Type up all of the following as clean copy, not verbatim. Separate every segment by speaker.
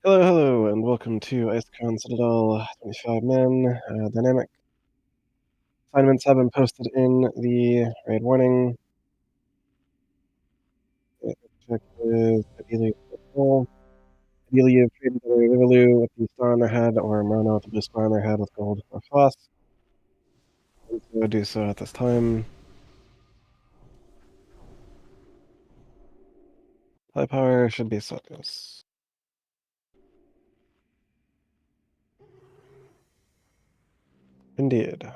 Speaker 1: Hello, hello, and welcome to Icecrown Citadel 25 men. Dynamic assignments have been posted in the raid warning. Check is ideally full. Ideally, you've traded either Rivaloo with the star on their head or Murano with the blue star on their head with gold or floss. And so do so at this time. High power should be Sotos. Indeed.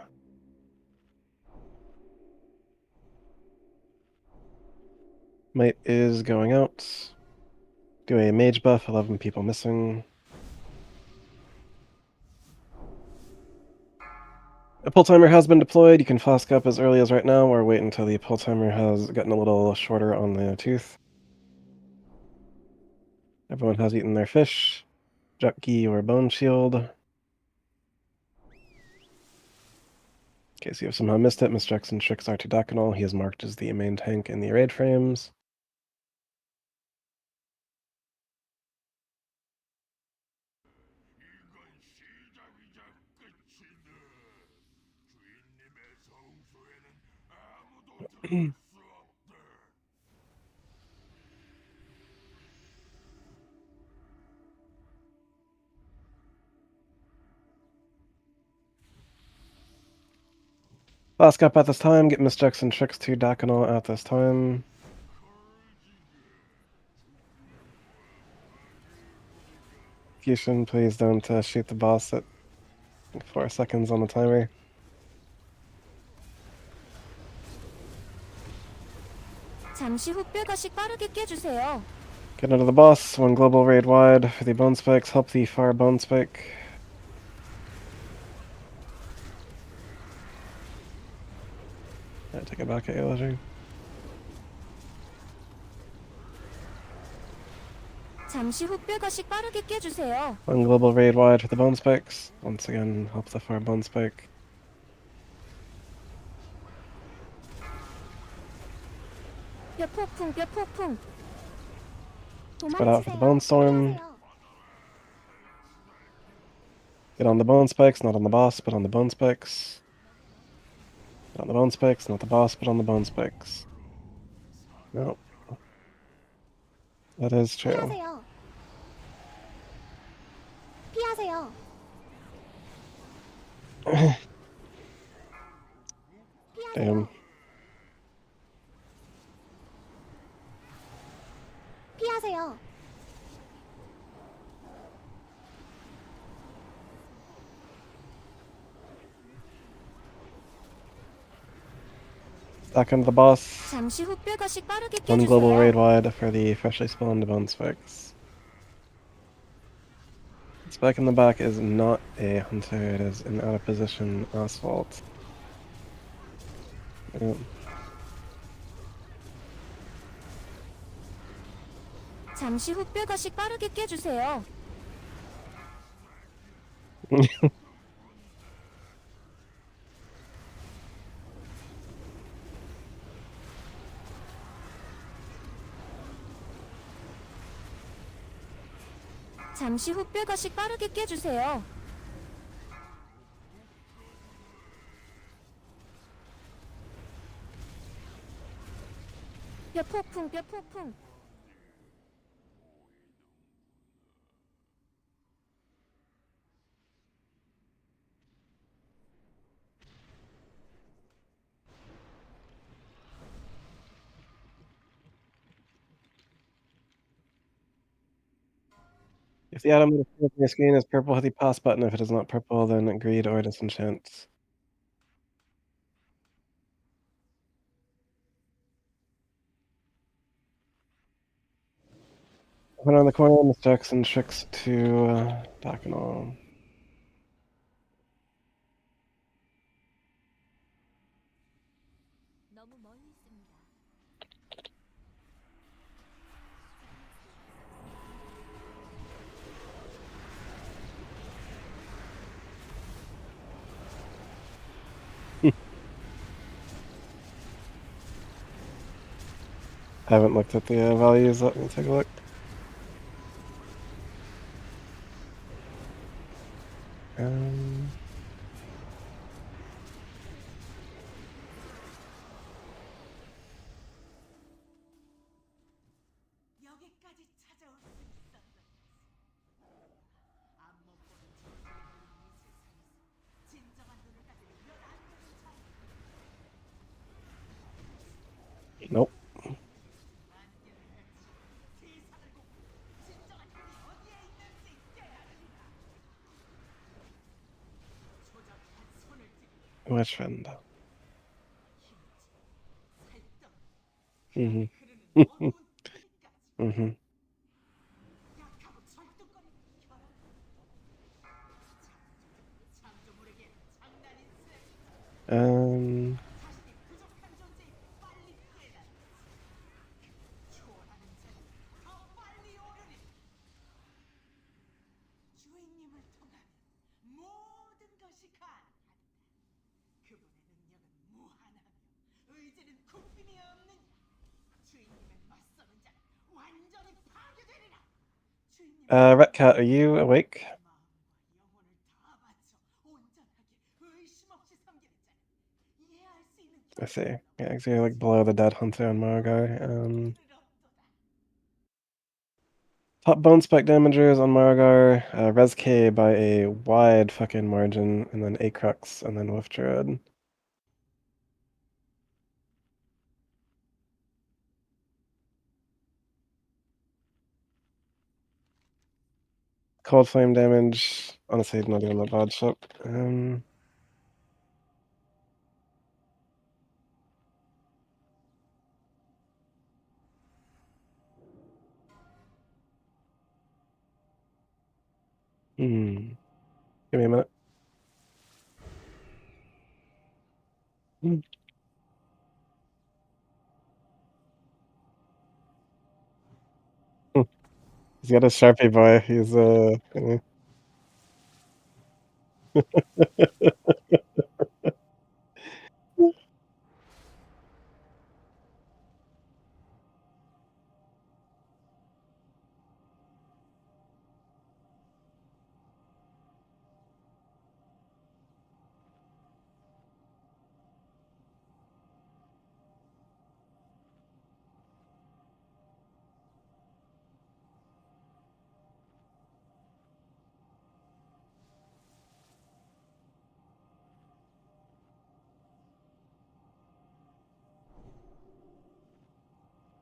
Speaker 1: Might is going out. Do a mage buff, 11 people missing. A pull timer has been deployed. You can flask up as early as right now, or wait until the pull timer has gotten a little shorter on the tooth. Everyone has eaten their fish, Jutki or Bone Shield. In case you have somehow missed it, Mr. X and Trix are to Dakinol. He is marked as the main tank in the raid frames. Flask up at this time. Get Mr. X and Trix to Dakinol at this time. Fusion, please don't shoot the boss at 4 seconds on the timer.
Speaker 2: 잠시 후 뼈가식 빠르게 깨주세요.
Speaker 1: Get under the boss. One global raid wide for the bone spikes. Help the far bone spike. Take it back at Elegy.
Speaker 2: 잠시 후 뼈가식 빠르게 깨주세요.
Speaker 1: One global raid wide for the bone spikes. Once again, help the far bone spike.
Speaker 2: 뼈 폭풍, 뼈 폭풍.
Speaker 1: Spread out for the bone storm. Get on the bone spikes, not on the boss, but on the bone spikes. Get on the bone spikes, not the boss, but on the bone spikes. No. That is true.
Speaker 2: 피하세요. 피하세요.
Speaker 1: Damn.
Speaker 2: 피하세요.
Speaker 1: Back into the boss.
Speaker 2: 잠시 후 뼈가식 빠르게
Speaker 1: One global raid
Speaker 2: 깨주세요.
Speaker 1: wide for the freshly spawned bone spikes. Spike in the back is not a hunter, it is an out of position asphalt. Yep.
Speaker 2: 잠시 후 뼈가식 빠르게 깨주세요. 잠시 후 뼈가식 빠르게 깨주세요. 뼈 폭풍, 뼈 폭풍.
Speaker 1: If the item that appears on your screen is purple, hit the pass button. If it is not purple, then greed or disenchant. Put on the corner, Mr. X and Trix to Dakinol.
Speaker 2: 너무 멀리 있습니다.
Speaker 1: I haven't looked at the values. Let me take a look. Um,
Speaker 3: 여기까지 찾아올 수 있었던 안못 보는 이 세상에서 진정한 눈을 가진 몇안 되는 자유
Speaker 1: nope.
Speaker 3: 안개를 펼치 세상을 굽고 진정한 힘이 어디에 있는지 깨달으리라 조잡한 손을 들이켜
Speaker 1: Which friend?
Speaker 3: 힘지 살덩
Speaker 1: Mm-hmm.
Speaker 3: 흐르는 어두운 피까지
Speaker 1: Mm-hmm.
Speaker 3: 약하고 절뚝거리는 혈압 창조물에게 장난인 셈 자신이 부족한 존재임 빨리 깨달아 초월하는 자는 더 빨리 오르리 주인님을 통하면 모든 것이 가능하다 그분의 능력은 무한하며 의지는 굽힘이 없느니라 주인님을 맞서는 자는 완전히 파괴되리라 주인님을
Speaker 1: Retcat, are you awake?
Speaker 3: 마음과 영혼을 다 바쳐 온전하게 의심 없이 섬기는 자는 이해할 수 있는
Speaker 1: I see.
Speaker 3: 경륜은
Speaker 1: Yeah,
Speaker 3: 없고
Speaker 1: 'cause you're like below the dead hunter on Maragar.
Speaker 3: 그를 얻도다
Speaker 1: Top bone spec damagers on Maragar, Res K by a wide fucking margin, and then Acrux, and then Wolf Druid. Cold flame damage. Honestly, not even that bad shit. Give me a minute. Hmm. He's got a Sharpie boy. He's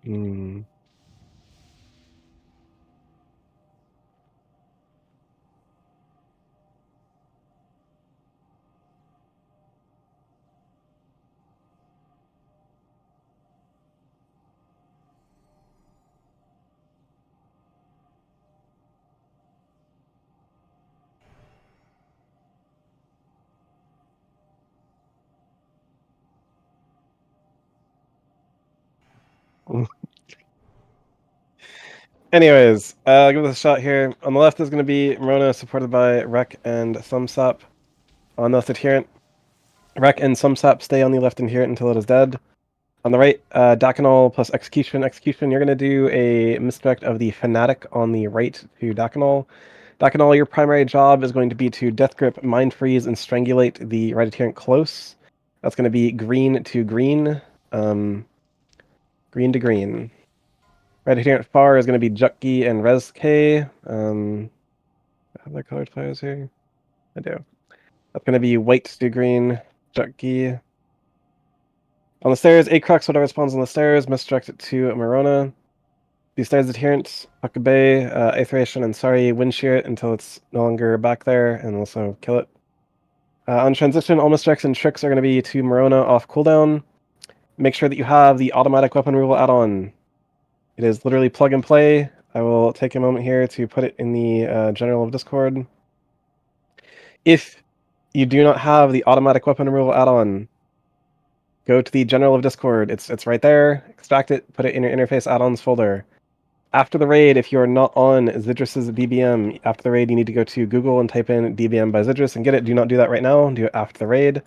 Speaker 1: Hmm. Anyways, I'll give this a shot here. On the left is going to be Mrona, supported by Rek and Thumbsap. On the left adherent, Rek and Thumbsap stay on the left adherent until it is dead. On the right, Dakinol plus Execution. Execution, you're going to do a misdirect of the Fanatic on the right to Dakinol. Dakinol, your primary job is going to be to Death Grip, Mind Freeze, and Strangulate the right adherent close. That's going to be green to green. Green to green. Right adherent far is going to be Jucky and Res K. Have I colored players here? I do. That's going to be white to green, Jucky. On the stairs, Acrux, whatever spawns on the stairs, misdirect it to Marona. The stairs adherent, Huckabay, Aetheration, and Sorry, wind shear it until it's no longer back there, and also kill it. On transition, all misdirects and tricks are going to be to Marona off cooldown. Make sure that you have the automatic weapon removal add-on. It is literally plug and play. I will take a moment here to put it in the general of Discord. If you do not have the automatic weapon removal add-on, go to the general of Discord. It's right there. Extract it, put it in your interface add-ons folder. After the raid, if you are not on Zidrus's DBM, after the raid, you need to go to Google and type in DBM by Zidrus and get it. Do not do that right now. Do it after the raid.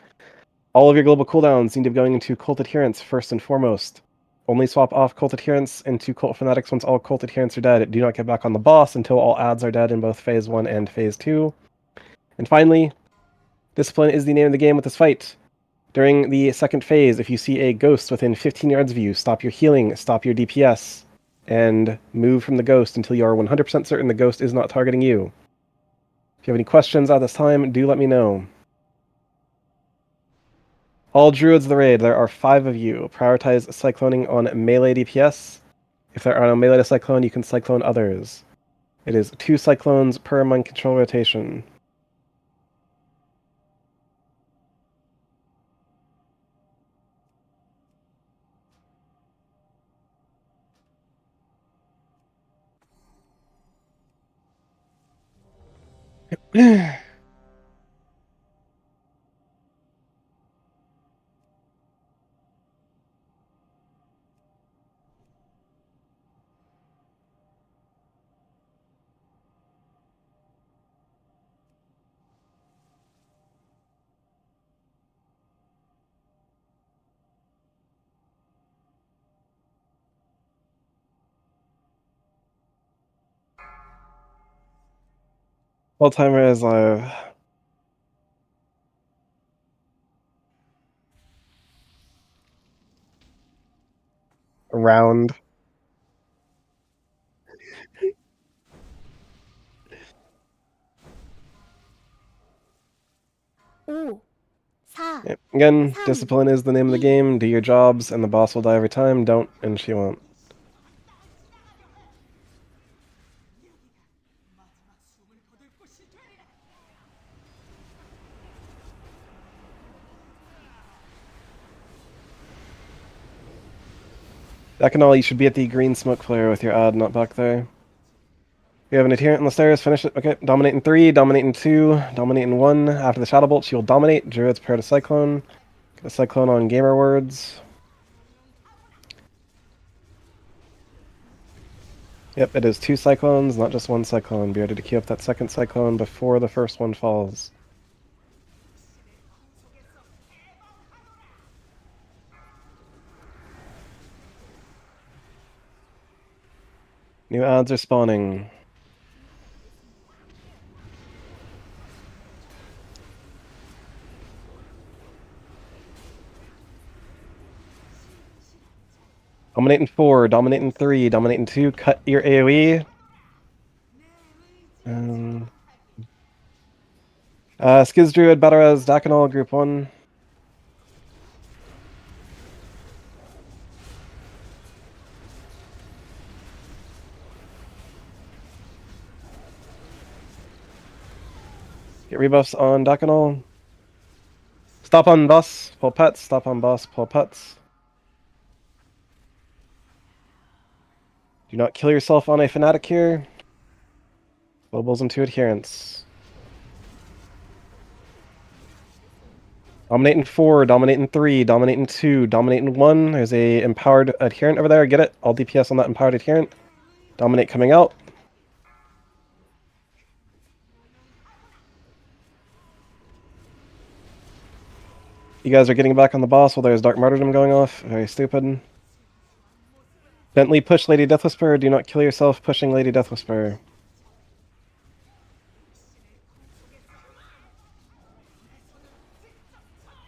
Speaker 1: All of your global cooldowns need to be going into cult adherence first and foremost. Only swap off cult adherence into cult fanatics once all cult adherents are dead. Do not get back on the boss until all ads are dead in both phase 1 and phase 2. And finally, discipline is the name of the game with this fight. During the second phase, if you see a ghost within 15 yards of you, stop your healing, stop your DPS, and move from the ghost until you are 100% certain the ghost is not targeting you. If you have any questions at this time, do let me know. All druids of the raid, there are 5 of you. Prioritize cycloning on melee DPS. If there are no melee to cyclone, you can cyclone others. It is 2 cyclones per mind control rotation. Full timer is live. Round.
Speaker 2: 5, 4,
Speaker 1: Yep. Again,
Speaker 2: 3,
Speaker 1: discipline is the name of the game. Do your jobs, and the boss will die every time. Don't, and she won't.
Speaker 3: 마지막 숨을 거둘 곳이 되리라.
Speaker 1: Bacchanal, you should be at the green smoke flare with your ad, not back there. You have an adherent on the stairs. Finish it. Okay. Dominate in 3, dominate in 2, dominate in 1. After the Shadow Bolt, she will dominate. Druids prepare to Cyclone. Get a Cyclone on Gamer Words. Yep, it is 2 Cyclones, not just 1 Cyclone. Be ready to queue up that second Cyclone before the first one falls. New ads are spawning. Dominate in 4, dominate in 3, dominate in 2, cut your AoE. Skiz Druid, Bataraz, Dakanal, Group 1. Get rebuffs on Dakanal. Stop on boss, pull pets, stop on boss, pull pets. Do not kill yourself on a Fnatic here. Globals into adherents. Dominate in 4, dominate in 3, dominate in 2, dominate in 1. There's a empowered adherent over there. Get it? All DPS on that empowered adherent. Dominate coming out. You guys are getting back on the boss while there's Dark Martyrdom going off. Very stupid. Bentley, push Lady Death Whisperer. Do not kill yourself pushing Lady Death Whisperer.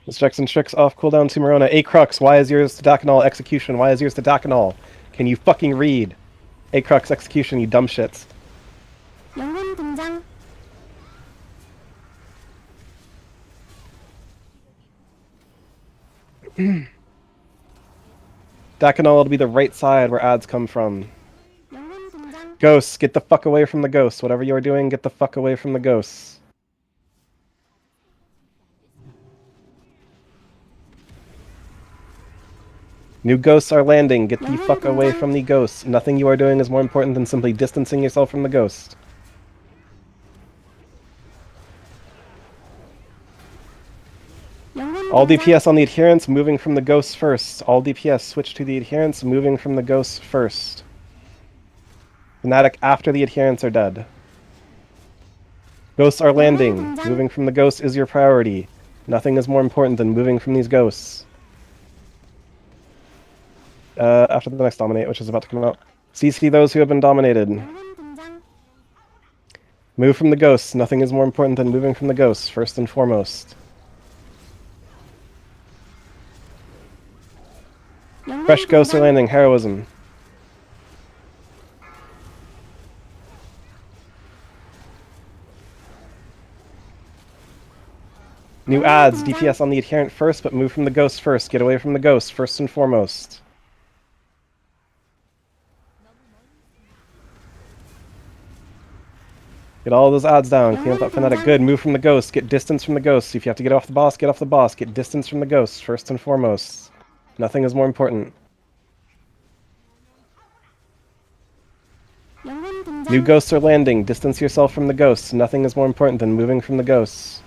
Speaker 1: Instructions tricks off cooldown to Morona. Acrux, why is yours to Dakanal? Execution, why is yours to Dakanal? Can you fucking read? Acrux, execution, you dumb shits.
Speaker 2: 영혼 등장.
Speaker 1: Dakanal will be the right side where ads come from.
Speaker 2: 영혼 등장.
Speaker 1: Ghosts, get the fuck away from the ghosts. Whatever you are doing, get the fuck away from the ghosts. New ghosts are landing. Get the fuck away from the ghosts. Nothing you are doing is more important than simply distancing yourself from the ghost.
Speaker 2: 영혼
Speaker 1: All
Speaker 2: 등장.
Speaker 1: DPS on the adherents, moving from the ghosts first. All DPS switch to the adherents, moving from the ghosts first. Fnatic after the adherents are dead. Ghosts are landing. Moving from the ghosts is your priority. Nothing is more important than moving from these ghosts. After the next dominate, which is about to come out. CC those who have been dominated.
Speaker 2: 영혼 등장.
Speaker 1: Move from the ghosts. Nothing is more important than moving from the ghosts, first and foremost. Fresh
Speaker 2: 영혼
Speaker 1: ghosts are
Speaker 2: 등장.
Speaker 1: landing. Heroism. New
Speaker 2: 영혼
Speaker 1: ads.
Speaker 2: 등장.
Speaker 1: DPS on the adherent first, but move from the ghosts first. Get away from the ghosts, first and foremost. Get all those odds down. Clean up that fanatic. Good. Move from the ghosts. Get distance from the ghosts. If you have to get off the boss, get off the boss. Get distance from the ghosts, first and foremost. Nothing is more important.
Speaker 2: 영혼 등장.
Speaker 1: New ghosts are landing. Distance yourself from the ghosts. Nothing is more important than moving from the ghosts.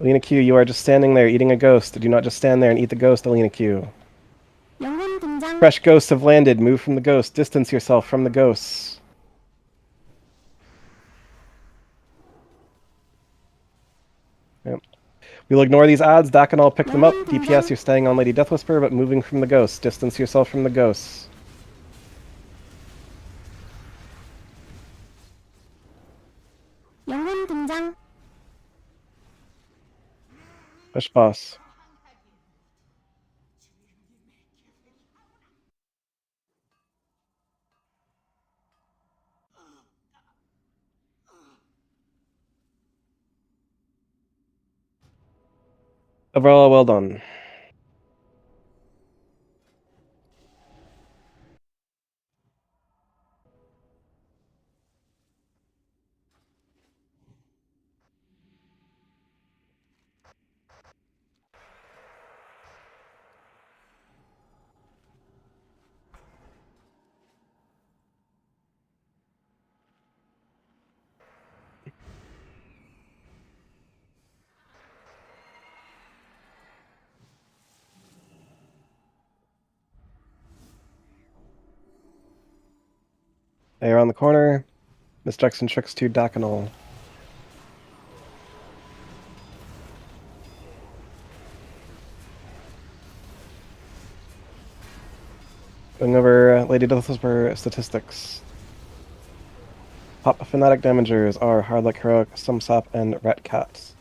Speaker 1: Alina Q, you are just standing there eating a ghost. Do not just stand there and eat the ghost, Alina Q.
Speaker 2: 영혼 등장.
Speaker 1: Fresh ghosts have landed. Move from the ghosts. Distance yourself from the ghosts. Yep. We'll ignore these odds. Dak and I'll pick them up. DPS, you're staying on Lady Death Whisper, but moving from the ghosts. Distance yourself from the ghosts.
Speaker 2: 영혼 등장.
Speaker 1: Push boss. Overall, well done. They are on the corner. Miss Jackson tricks to Dakinol. Going over Lady Death Whisper statistics. Top fanatic damagers are Hardluck, Heroic, Sumsop, and Rat Cat.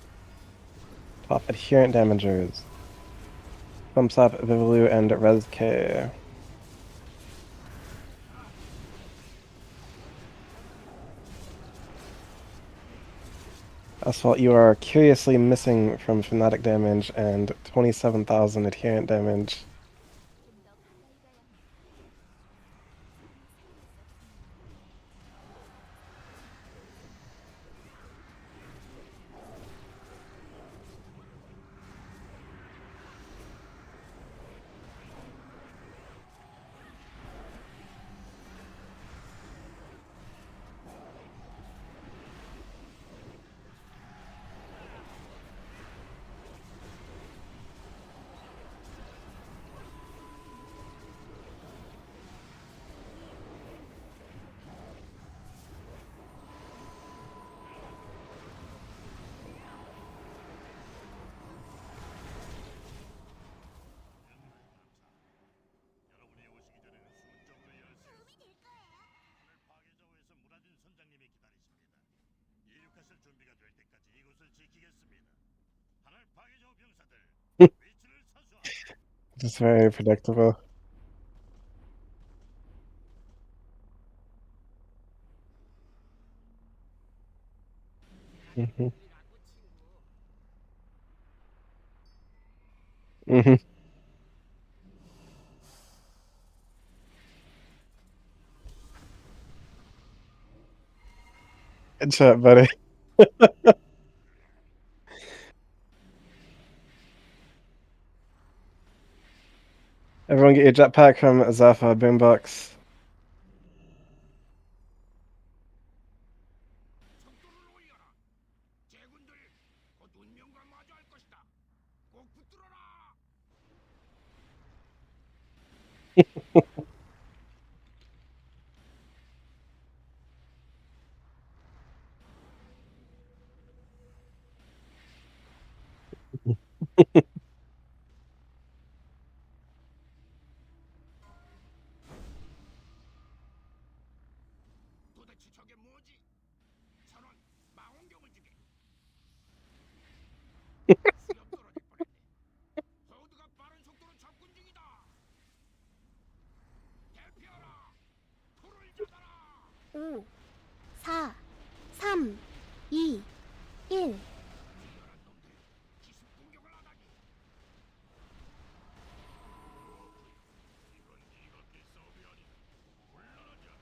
Speaker 1: Top adherent damagers. Sumsop, Vivelu, and Rez K. Asphalt, you are curiously missing from fanatic damage and 27,000 adherent damage. Just very predictable. Mm-hmm. Mm-hmm. Good shot, buddy. Everyone get your jetpack from Zaffa Boombox.
Speaker 3: 수염 떨어질 뻔했네. 호드가 빠른 속도로 접근 중이다. 대피하라. 불을 잡아라.
Speaker 2: 5, 4, 3, 2, 1.
Speaker 3: 이런 놈들 기습 공격을 하다니. 이건 네가 뛸 싸움이 아니다. 곤란하지 않아.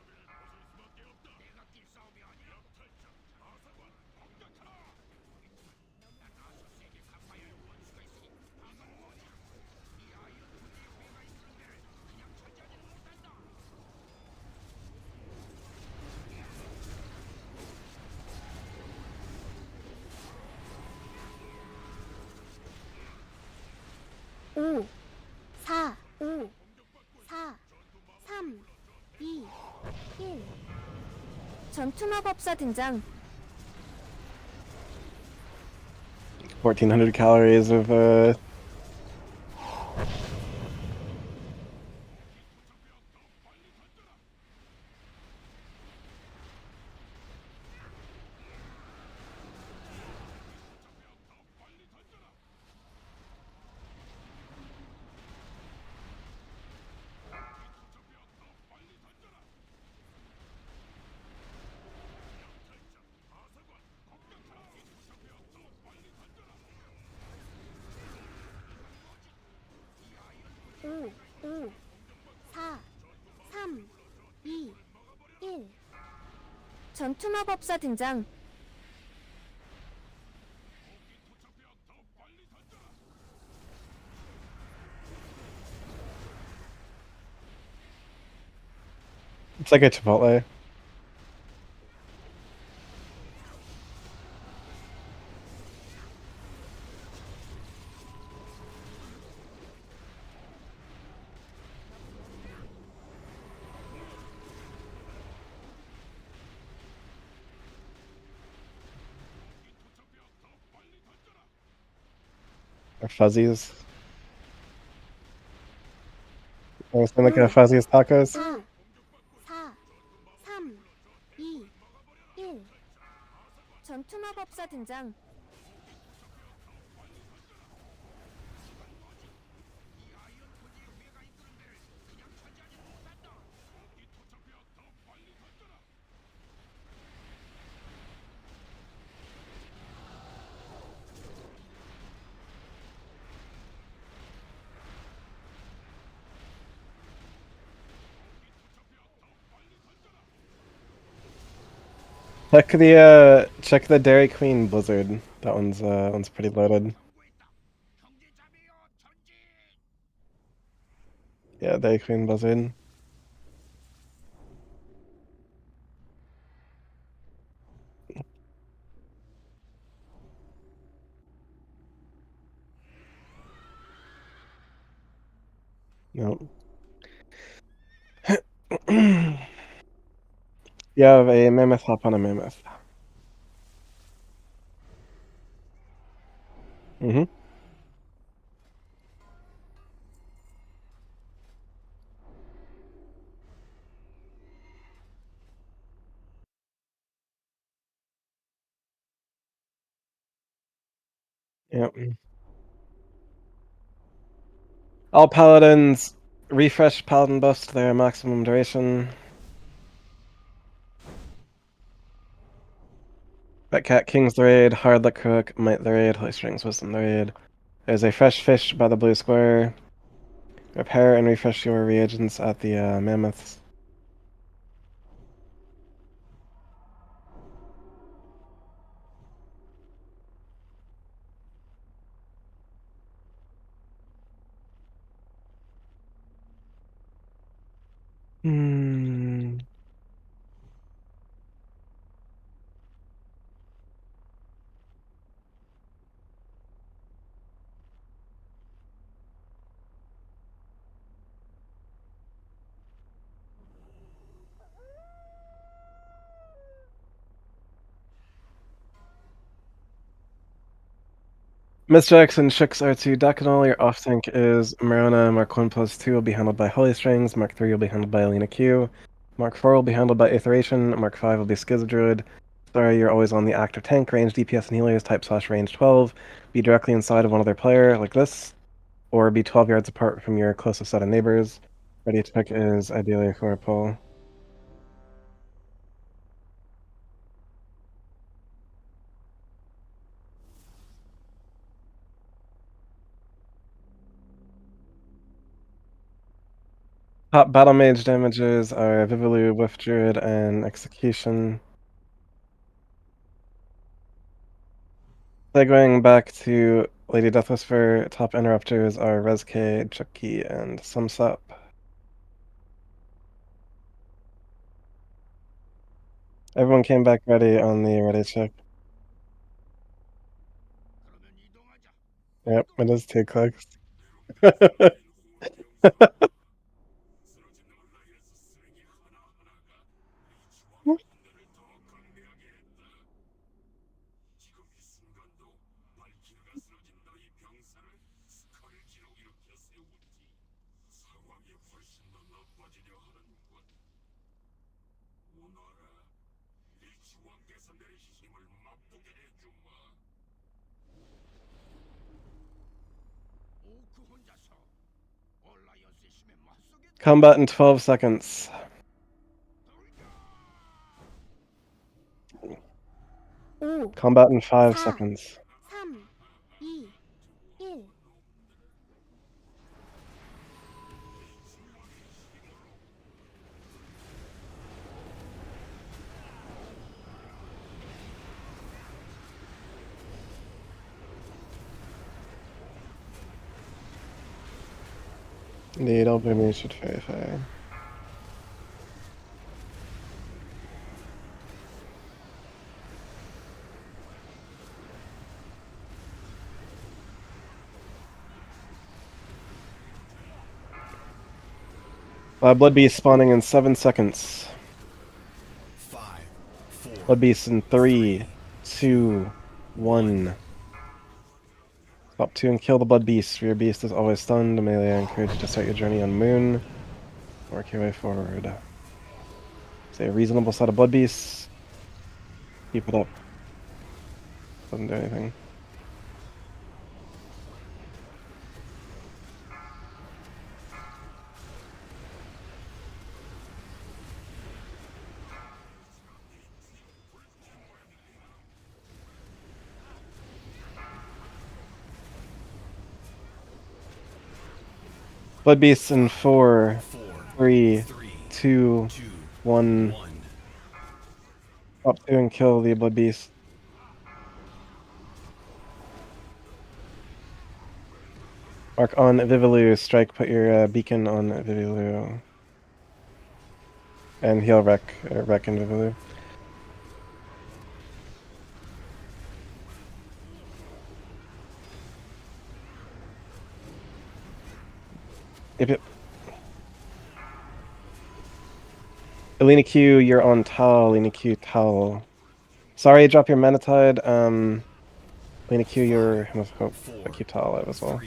Speaker 3: 여기를 벗을 수밖에 없다. 내가 뛸 싸움이 아니라 탈장 아사관 공격하라. 난 아서스에게 갚아야 할 원수가 있으니 방은 뭐냐? 이 아이언 군대의 회가 이끄는 데를 그냥 차지하지는 못한다.
Speaker 2: 5, 4, 5, 4, 3, 2, 1. 전투마법사 등장.
Speaker 1: 1400 calories of
Speaker 2: 오, 5, 4, 3, 2, 1. 전투마법사 등장.
Speaker 1: it's like a Chipotle. Or fuzzies. I was thinking of fuzzies tacos.
Speaker 2: 4, 4, 3, 2, 1. 전투마법사 등장.
Speaker 1: Check the Dairy Queen Blizzard. That one's pretty loaded.
Speaker 3: 형제자매여 전진.
Speaker 1: Yeah, Dairy Queen Blizzard. Nope. You have a mammoth hop on a mammoth. Mm-hmm. Yep. All paladins refresh paladin buffs to their maximum duration. Wet Cat, King's the Raid, Hard Luck Crook, Might the Raid, Holy Strings, Wisdom the Raid. There's a fresh fish by the blue square. Repair and refresh your reagents at the mammoths. Hmm. Misjacks and Shooks are to Dacanol. Your off tank is Marona. Mark 1+2 will be handled by Holy Strings. Mark 3 will be handled by Alina Q. Mark 4 will be handled by Aetheration. Mark 5 will be Skizadruid. Sorry, you're always on the active tank, range DPS and healers, type slash range 12. Be directly inside of one other player, like this, or be 12 yards apart from your closest set of neighbors. Ready attack is ideally for a pull. Top battle mage damages are Vivillue, Whiff Druid, and Execution. Segueing back to Lady Death Whisper, top interrupters are Rezk, Chucky, and Sumsup. Everyone came back ready on the ready check.
Speaker 3: 그러면 이동하자.
Speaker 1: Yep, it is 2 clicks.
Speaker 3: 지금 이 순간도 발키르가 쓰러진 너희 병사를 스컬지로 일으켜 세우지. 상황이 훨씬 더 나빠지려 하는군. 오너라, 리치 왕께서 내리신 힘을 맛보게 해주마. 오크 혼자서 얼라이언스의 힘에 맞서겠다.
Speaker 1: Combat in 12 seconds.
Speaker 2: 오,
Speaker 1: Combat in 5
Speaker 2: 4,
Speaker 1: seconds.
Speaker 2: 3, 2, 1.
Speaker 1: Indeed, I'll be should verify. Blood Beast spawning in 7 seconds.
Speaker 3: 5, 4,
Speaker 1: Blood Beast in 3, 2, 1. Stop 2 and kill the Blood Beast. Your beast is always stunned. Melee, I encourage you to start your journey on Moon. Work your way forward. Say a reasonable set of Blood Beasts. Keep it up. Doesn't do anything. Blood Beasts in 4, 3, 2, 1. Stop 2 and kill the Blood Beast. Mark on Vivillue. Strike, put your beacon on Vivillue. And heal Wreck and Vivillue. Yep. Elena Q, you're on Tal. Elena Q, Tal. Sorry, drop your Manatide. Elena Q, you're Hymn of Hope. But keep Tal alive as well.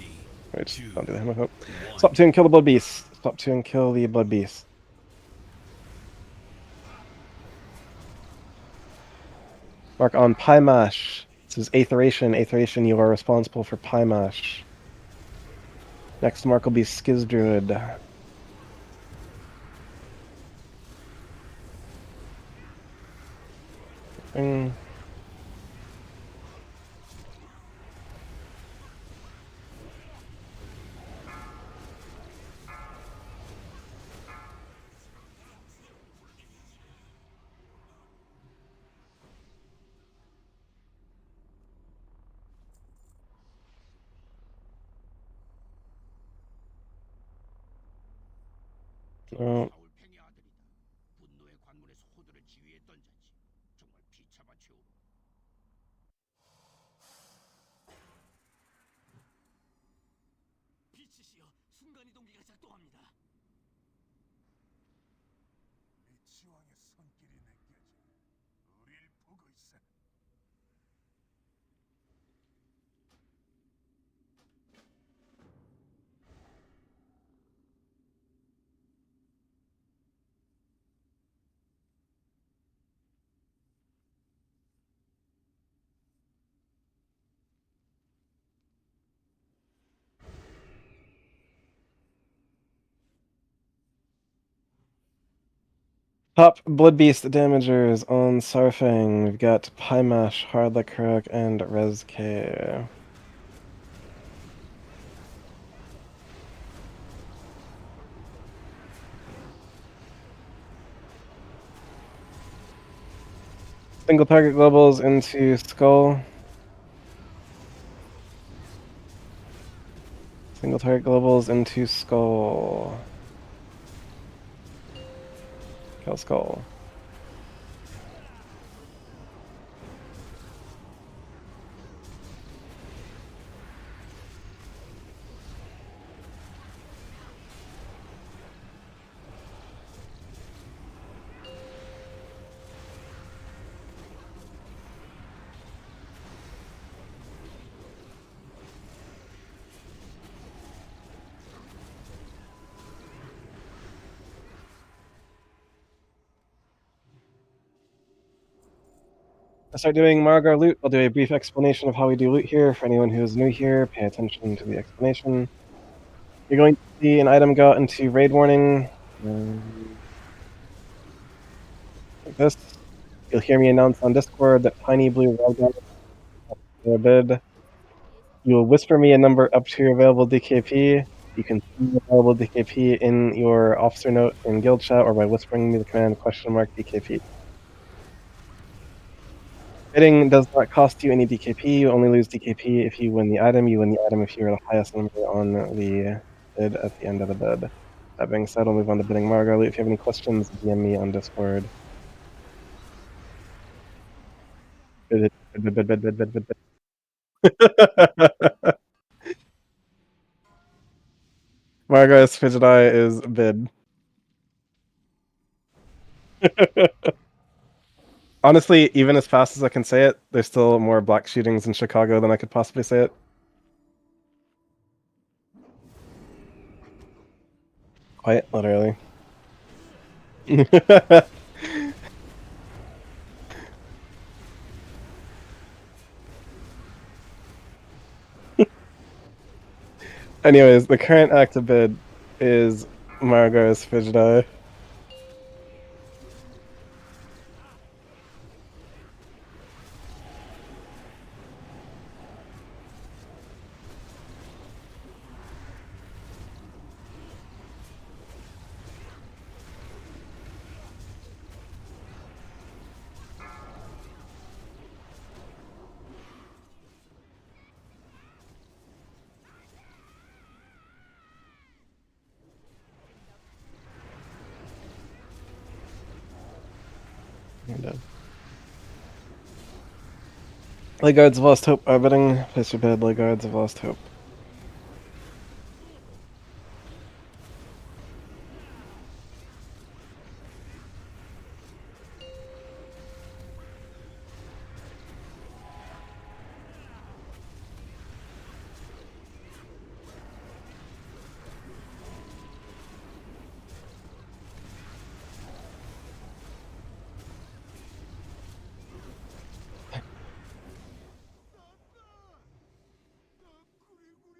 Speaker 1: Wait, don't do the Hymn of Hope. Stop 2 and kill the Blood Beast. Stop 2 and kill the Blood Beast. Mark on Pymash. This is Aetheration. Aetheration, you are responsible for Pymash. Next mark will be Skiz Druid. Oh.
Speaker 3: 사울팽의 아들이다. 분노의 관문에서 호들을 지휘했던 자지. 정말 비참한 최후. 빛이시여, 순간이동기가 작동합니다. 리치왕의 손길이 느껴져. 우릴 보고 있어.
Speaker 1: Top Blood Beast damagers on Sarfang. We've got Pymash, Hardlacroak, and Rezk. Single target globals into Skull. Single target globals into Skull. Kill Skull. I start doing Margar loot. I'll do a brief explanation of how we do loot here. For anyone who is new here, pay attention to the explanation. You're going to see an item go out into raid warning. Like this. You'll hear me announce on Discord that tiny blue red guy is a bid. You will whisper me a number up to your available DKP. You can see the available DKP in your officer note in guild chat or by whispering me the command $DKP. Bidding does not cost you any DKP. You only lose DKP if you win the item. You win the item if you are the highest number on the bid at the end of the bid. That being said, I'll move on to bidding Margot. If you have any questions, DM me on Discord. Bid, bid, bid, bid, bid, bid, bid, bid. Margot's fidget eye is bid. Honestly, even as fast as I can say it, there's still more black shootings in Chicago than I could possibly say it. Quite literally. Anyways, the current active bid is Margot's fidget eye. Leguards of Lost Hope are bidding. Place your bid, Leguards of Lost Hope.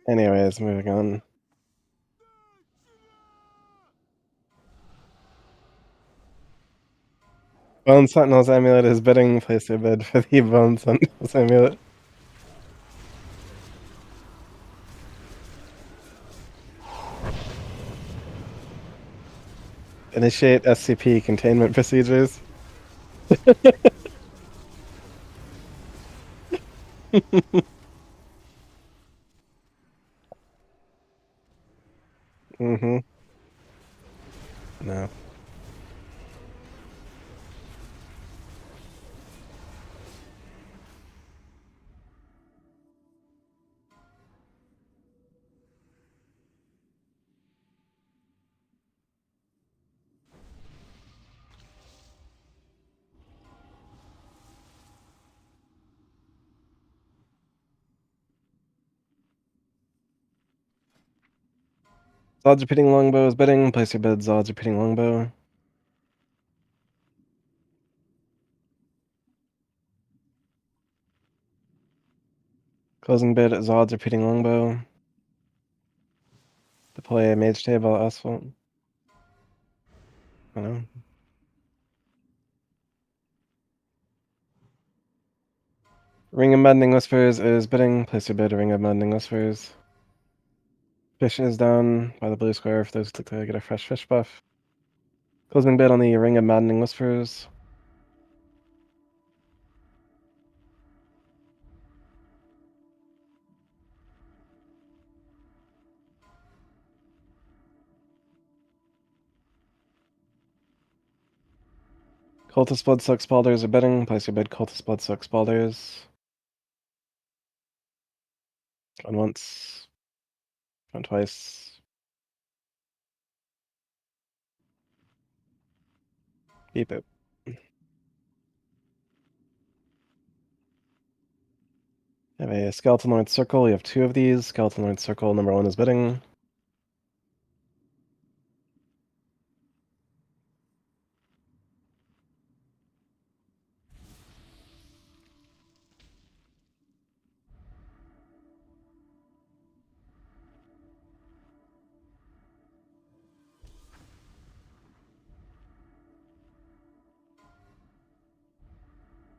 Speaker 1: Anyways, moving on. Bone Sentinel's amulet is bidding. Place your bid for the Bone Sentinel's amulet. Initiate SCP containment procedures. Mm-hmm. No. Zod's repeating longbow is bidding. Place your bid, Zod's repeating longbow. Closing bid, Zod's repeating longbow. Deploy a mage table asphalt. I don't know. Ring of Maddening Whispers is bidding. Place your bid, Ring of Maddening Whispers. Fish is down by the blue square for those who click to get a fresh fish buff. Closing bid on the Ring of Maddening Whispers. Cultist Bloodsuck Spalders are bidding. Place your bid, Cultist Bloodsuck Spalders. Going once. Going twice. Beep it. You have a Skeleton Lord Circle. You have 2 of these. Skeleton Lord Circle number 1 is bidding.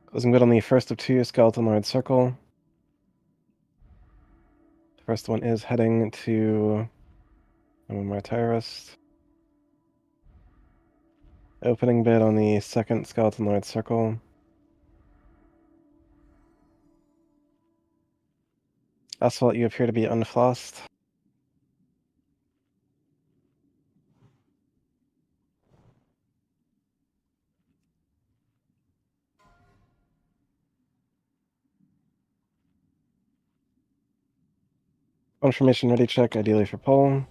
Speaker 1: Closing bid on the first of 2 Skeleton Lord Circle. The first one is heading to Martyrist. Opening bid on the second Skeleton Lord Circle. Asphalt, you appear to be unflossed. Confirmation ready check, ideally for pull.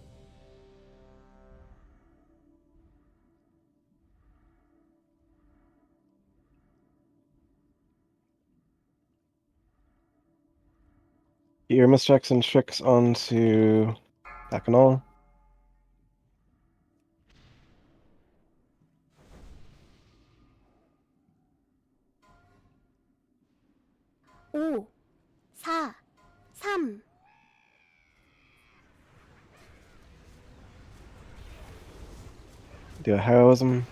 Speaker 1: Get your mischecks and tricks onto Bacchanal.
Speaker 2: 오, 4, 3,
Speaker 1: Do a heroism.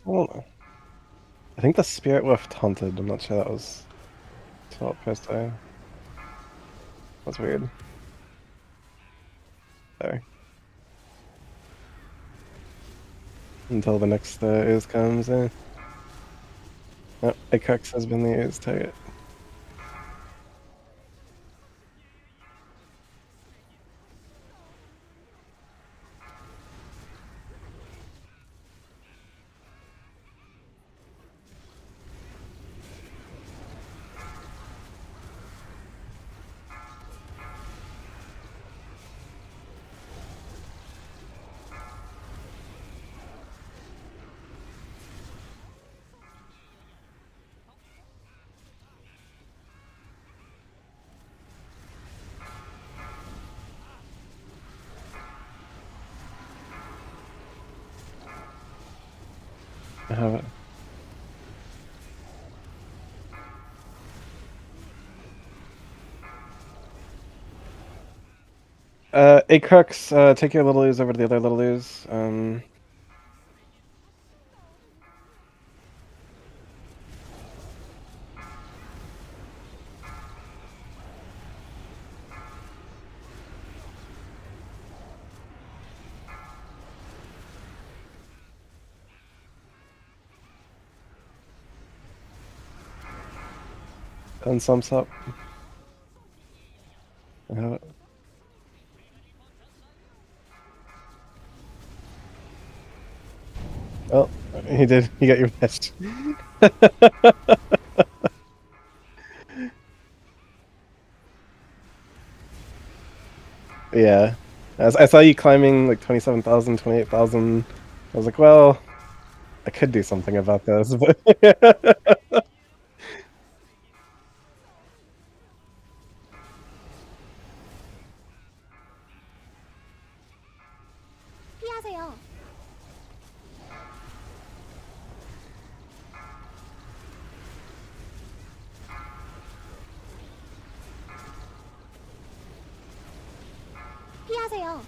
Speaker 1: Well, I think the Spirit Wolf taunted. I'm not sure that was taught per se. That's weird. There. Until the next ooze comes in. Oh, Acax has been the ooze target. I have it. Acrux, take your little ooze over to the other little ooze. And sumps up. I have it. Oh, he did. He got your best. Yeah. As I saw you climbing like 27,000, 28,000. I was like, well, I could do something about this, but
Speaker 2: 피하세요. 피하세요.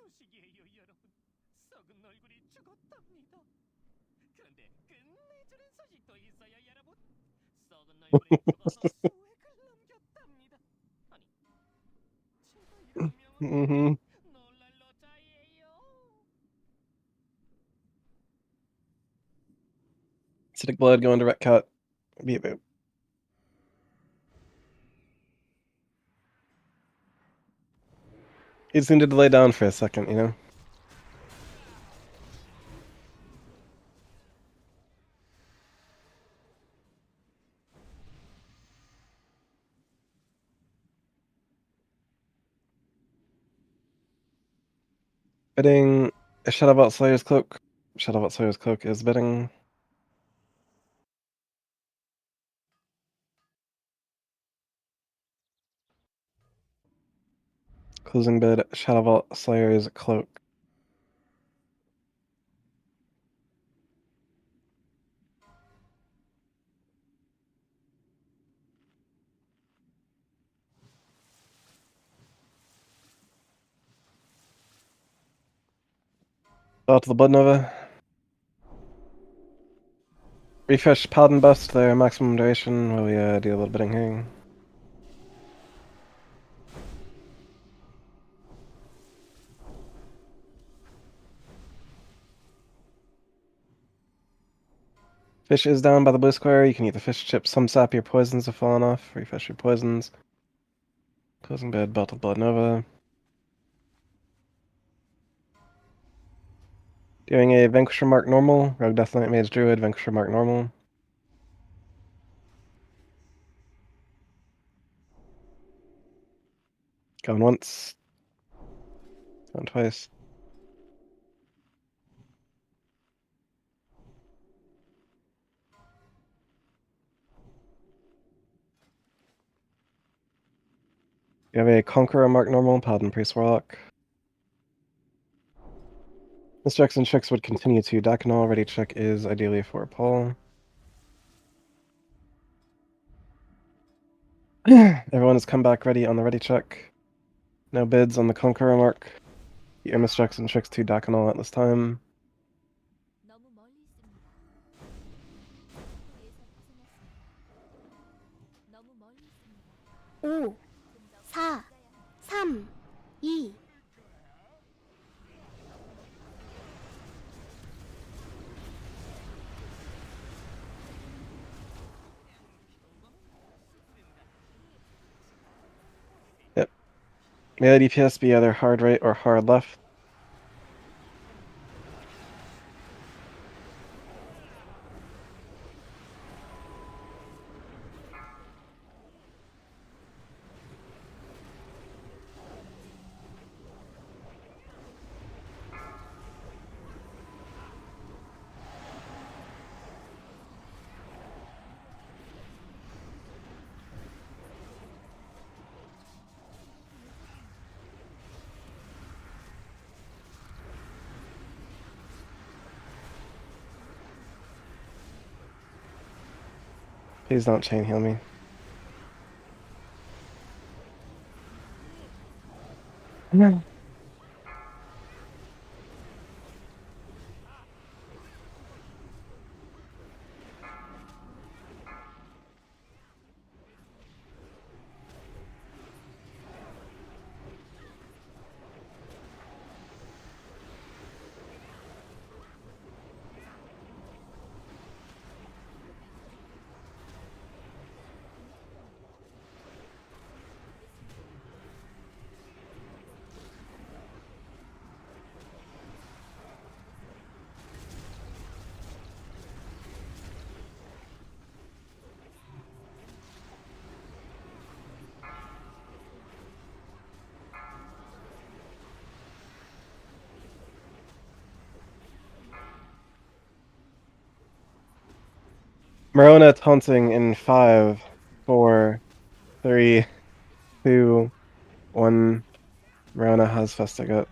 Speaker 3: 소식이에요, 여러분. 썩은 얼굴이 죽었답니다. 그런데 끝내주는 소식도 있어요, 여러분. 썩은 얼굴이 죽어서 수액을 남겼답니다. 아니, 제가 이런 명은
Speaker 1: Mm-hmm.
Speaker 3: 놀랄 여자예요.
Speaker 1: Acidic blood going to ret cut. Beep boop. He just needed to lay down for a second, you know? Bidding a Shadowbot Slayer's Cloak. Shadowbot Slayer's Cloak is bidding. Closing bid, Shadowbot Slayer's Cloak. Out to the Blood Nova. Refresh Paladin Bust, their maximum duration while we do a little bidding here. Fish is down by the blue square. You can eat the fish chips. Some sap your poisons have fallen off. Refresh your poisons. Closing bid, Belt of Blood Nova. Doing a Vanquisher Mark normal. Rogue Death Knight Mage Druid, Vanquisher Mark normal. Going once. Going twice. You have a Conqueror Mark normal, Paladin Priest Warlock. Misjacks and checks would continue to Dakanal. Ready check is ideally for Paul. Everyone has come back ready on the ready check. No bids on the Conqueror Mark. Your misjacks and checks to Dakanal at this time.
Speaker 2: 너무 멀리 있습니다. 예상 벗어났습니다. 너무 멀리 있습니다.
Speaker 4: 5, 4, 3, 2,
Speaker 1: Yep. Melee DPS be either hard right or hard left. Please don't chain heal me. No. Marona taunting in 5, 4, 3, 2, 1. Marona has Festigut.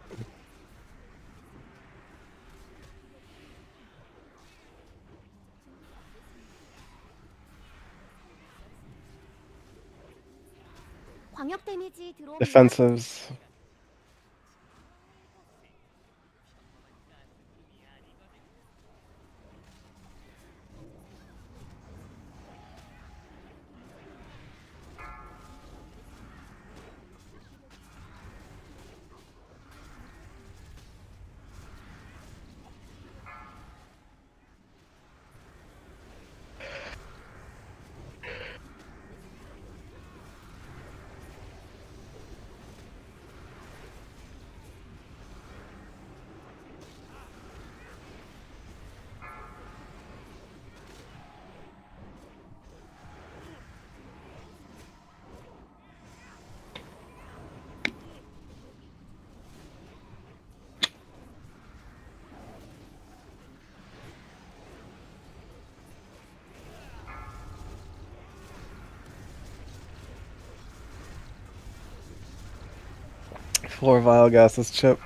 Speaker 4: 광역 데미지 들어옵니다.
Speaker 1: Defensives. Poor Vilegas's chip.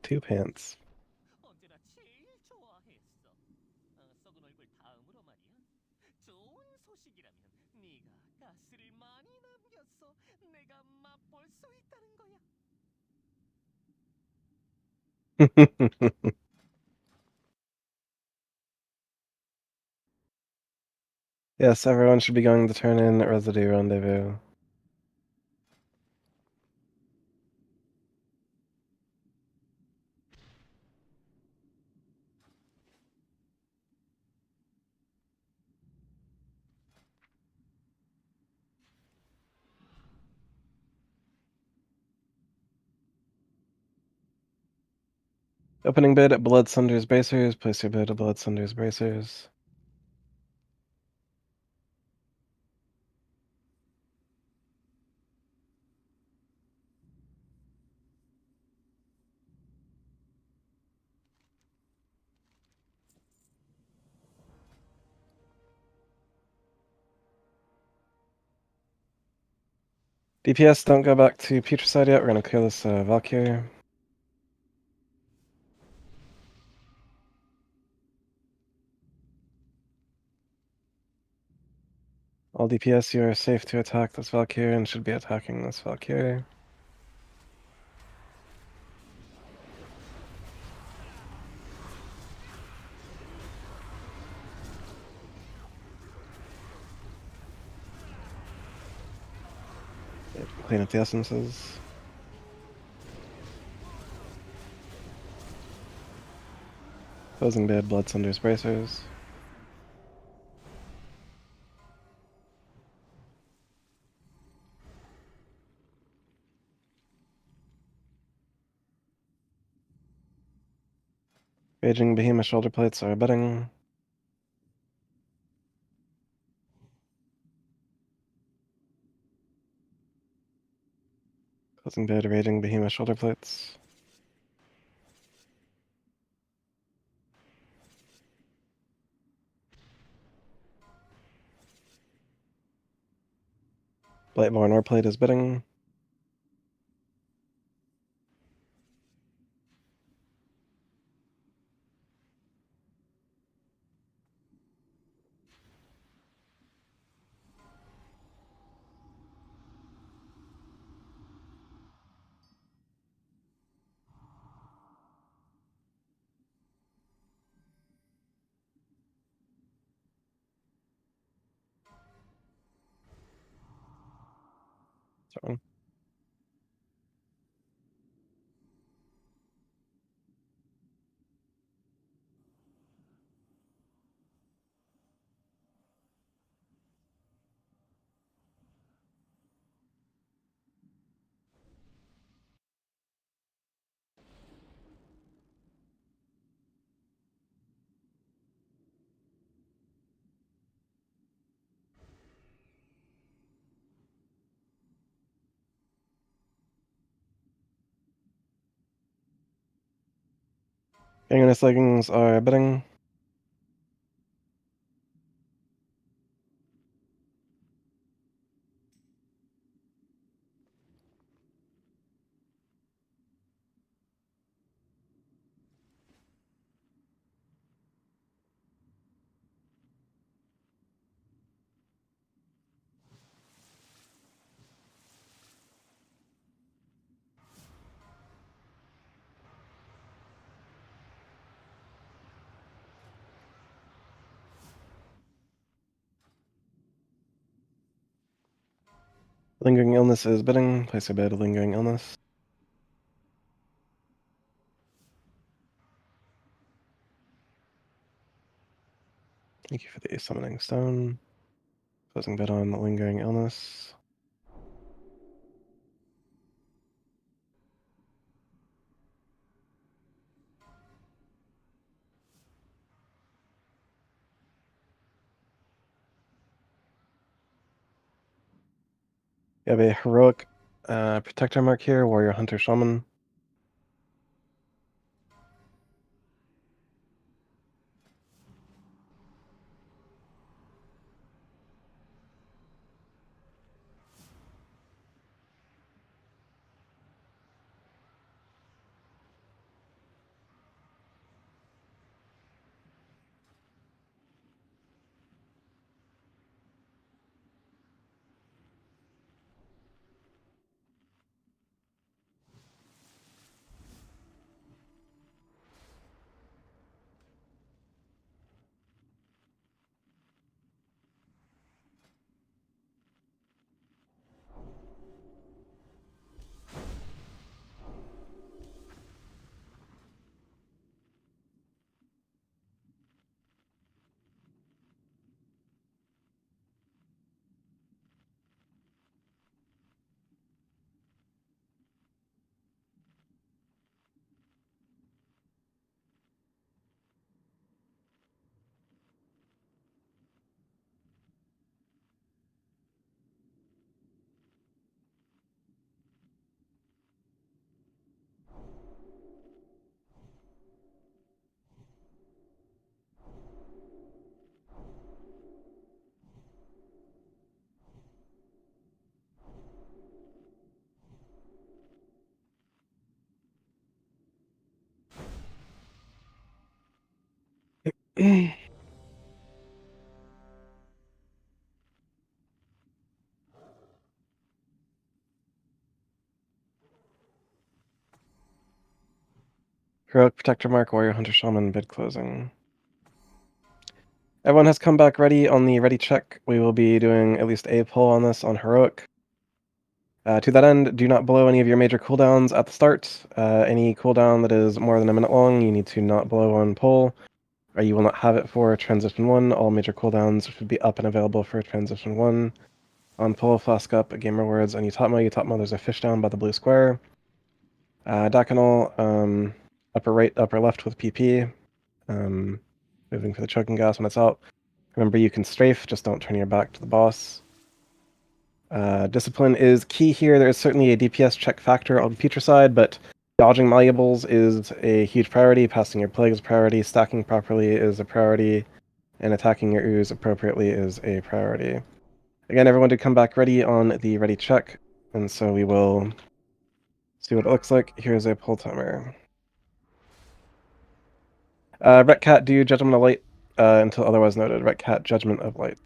Speaker 1: Two pants.
Speaker 5: 언제나 제일 좋아했어. 썩은 얼굴 다음으로 말이야. 좋은 소식이라면 네가 가스를 많이 남겼어. 내가 맛볼 수 있다는 거야.
Speaker 1: Yes, everyone should be going to turn in Residue Rendezvous. Opening bid at Blood Sunder's Bracers. Place your bid at Blood Sunder's Bracers. DPS, don't go back to Putricide yet. We're gonna clear this Valkyrie. All DPS, you are safe to attack this Valkyrie and should be attacking this Valkyrie. Clean up the essences. Closing bid, Blood Sunder's Bracers. Raging Behemoth shoulder plates are bidding. Closing bid, Raging Behemoth shoulder plates. Blightborn ore plate is bidding. Sorry. Gangrenous leggings are bidding. Lingering illness is bidding. Place your bid, lingering illness. Thank you for the summoning stone. Closing bid on lingering illness. You have a heroic protector mark here, warrior, hunter, shaman. Heroic Protector Mark, Warrior Hunter Shaman, bid closing. Everyone has come back ready on the ready check. We will be doing at least a pull on this on Heroic. To that end, do not blow any of your major cooldowns at the start. Any cooldown that is more than a minute long, you need to not blow on pull, or you will not have it for Transition 1. All major cooldowns should be up and available for Transition 1. On pull, flask up, gamer words, on Utapmo, there's a fish down by the blue square. Dakinal, upper right, upper left with PP. Moving for the choking gas when it's out. Remember, you can strafe, just don't turn your back to the boss. Discipline is key here. There is certainly a DPS check factor on the Petra side, but dodging malleables is a huge priority. Passing your plague is a priority. Stacking properly is a priority. And attacking your ooze appropriately is a priority. Again, everyone did come back ready on the ready check, and so we will see what it looks like. Here's a pull timer. Retcat, do Judgment of Light until otherwise noted. Retcat, Judgment of Light.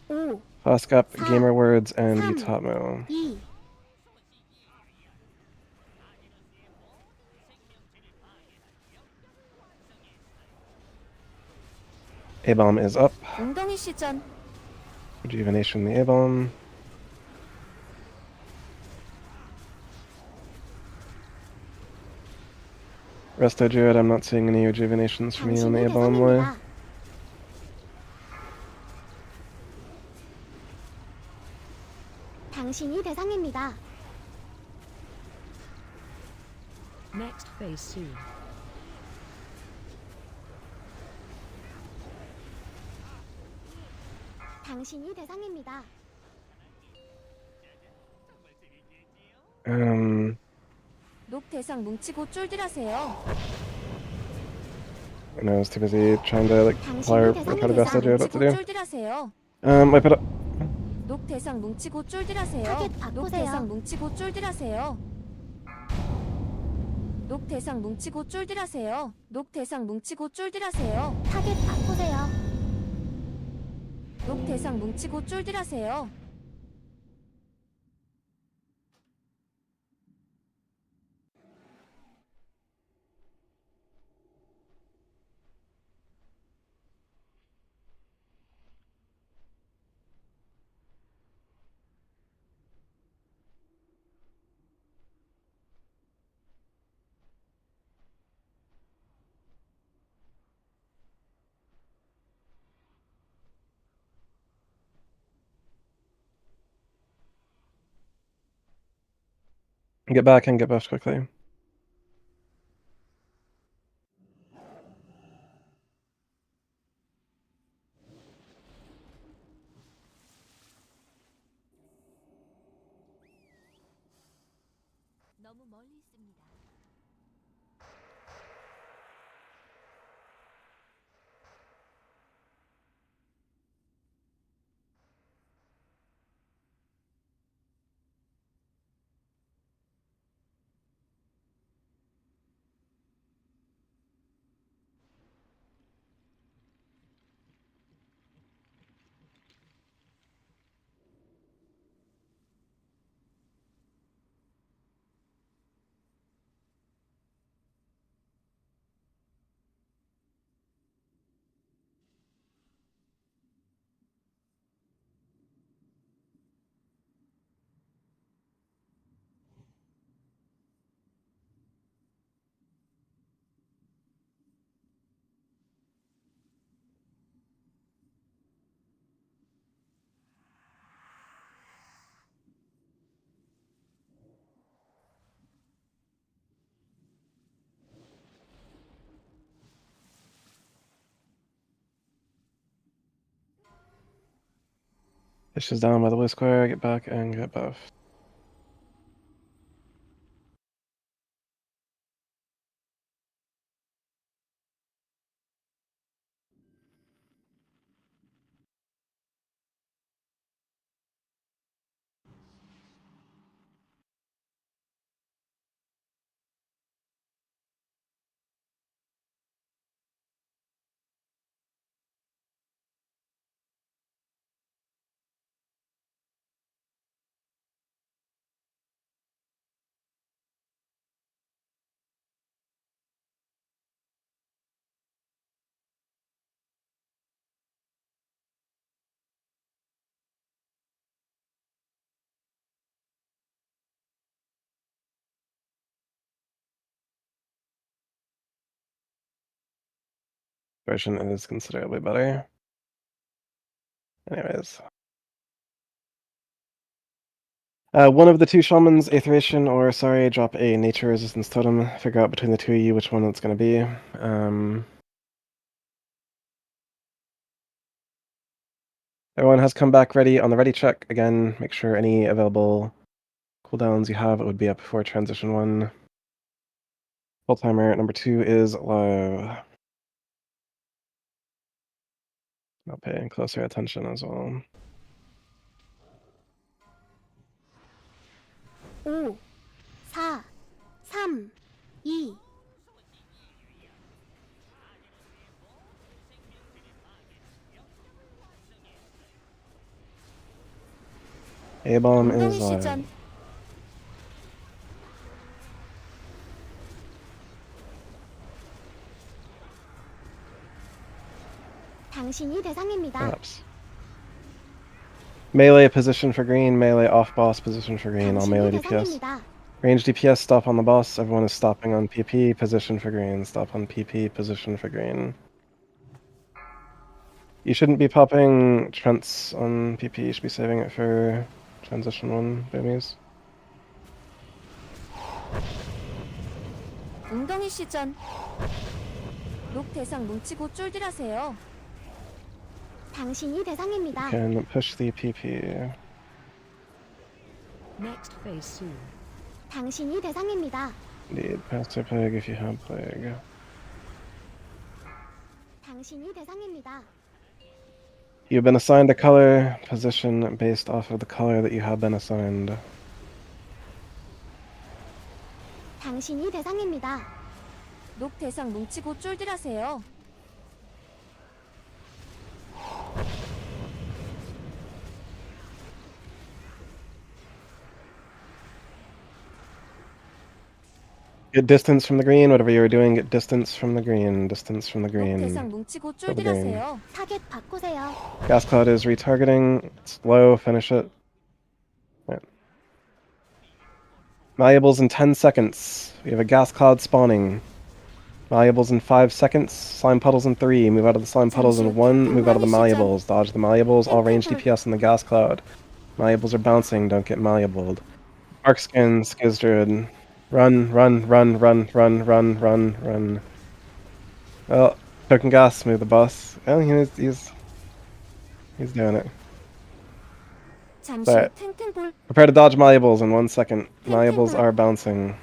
Speaker 4: 5,
Speaker 1: Flask up,
Speaker 4: 4,
Speaker 1: gamer words, and
Speaker 4: 3,
Speaker 1: Utapmo.
Speaker 4: 2,
Speaker 1: A-bomb is up.
Speaker 2: 웅덩이 시전.
Speaker 1: Rejuvenation the A-bomb. Resto Druid, I'm not seeing any rejuvenations from you on the
Speaker 4: 당신이
Speaker 1: A-bomb way.
Speaker 4: 대상입니다. 당신이 대상입니다.
Speaker 6: Next phase soon.
Speaker 4: 당신이 대상입니다.
Speaker 2: 녹 대상 뭉치고 쫄들하세요.
Speaker 1: I know I was too busy trying to like
Speaker 4: 당신이
Speaker 1: try
Speaker 4: 대상의
Speaker 1: to best
Speaker 4: 대상.
Speaker 1: idea what to
Speaker 2: 뭉치고
Speaker 1: do.
Speaker 2: 쫄들하세요.
Speaker 1: Wipe it up.
Speaker 2: 녹 대상 뭉치고 쫄들하세요.
Speaker 4: 타겟
Speaker 2: 녹
Speaker 4: 바꾸세요.
Speaker 2: 대상 뭉치고 쫄들하세요. 녹 대상 뭉치고 쫄들하세요. 녹 대상 뭉치고 쫄들하세요.
Speaker 4: 타겟 바꾸세요.
Speaker 2: 녹 대상 뭉치고 쫄들하세요.
Speaker 1: Get back and get buffed quickly.
Speaker 4: 너무 멀리 있습니다.
Speaker 1: Fish is down by the blue square. Get back and get buffed. version is considerably better. Anyways. One of the two shamans, Aetheration or sorry, drop a nature resistance totem. Figure out between the two of you which one it's going to be. Everyone has come back ready on the ready check. Again, make sure any available cooldowns you have, it would be up before transition 1. Full timer number 2 is low. I'll pay closer attention as well.
Speaker 4: 5, 4, 3, 2,
Speaker 1: A-bomb
Speaker 2: 웅덩이
Speaker 1: is live.
Speaker 2: 시전.
Speaker 4: 당신이 대상입니다.
Speaker 1: Perhaps. Melee position for green, melee off boss position for green, all melee
Speaker 4: 당신이
Speaker 1: DPS.
Speaker 4: 대상입니다.
Speaker 1: Range DPS, stop on the boss. Everyone is stopping on PP, position for green. Stop on PP, position for green. You shouldn't be popping Trents on PP, you should be saving it for transition 1, babies.
Speaker 2: 웅덩이 시전. 녹 대상 뭉치고 쫄들하세요.
Speaker 4: 당신이 대상입니다.
Speaker 1: Can push the PP.
Speaker 6: Next phase soon.
Speaker 4: 당신이 대상입니다.
Speaker 1: Indeed, Pastor Plague if you have Plague.
Speaker 4: 당신이 대상입니다.
Speaker 1: You've been assigned a color position based off of the color that you have been assigned.
Speaker 4: 당신이 대상입니다.
Speaker 2: 녹 대상 뭉치고 쫄들하세요.
Speaker 1: Get distance from the green, whatever you were doing, get distance from the green, distance from the
Speaker 2: 녹
Speaker 1: green.
Speaker 2: 대상 뭉치고
Speaker 1: the green.
Speaker 2: 쫄들하세요.
Speaker 4: 타겟 바꾸세요.
Speaker 1: Gas Cloud is retargeting, it's low, finish it. Right. Malleables in 10 seconds. We have a Gas Cloud spawning. Malleables in 5 seconds, slime puddles in 3, move out of the slime puddles in 1, move out of the malleables, dodge the malleables, all range DPS in the Gas Cloud. Malleables are bouncing, don't get malleabled. Arc Skin, Skizdred. Run, run, run, run, run, run, run, run. Well, Token Gas, move the boss. Oh, he's doing it.
Speaker 2: 잠시
Speaker 1: But-
Speaker 2: 후 탱탱볼.
Speaker 1: Prepare to dodge malleables in 1 second. Malleables are bouncing.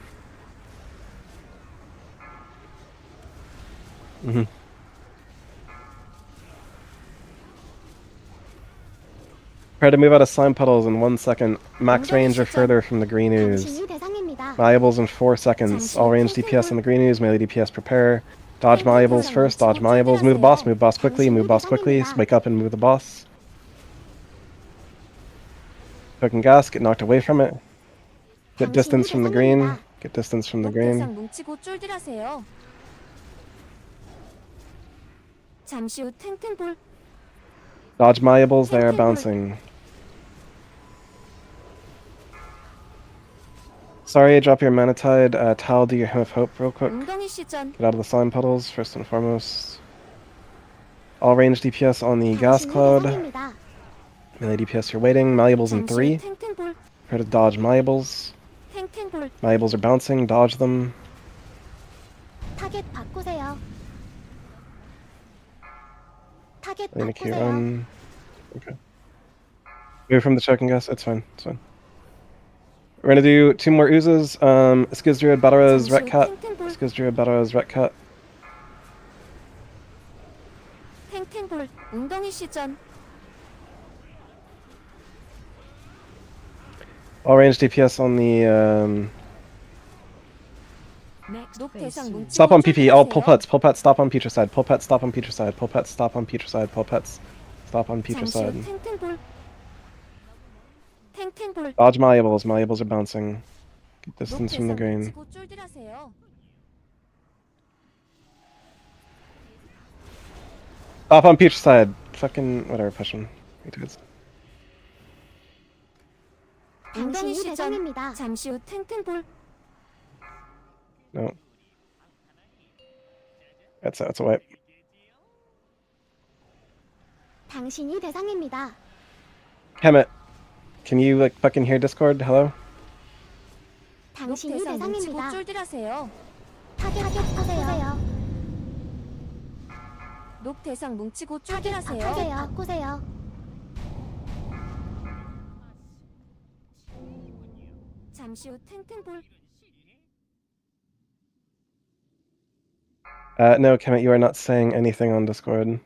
Speaker 1: Prepare to move out of slime puddles in 1 second. Max range or further from the green ooze.
Speaker 4: 당신이 대상입니다.
Speaker 1: Malleables in 4 seconds. All range DPS on the green ooze, melee DPS prepare. Dodge malleables first, dodge malleables. Move the boss quickly, move boss quickly. Wake up and move the boss. Token Gas, get knocked away from it. Get distance from the green. Get distance from the
Speaker 2: 녹
Speaker 1: green.
Speaker 2: 대상 뭉치고 쫄들하세요. 잠시 후 탱탱볼.
Speaker 1: Dodge malleables, they are bouncing. Sorry, drop your Manatide. Tal, do your Hymn of Hope real quick.
Speaker 2: 웅덩이 시전.
Speaker 1: Get out of the slime puddles, first and foremost. All range DPS on the Gas
Speaker 4: 당신이
Speaker 1: Cloud.
Speaker 4: 대상입니다.
Speaker 1: Melee DPS, you're waiting. Malleables in
Speaker 2: 잠시 후
Speaker 1: 3.
Speaker 2: 탱탱볼.
Speaker 1: Try to dodge malleables.
Speaker 2: 탱탱볼.
Speaker 1: Malleables are bouncing, dodge them.
Speaker 4: 타겟 바꾸세요. 타겟
Speaker 1: Lena Q,
Speaker 4: 바꾸세요.
Speaker 1: run. Okay. Move from the Token Gas, it's fine, it's fine. We're gonna do 2 more oozes. Skizdred, Bataraz,
Speaker 2: 잠시 후
Speaker 1: Retcat.
Speaker 2: 탱탱볼.
Speaker 1: Skizdred, Bataraz, Retcat.
Speaker 2: 탱탱볼. 웅덩이 시전.
Speaker 1: All range DPS on the
Speaker 6: Next
Speaker 2: 녹
Speaker 6: phase
Speaker 2: 대상
Speaker 6: soon.
Speaker 2: 뭉치고
Speaker 1: stop on PP. All
Speaker 2: 쫄들하세요.
Speaker 1: pulpets stop on Petricide. Pulpets stop on Petricide. Pulpets stop on Petricide. Pulpets stop on
Speaker 2: 잠시 후
Speaker 1: Petricide.
Speaker 2: 탱탱볼. 탱탱볼.
Speaker 1: Dodge malleables. Malleables are bouncing. Get
Speaker 2: 녹
Speaker 1: distance from the
Speaker 2: 대상
Speaker 1: green.
Speaker 2: 뭉치고 쫄들하세요.
Speaker 1: Stop on Petricide. Fucking whatever. Push him. Retweets.
Speaker 2: 웅덩이
Speaker 4: 당신이
Speaker 2: 시전.
Speaker 4: 대상입니다.
Speaker 2: 잠시 후 탱탱볼.
Speaker 1: No. That's a wipe.
Speaker 4: 당신이 대상입니다.
Speaker 1: Kemet, can you like fucking hear Discord? Hello?
Speaker 2: 녹
Speaker 4: 당신이
Speaker 2: 대상 뭉치고
Speaker 4: 대상입니다.
Speaker 2: 쫄들하세요.
Speaker 4: 타겟 바꾸세요.
Speaker 2: 녹 대상 뭉치고
Speaker 4: 타겟
Speaker 2: 쫄들하세요.
Speaker 4: 바꾸세요.
Speaker 2: 잠시 후 탱탱볼.
Speaker 1: No, Kemet, you are not saying anything on Discord.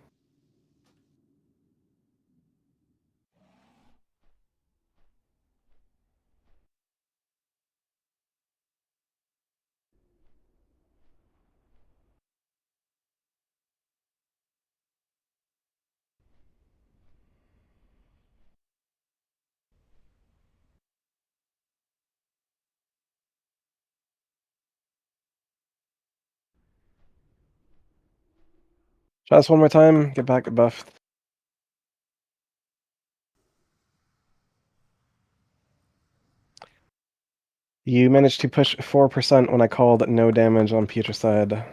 Speaker 1: Try this one more time. Get back, get buffed. You managed to push 4% when I called no damage on Peter's side.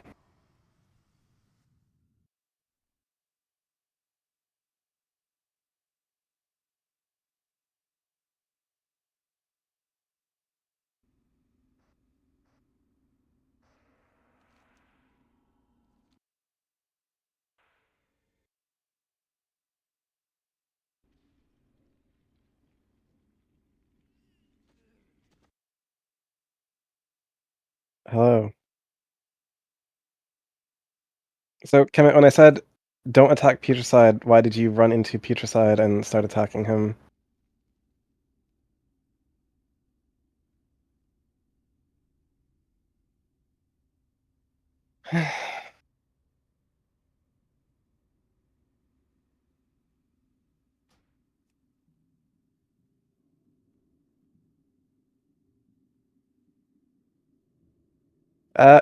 Speaker 1: Hello. So, Kemet, when I said don't attack Peter's side, why did you run into Peter's side and start attacking him?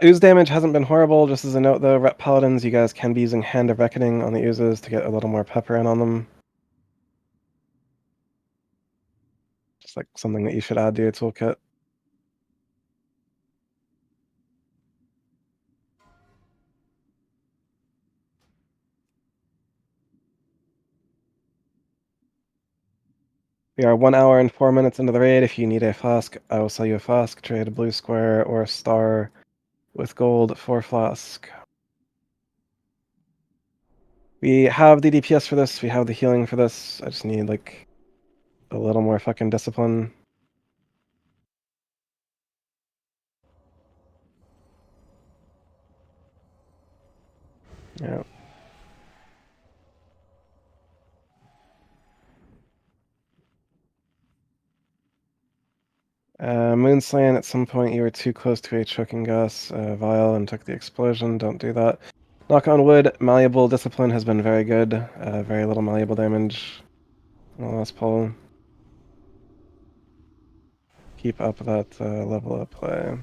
Speaker 1: Ooze damage hasn't been horrible. Just as a note, though, Rep Paladins, you guys can be using Hand of Reckoning on the oozes to get a little more pepper in on them. Just like something that you should add to your toolkit. We are 1 hour and 4 minutes into the raid. If you need a flask, I will sell you a flask. Trade a blue square or a star with gold for flask. We have the DPS for this. We have the healing for this. I just need, like, a little more fucking discipline. Yeah. Moonslain, at some point you were too close to a choking gas vial and took the explosion. Don't do that. Knock on wood, malleable discipline has been very good. Very little malleable damage on the last pull. Keep up that level up play.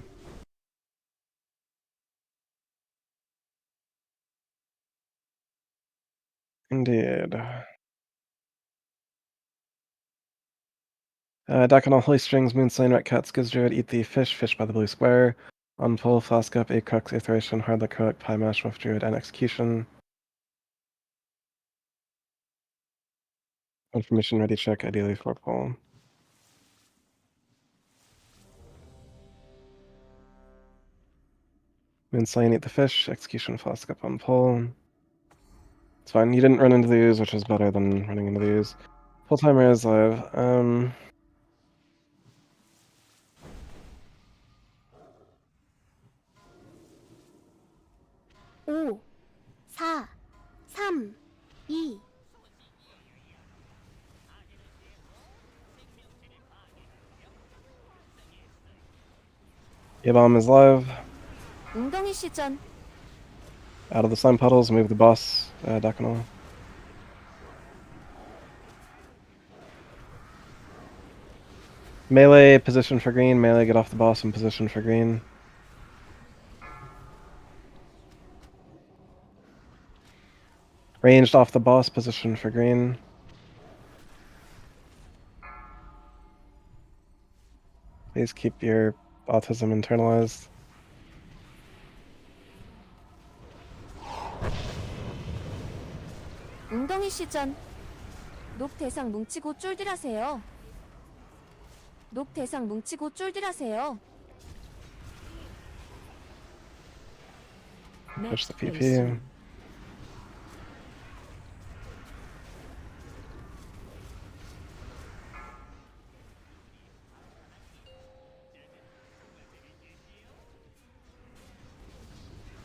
Speaker 1: Indeed. Deck on all holy strings, Moonslain, Ret Cat, Skiz Druid, eat the fish, fish by the blue square. On pull, flask up, 8 crux, iteration, hard luck heroic, pie mash, wolf druid, and execution. Information ready check, ideally 4 pull. Moonslain, eat the fish, execution, flask up on pull. It's fine, you didn't run into the ooze, which is better than running into the ooze. Full timer is live.
Speaker 4: 5, 4, 3, 2.
Speaker 1: Bomb is live.
Speaker 2: 웅덩이 시전.
Speaker 1: Out of the slime puddles, move the boss, diagonal. Melee, position for green. Melee, get off the boss and position for green. Ranged off the boss, position for green. Please keep your autism internalized.
Speaker 2: 웅덩이 시전. 녹 대상 뭉치고 쫄들하세요. 녹 대상 뭉치고 쫄들하세요.
Speaker 1: Push
Speaker 6: Next
Speaker 1: the
Speaker 6: phase
Speaker 1: PP.
Speaker 6: soon.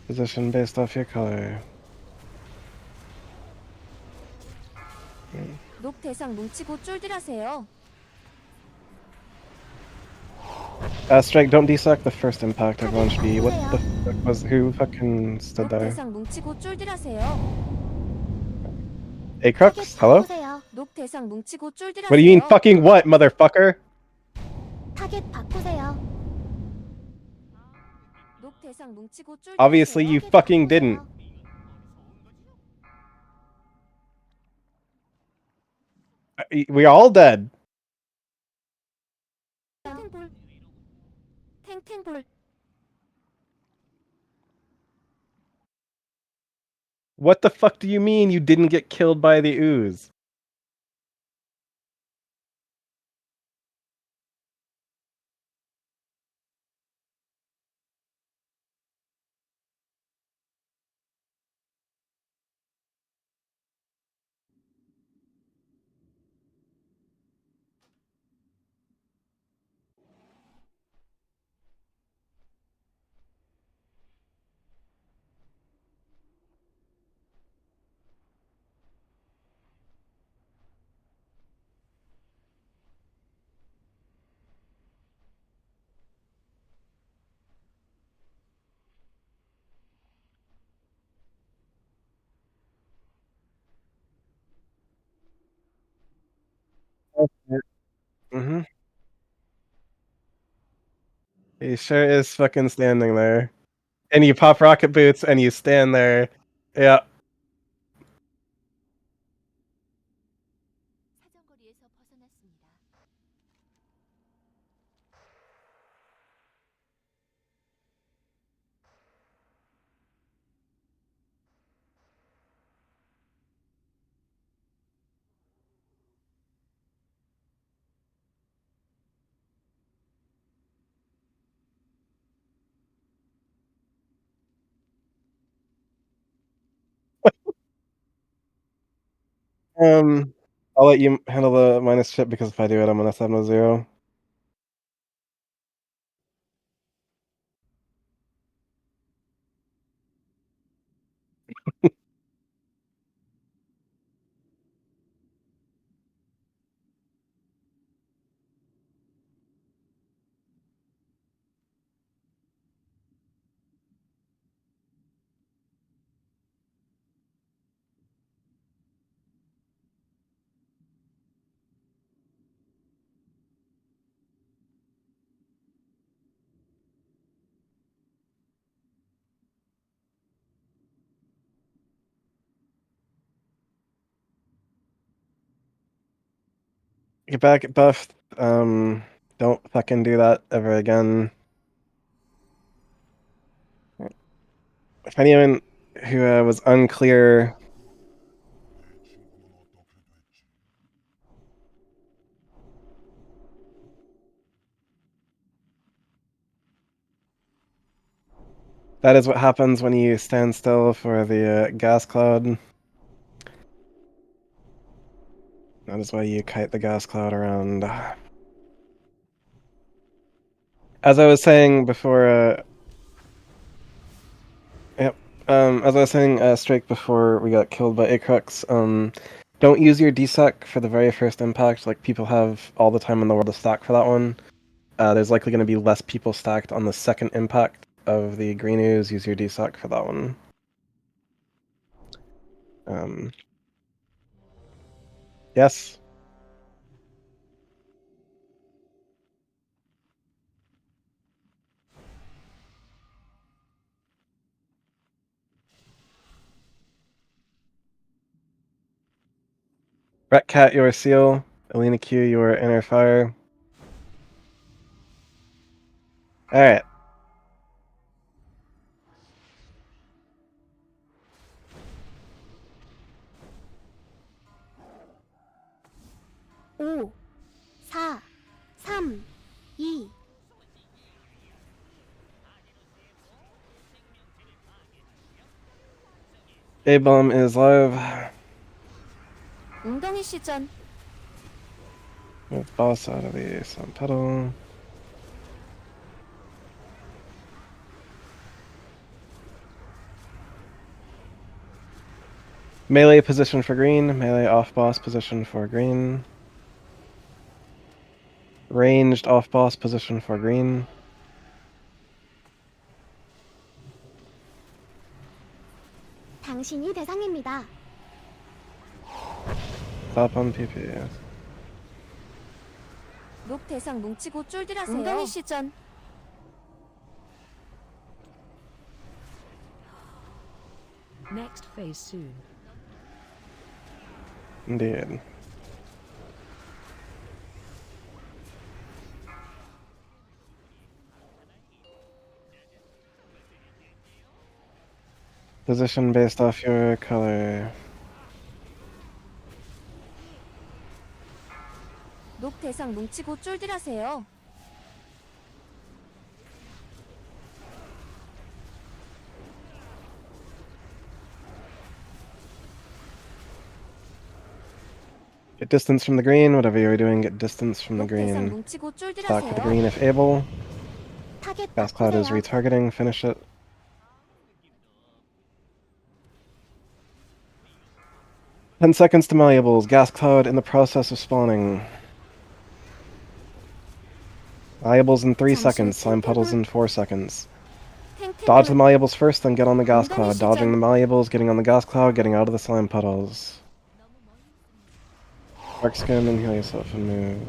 Speaker 1: Position based off your color.
Speaker 2: 녹 대상 뭉치고 쫄들하세요.
Speaker 1: Strike, don't desuck the first impact, everyone should be. What the fuck was. Who fucking stood
Speaker 2: 녹
Speaker 1: there?
Speaker 2: 대상 뭉치고 쫄들하세요.
Speaker 1: Acrux?
Speaker 4: 타겟
Speaker 1: Hello?
Speaker 4: 바꾸세요.
Speaker 2: 녹 대상 뭉치고 쫄들하세요.
Speaker 1: What do you mean fucking what, motherfucker?
Speaker 4: 타겟 바꾸세요.
Speaker 2: 녹 대상 뭉치고 쫄들하세요.
Speaker 1: Obviously you
Speaker 4: 타겟
Speaker 1: fucking
Speaker 4: 바꾸세요.
Speaker 1: didn't. We all dead.
Speaker 2: 탱탱볼. 탱탱볼.
Speaker 1: What the fuck do you mean you didn't get killed by the ooze? Mm-hmm. He sure is fucking standing there. And you pop rocket boots and you stand there. Yeah.
Speaker 4: 사정거리에서 벗어났습니다.
Speaker 1: I'll let you handle the minus chip because if I do it, I'm gonna 7-0. Get back, get buffed. Don't fucking do that ever again. If anyone who was unclear, that is what happens when you stand still for the gas cloud. That is why you kite the gas cloud around. As I was saying before, yep. As I was saying, Strike before we got killed by Acrux, don't use your DSEC for the very first impact. Like people have all the time in the world to stack for that one. There's likely going to be less people stacked on the second impact of the green ooze. Use your DSEC for that one. Yes. Retcat, your seal. Alina Q, your inner fire. Alright.
Speaker 4: 5, 4, 3, 2,
Speaker 1: A-bomb is live.
Speaker 2: 웅덩이 시전.
Speaker 1: Move boss out of the slime puddle. Melee position for green. Melee off boss position for green. Ranged off boss position for green.
Speaker 4: 당신이 대상입니다.
Speaker 1: Stop on PP.
Speaker 2: 녹 대상 뭉치고 쫄들하세요. 웅덩이 시전.
Speaker 6: Next phase soon.
Speaker 1: Indeed. Position based off your color.
Speaker 2: 녹 대상 뭉치고 쫄들하세요.
Speaker 1: Get distance from the green. Whatever you're doing, get distance from the
Speaker 2: 녹 대상
Speaker 1: green.
Speaker 2: 뭉치고
Speaker 1: Back to the
Speaker 2: 쫄들하세요.
Speaker 1: green if able.
Speaker 4: 타겟
Speaker 1: Gas cloud is
Speaker 4: 바꾸세요.
Speaker 1: retargeting. Finish it. 10 seconds to malleables. Gas cloud in the process of spawning. Malleables in 3 seconds. Slime puddles in 4 seconds. Dodge the malleables first, then get on the gas cloud. Dodging the malleables, getting on the gas cloud, getting out of the slime puddles. Dark skin and heal yourself and move.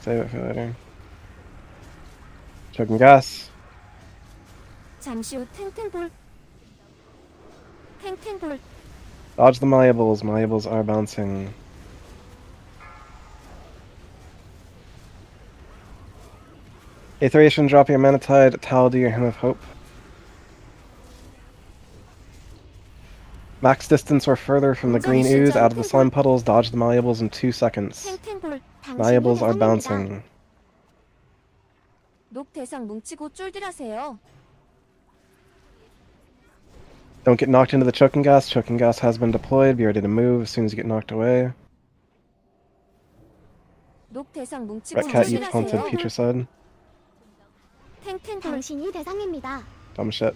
Speaker 1: Save it for later. Choking gas.
Speaker 2: 잠시 후 탱탱볼. 탱탱볼.
Speaker 1: Dodge the malleables. Malleables are bouncing. Aetheration, drop your Manatide. Tal, do your Hymn of Hope. Max distance or further from the green ooze out of the slime puddles. Dodge the malleables in 2 seconds.
Speaker 2: 탱탱볼.
Speaker 4: 당신이
Speaker 1: Malleables are
Speaker 4: 대상입니다.
Speaker 1: bouncing.
Speaker 2: 녹 대상 뭉치고 쫄들하세요.
Speaker 1: Don't get knocked into the choking gas. Choking gas has been deployed. Be ready to move as soon as you get knocked away.
Speaker 2: 녹 대상 뭉치고
Speaker 1: Red cat eats haunted
Speaker 2: 쫄들하세요.
Speaker 1: putrescide.
Speaker 2: 탱탱볼.
Speaker 4: 당신이 대상입니다.
Speaker 1: Dumb shit.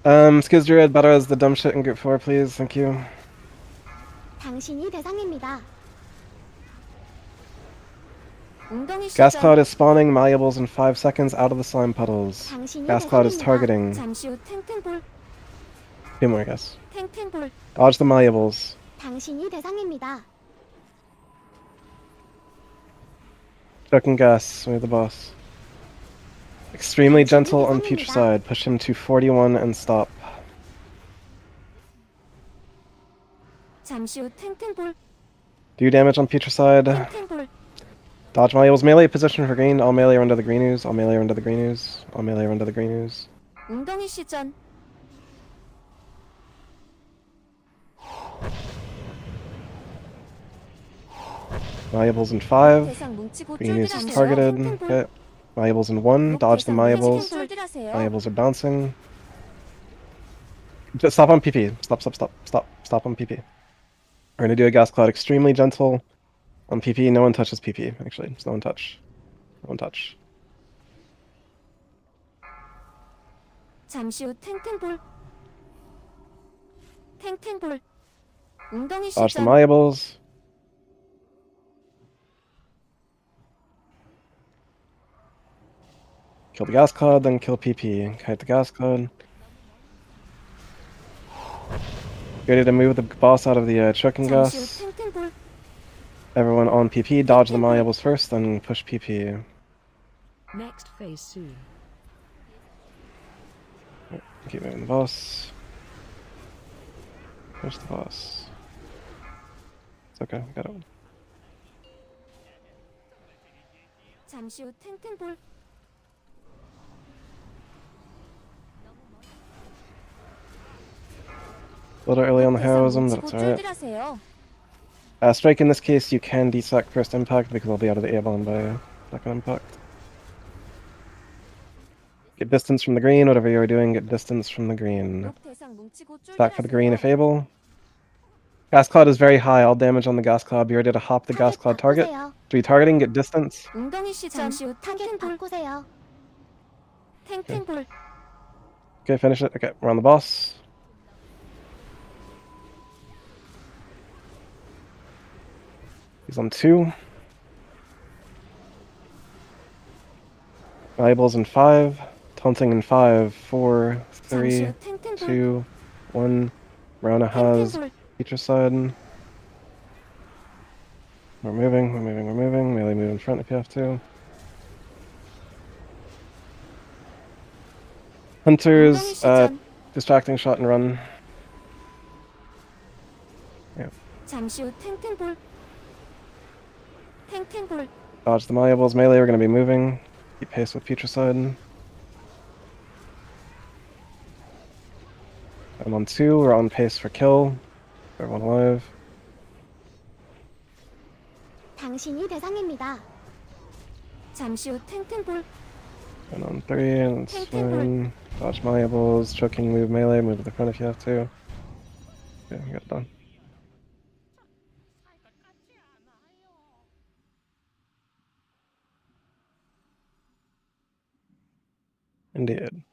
Speaker 1: Skiz Druid, better as the dumb shit in group 4, please. Thank you.
Speaker 4: 당신이 대상입니다.
Speaker 2: 웅덩이
Speaker 1: Gas
Speaker 2: 시전.
Speaker 1: cloud is spawning. Malleables in 5 seconds out of the slime puddles.
Speaker 4: 당신이
Speaker 1: Gas cloud is
Speaker 4: 대상입니다.
Speaker 1: targeting.
Speaker 2: 잠시 후 탱탱볼.
Speaker 1: 2 more, I guess.
Speaker 2: 탱탱볼.
Speaker 1: Dodge the malleables.
Speaker 4: 당신이 대상입니다.
Speaker 1: Choking gas, we're the boss. Extremely gentle on putrescide. Push him to 41 and stop.
Speaker 2: 잠시 후 탱탱볼.
Speaker 1: Do damage on putrescide.
Speaker 2: 탱탱볼.
Speaker 1: Dodge malleables. Melee position for green. All melee run to the green ooze. All melee run to the green ooze. All melee run to the green ooze.
Speaker 2: 웅덩이 시전.
Speaker 1: Malleables in 5.
Speaker 2: 대상 뭉치고
Speaker 1: Green ooze is
Speaker 2: 쫄들하세요.
Speaker 1: targeted.
Speaker 2: 탱탱볼.
Speaker 1: Okay. Malleables in 1.
Speaker 2: 녹
Speaker 1: Dodge the
Speaker 2: 대상
Speaker 1: malleables.
Speaker 2: 뭉치고 쫄들하세요.
Speaker 1: Malleables are bouncing. Just stop on PP. Stop on PP. We're gonna do a gas cloud. Extremely gentle on PP. No one touches PP, actually. Just no one touch. No one touch.
Speaker 2: 잠시 후 탱탱볼. 탱탱볼. 웅덩이
Speaker 1: Dodge the
Speaker 2: 시전.
Speaker 1: malleables. Kill the gas cloud, then kill PP. Kite the gas cloud. Ready to move the boss out of the choking
Speaker 2: 잠시 후
Speaker 1: gas.
Speaker 2: 탱탱볼.
Speaker 1: Everyone on PP, dodge the malleables first, then push PP.
Speaker 6: Next phase soon.
Speaker 1: Keep moving the boss. Push the boss. It's okay, got it.
Speaker 2: 잠시 후 탱탱볼.
Speaker 1: A little early on the
Speaker 2: 대상
Speaker 1: heroism, but
Speaker 2: 뭉치고
Speaker 1: it's alright.
Speaker 2: 쫄들하세요.
Speaker 1: Strike in this case, you can desack first impact because I'll be out of the Aeon by second impact. Get distance from the green, whatever you're doing, get distance from the green.
Speaker 2: 녹 대상 뭉치고
Speaker 1: Stack for the green if
Speaker 2: 쫄들하세요.
Speaker 1: able. Gas cloud is very high, all damage on the gas cloud. Be ready to hop the gas
Speaker 4: 타겟
Speaker 1: cloud target.
Speaker 4: 바꾸세요.
Speaker 1: Retargeting, get distance.
Speaker 2: 웅덩이 시점. 잠시 후
Speaker 4: 타겟
Speaker 2: 탱탱볼.
Speaker 4: 바꾸세요.
Speaker 2: 탱탱볼.
Speaker 1: Okay, finish it. Okay, we're on the boss. He's on 2. Valuables in 5. Taunting in 5, 4,
Speaker 2: 잠시
Speaker 1: 3,
Speaker 2: 후 탱탱볼.
Speaker 1: 2, 1. Rona has
Speaker 2: 탱탱볼.
Speaker 1: feature side. We're moving, we're moving, we're moving. Melee move in front if you have to. Hunters,
Speaker 2: 웅덩이 시점.
Speaker 1: distracting shot and run.
Speaker 2: 잠시 후 탱탱볼. 탱탱볼.
Speaker 1: Dodge the malleables. Melee, we're going to be moving. Keep pace with Putricide. I'm on 2. We're on pace for kill. Everyone alive.
Speaker 4: 당신이 대상입니다.
Speaker 2: 잠시 후 탱탱볼.
Speaker 1: And on 3. And it's
Speaker 2: 탱탱볼.
Speaker 1: fine. Dodge malleables. Choking move melee. Move to the front if you have to. Okay, we got it done. Indeed.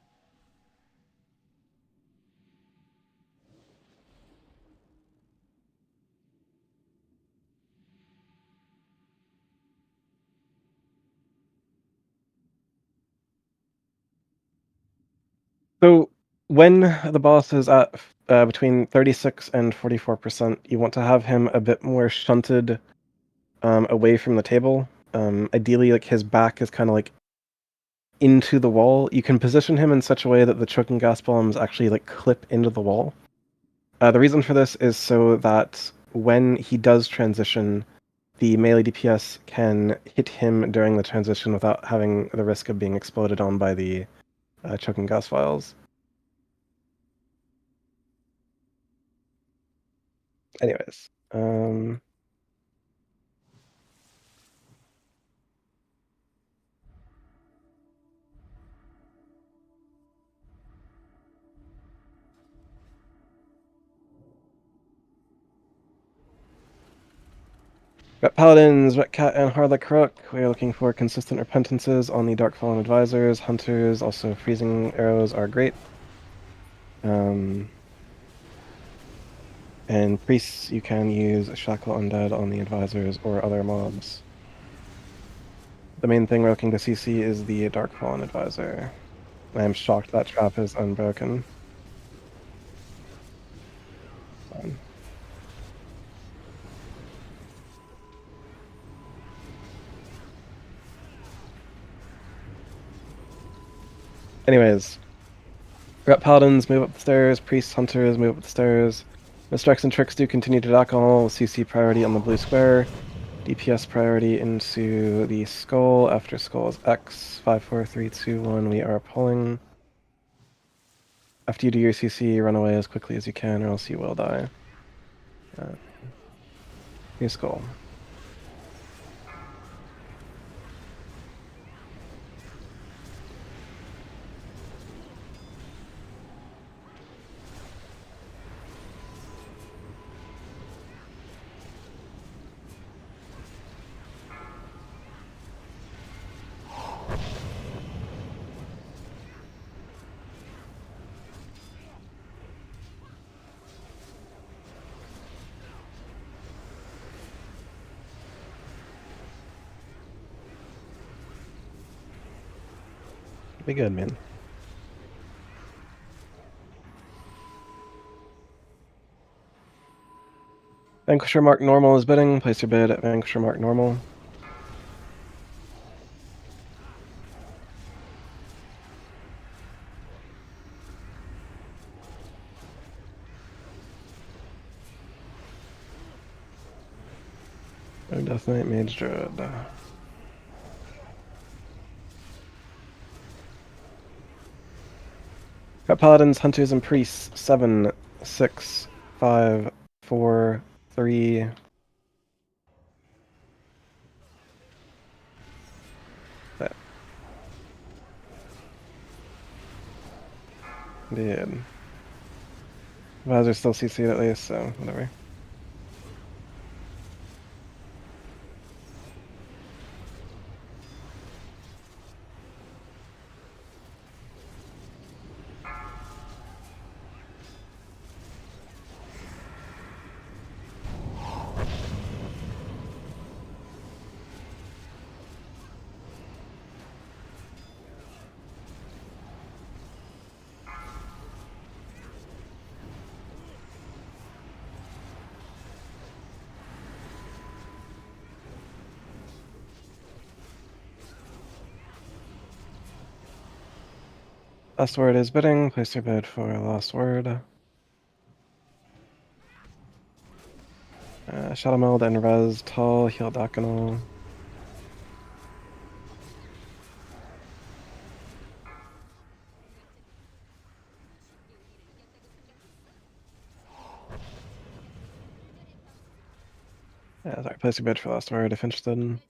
Speaker 1: So when the boss is at between 36 and 44%, you want to have him a bit more shunted away from the table. Ideally, like his back is kind of like into the wall. You can position him in such a way that the choking gas bombs actually like clip into the wall. The reason for this is so that when he does transition, the melee DPS can hit him during the transition without having the risk of being exploded on by the choking gas vials. Anyways, got Paladins, Ret Cat, and Harlech Rook. We are looking for consistent repentances on the Darkfallen Advisors. Hunters, also freezing arrows are great. And priests, you can use Shackle Undead on the advisors or other mobs. The main thing we're looking to CC is the Darkfallen Advisor. I am shocked that trap is unbroken. Fine. Anyways, Ret Paladins move up the stairs, Priests, Hunters move up the stairs. Misdirects and Tricks do continue to dock all, CC priority on the blue square. DPS priority into the skull. After skull is X. 5, 4, 3, 2, 1. We are pulling. After you do your CC, run away as quickly as you can, or else you will die. New skull. Be good, man. Vanquisher mark normal is bidding. Place your bid at Vanquisher mark normal. Oh, Death Knight, Mage Druid. Got Paladins, Hunters, and Priests. 7, 6, 5, 4, 3, Indeed. Visor still CC'd at least, so whatever. Last word is bidding. Place your bid for last word. Shadow Meld and Res Tall, heal Diagonal. Yeah, sorry, place your bid for last word if interested.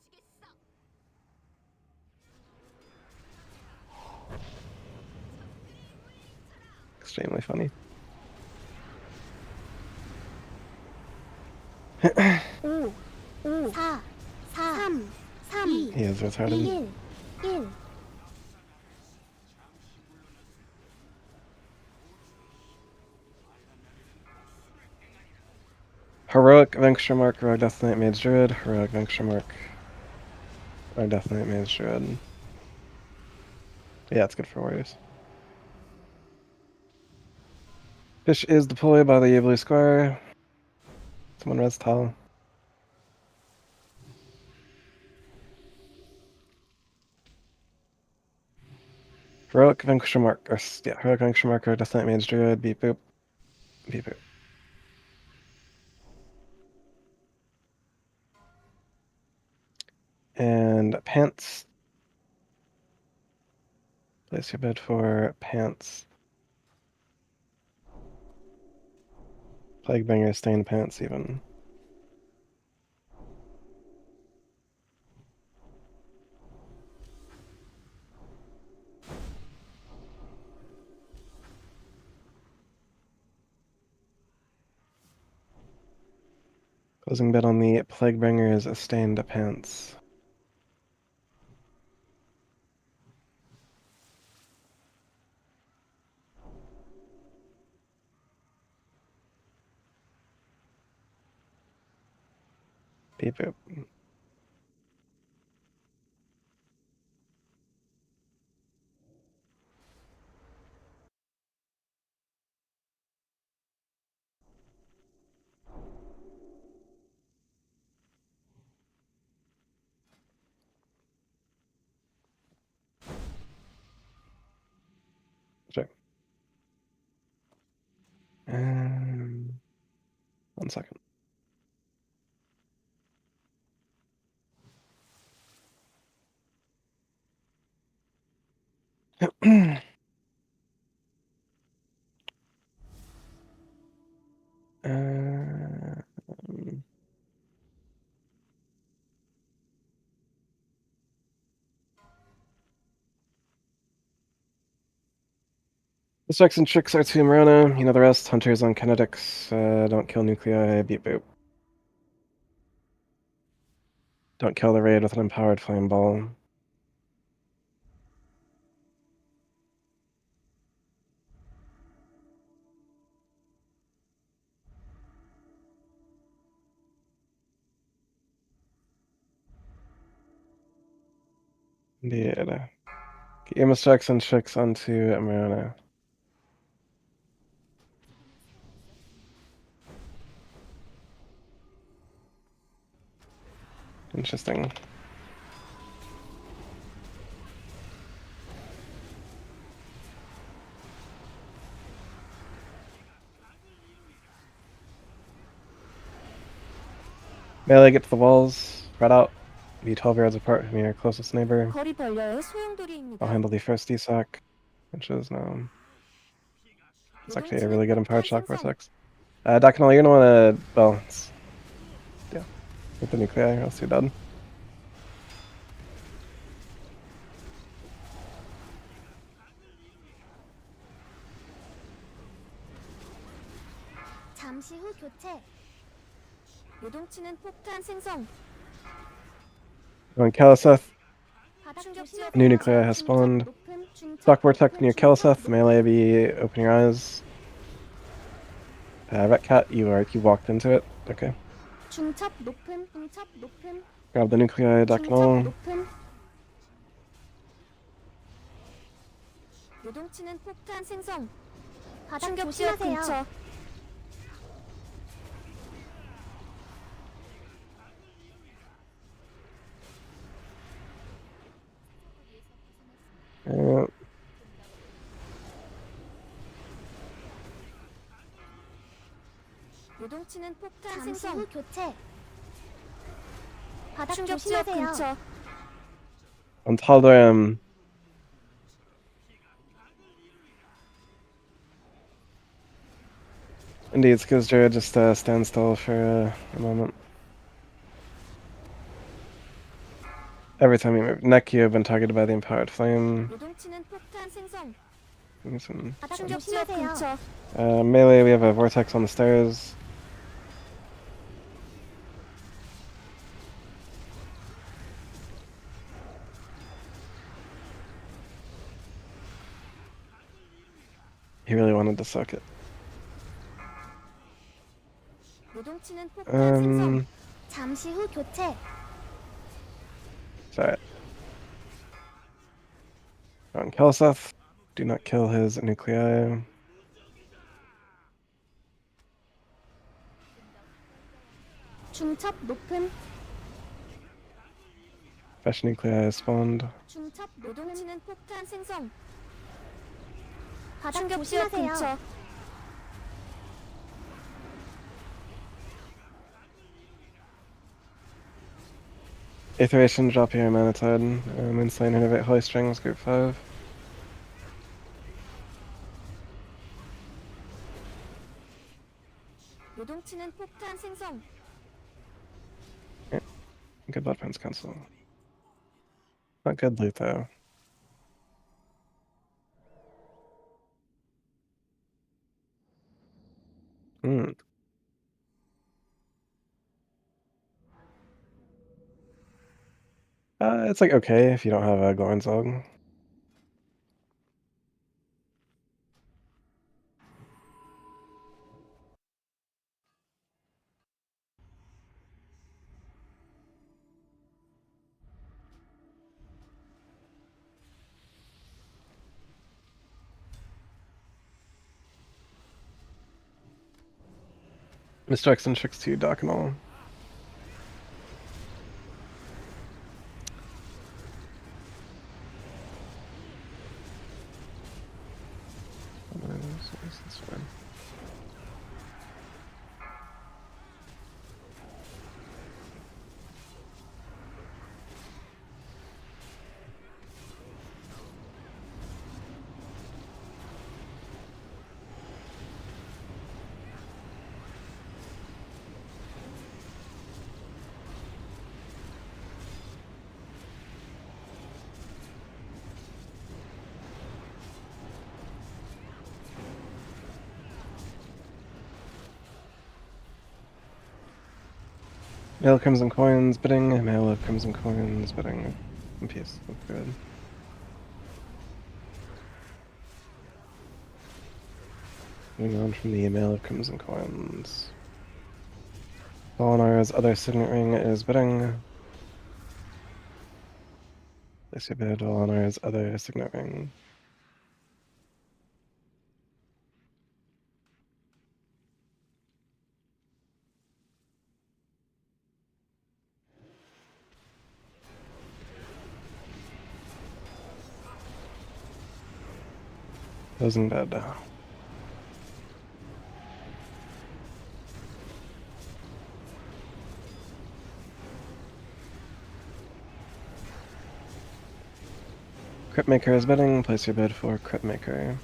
Speaker 1: Extremely funny.
Speaker 4: 5, 4, 3, 2,
Speaker 1: He is
Speaker 4: 1,
Speaker 1: retarded.
Speaker 4: 1.
Speaker 1: Heroic Venture Mark, Heroic Death Knight Mage Druid, Heroic Venture Mark, Heroic Death Knight Mage Druid. Yeah, it's good for warriors. Fish is deployed by the blue square. Someone res tall. Heroic Vanquisher Mark, or yeah, Heroic Vanquisher Mark, or Death Knight Mage Druid, beep boop. Beep boop. And pants. Place your bid for pants. Plaguebringer stained pants even. Closing bid on the Plaguebringer's stained pants. Beep boop. Sure. 1 second. Um, the specs and tricks are to Marona. You know the rest. Hunters on kinetics. Don't kill nuclei. Beep boop. Don't kill the raid with an empowered flame ball. Indeed. Get your mistakes and tricks onto Marona. Interesting. Melee, get to the walls. Spread out. Be 12 yards apart from your closest neighbor.
Speaker 2: 거리 벌려의
Speaker 1: I'll
Speaker 2: 소용돌이입니다.
Speaker 1: handle the first DSOC, which is now. It's actually a
Speaker 2: 요동치는
Speaker 1: really good empowered shock
Speaker 2: 폭탄 생산.
Speaker 1: vortex. Diagonal, you're gonna wanna. Well, yeah. With the nuclei, else you're dead.
Speaker 2: 요동치는 폭탄 생성.
Speaker 1: On Kaliseth,
Speaker 4: 바닥
Speaker 2: 충격
Speaker 4: 조심하세요.
Speaker 1: new nuclei has
Speaker 2: 중첩
Speaker 1: spawned.
Speaker 4: 높음 중첩
Speaker 1: Stock Vortex
Speaker 4: 높음
Speaker 1: near
Speaker 4: 중첩
Speaker 1: Kaliseth,
Speaker 4: 높음.
Speaker 1: melee be open your eyes. Retcat, you walked into it. Okay.
Speaker 4: 중첩 높음 중첩 높음
Speaker 1: Grab the nuclei,
Speaker 4: 중첩
Speaker 1: Dakinol.
Speaker 4: 높음
Speaker 2: 요동치는 폭탄 생성.
Speaker 4: 바닥
Speaker 2: 충격 지역
Speaker 4: 조심하세요.
Speaker 2: 근처.
Speaker 1: Uh,
Speaker 2: 요동치는 폭탄
Speaker 4: 잠시
Speaker 2: 생성.
Speaker 4: 후 교체. 바닥
Speaker 2: 충격 지역
Speaker 4: 조심하세요.
Speaker 2: 근처.
Speaker 1: on Tal'Darim. Indeed, Skizzra just stand still for a moment. Every time you move, neck, you have been targeted by the Empowered Flame.
Speaker 2: 요동치는 폭탄 생성.
Speaker 1: Give me some-
Speaker 4: 바닥
Speaker 2: 충격 지역
Speaker 4: 조심하세요.
Speaker 2: 근처.
Speaker 1: melee, we have a Vortex on the stairs. He really wanted to suck it.
Speaker 2: 요동치는 폭탄 생성.
Speaker 4: 잠시 후 교체.
Speaker 1: Sorry. On Kelseth, do not kill his nuclei.
Speaker 4: 중첩 높음
Speaker 1: Fresh nuclei is spawned.
Speaker 4: 중첩 높음
Speaker 2: 요동치는 폭탄 생성.
Speaker 4: 바닥
Speaker 2: 충격 지역
Speaker 4: 조심하세요.
Speaker 2: 근처.
Speaker 1: Aetheration, drop here, Manatide. Moonslane, Innovate, Holy Strings, group 5.
Speaker 2: 요동치는 폭탄 생성.
Speaker 1: Good Blood Prince Council. Not good loot, though. Hmm. It's like okay if you don't have a Gornzog. Misdirects and tricks to Dock and all. That's fine. Mail of Crimson Coins, bidding. Mail of Crimson Coins, bidding. In peace. That's good. Moving on from the Mail of Crimson Coins. Valinar's other signet ring is bidding. Place your bid. Valinar's other signet ring. Closing bed. Crypt Maker is bidding. Place your bid for Crypt Maker.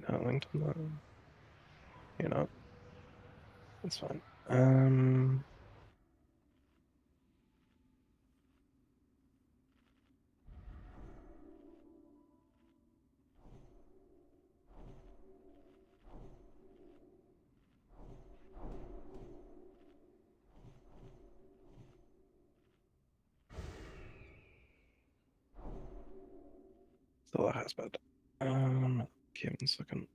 Speaker 1: You're not linked on that. You're not. That's fine. Still a has bed. Okay, 1 second.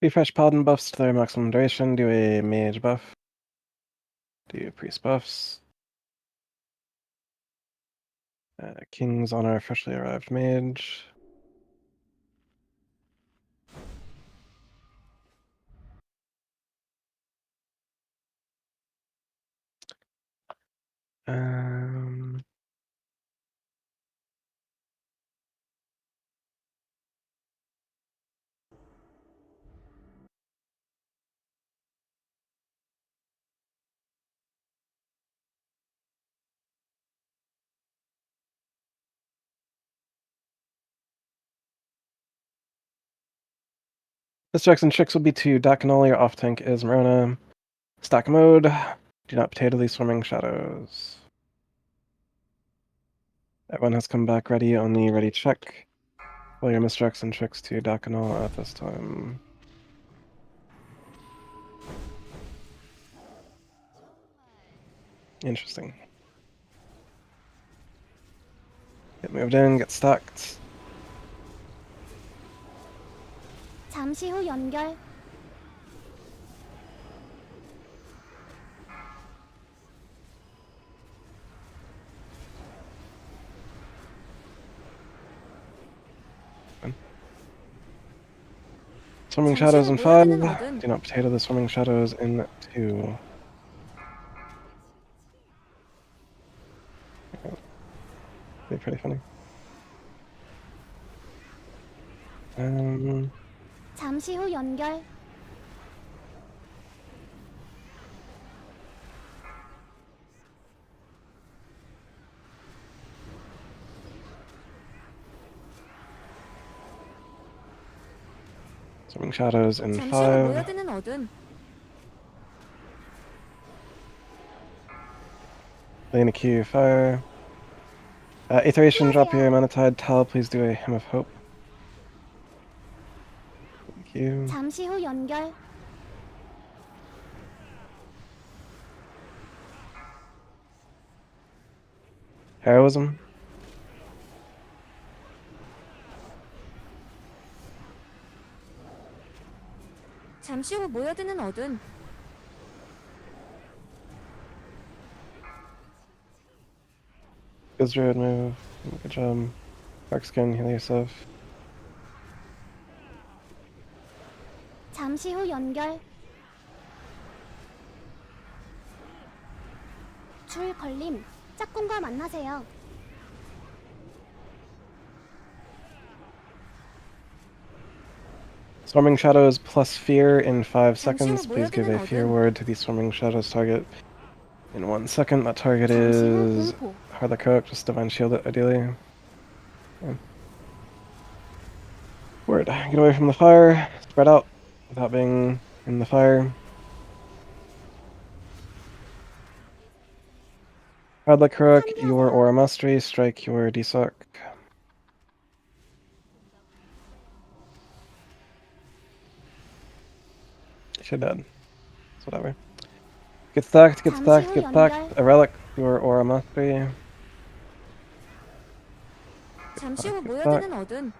Speaker 1: Refresh paladin buffs to their maximum duration. Do a mage buff. Do priest buffs. Kings on our freshly arrived mage. Distracts and tricks will be to Dakanol. Your off tank is Marona. Stack mode. Do not potato these swimming shadows. Everyone has come back ready on the ready check. All your misdirects and tricks to Dakanol at this time. Interesting. Get moved in, get stacked.
Speaker 4: 잠시 후 연결.
Speaker 1: Swimming
Speaker 2: 잠시
Speaker 1: shadows
Speaker 2: 후
Speaker 1: in 5.
Speaker 2: 모여드는 어둠.
Speaker 1: Do not potato the swimming shadows in 2. Be pretty funny.
Speaker 4: 잠시 후 연결.
Speaker 1: Swimming shadows in
Speaker 2: 잠시 후
Speaker 1: 5.
Speaker 2: 모여드는 어둠.
Speaker 1: Lane Q fire. Aetheration, drop your mana tide. Tal, please do a Hymn of Hope. Thank you.
Speaker 4: 잠시 후 연결.
Speaker 1: Heroism.
Speaker 2: 잠시 후 모여드는 어둠.
Speaker 1: Good druid move. Good job. Dark skin, heal yourself.
Speaker 4: 잠시 후 연결. 줄 걸림. 짝꿍과 만나세요.
Speaker 1: Swarming shadows plus fear in 5
Speaker 2: 잠시 후
Speaker 1: seconds. Please give a
Speaker 2: 모여드는
Speaker 1: fear
Speaker 2: 어둠.
Speaker 1: word to the swarming shadows target in 1 second. That target
Speaker 4: 잠시 후
Speaker 1: is
Speaker 4: 공포.
Speaker 1: Harlequin, just divine shield it ideally. Yeah. Word. Get away from the fire. Spread out without being in the fire. Harlequin, your Aura Mastery. Strike your Desock. You're dead. It's whatever. Get stacked, get stacked, get stacked. A relic, your Aura Mastery.
Speaker 2: 잠시 후 모여드는 어둠.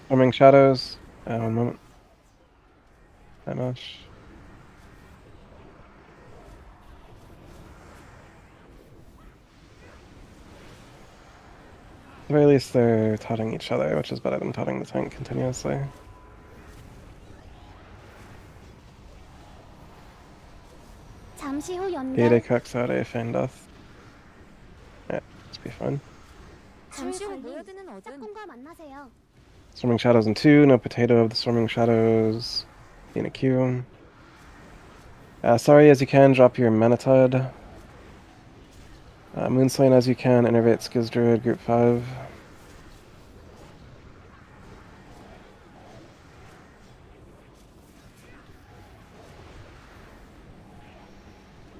Speaker 1: Swarming shadows. 1 moment. That much. At the very least, they're taunting each other, which is better than taunting the tank continuously.
Speaker 4: 잠시 후
Speaker 1: Data
Speaker 4: 연결.
Speaker 1: cooks out a feign death. Yeah, this be fun.
Speaker 2: 잠시 후
Speaker 4: 줄 걸림.
Speaker 2: 모여드는 어둠.
Speaker 4: 짝꿍과 만나세요.
Speaker 1: Swarming Shadows in 2, no potato of the Swarming Shadows. In a queue. Sorry as you can, drop your Manatide. Moonslain as you can, innervate Skills Druid, group 5.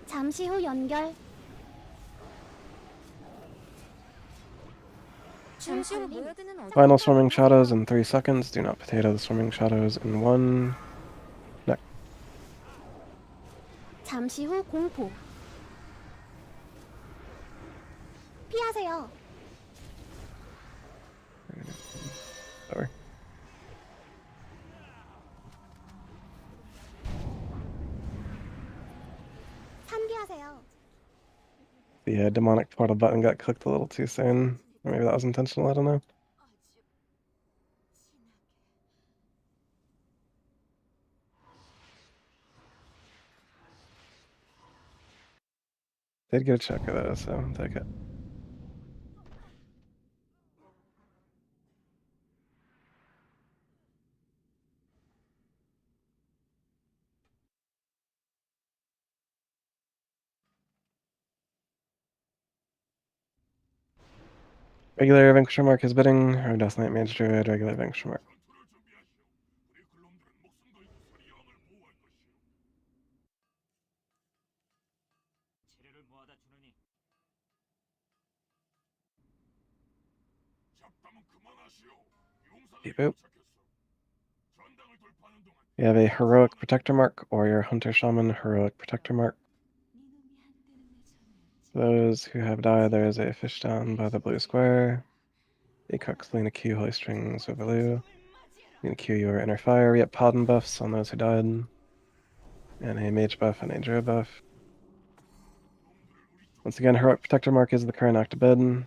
Speaker 4: 잠시 후 연결.
Speaker 2: 잠시 후
Speaker 4: 걸림.
Speaker 2: 모여드는 어둠.
Speaker 1: Final Swarming Shadows in 3 seconds. Do not potato the Swarming Shadows in 1.
Speaker 4: 잠시 후 공포. 피하세요.
Speaker 1: Sorry.
Speaker 4: 산기하세요.
Speaker 1: The demonic portal button got clicked a little too soon. Or maybe that was intentional, I don't know. Did get a check of those, so I'll take it. Regular Vanquisher Mark is bidding, or Death Knight Mage Druid, regular Vanquisher Mark.
Speaker 3: 재료를 모아다 주느니 잡담은 그만하시오. 용사들이
Speaker 1: Beep boop.
Speaker 3: 도착했어. 전당을 돌파하는 동안
Speaker 1: You have a Heroic Protector Mark, or your Hunter Shaman Heroic Protector Mark. Those who have died, there is a fish down by the blue square. A Cooks, Lena Q, Holy Strings, Overloo. Lena Q, your Inner Fire. We get Paladin buffs on those who died. And a Mage buff and a Druid buff. Once again, Heroic Protector Mark is the current active bid.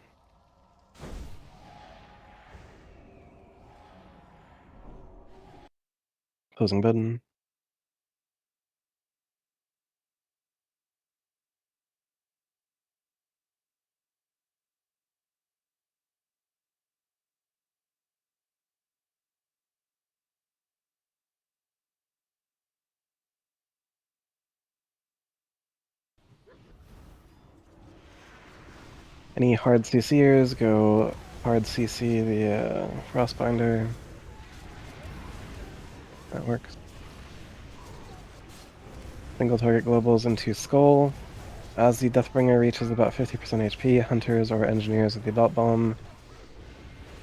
Speaker 1: Closing bid. Any hard CCers, go hard CC the Frostbinder. That works. Single target globals into Skull. As the Deathbringer reaches about 50% HP, Hunters or Engineers with the Belt Bomb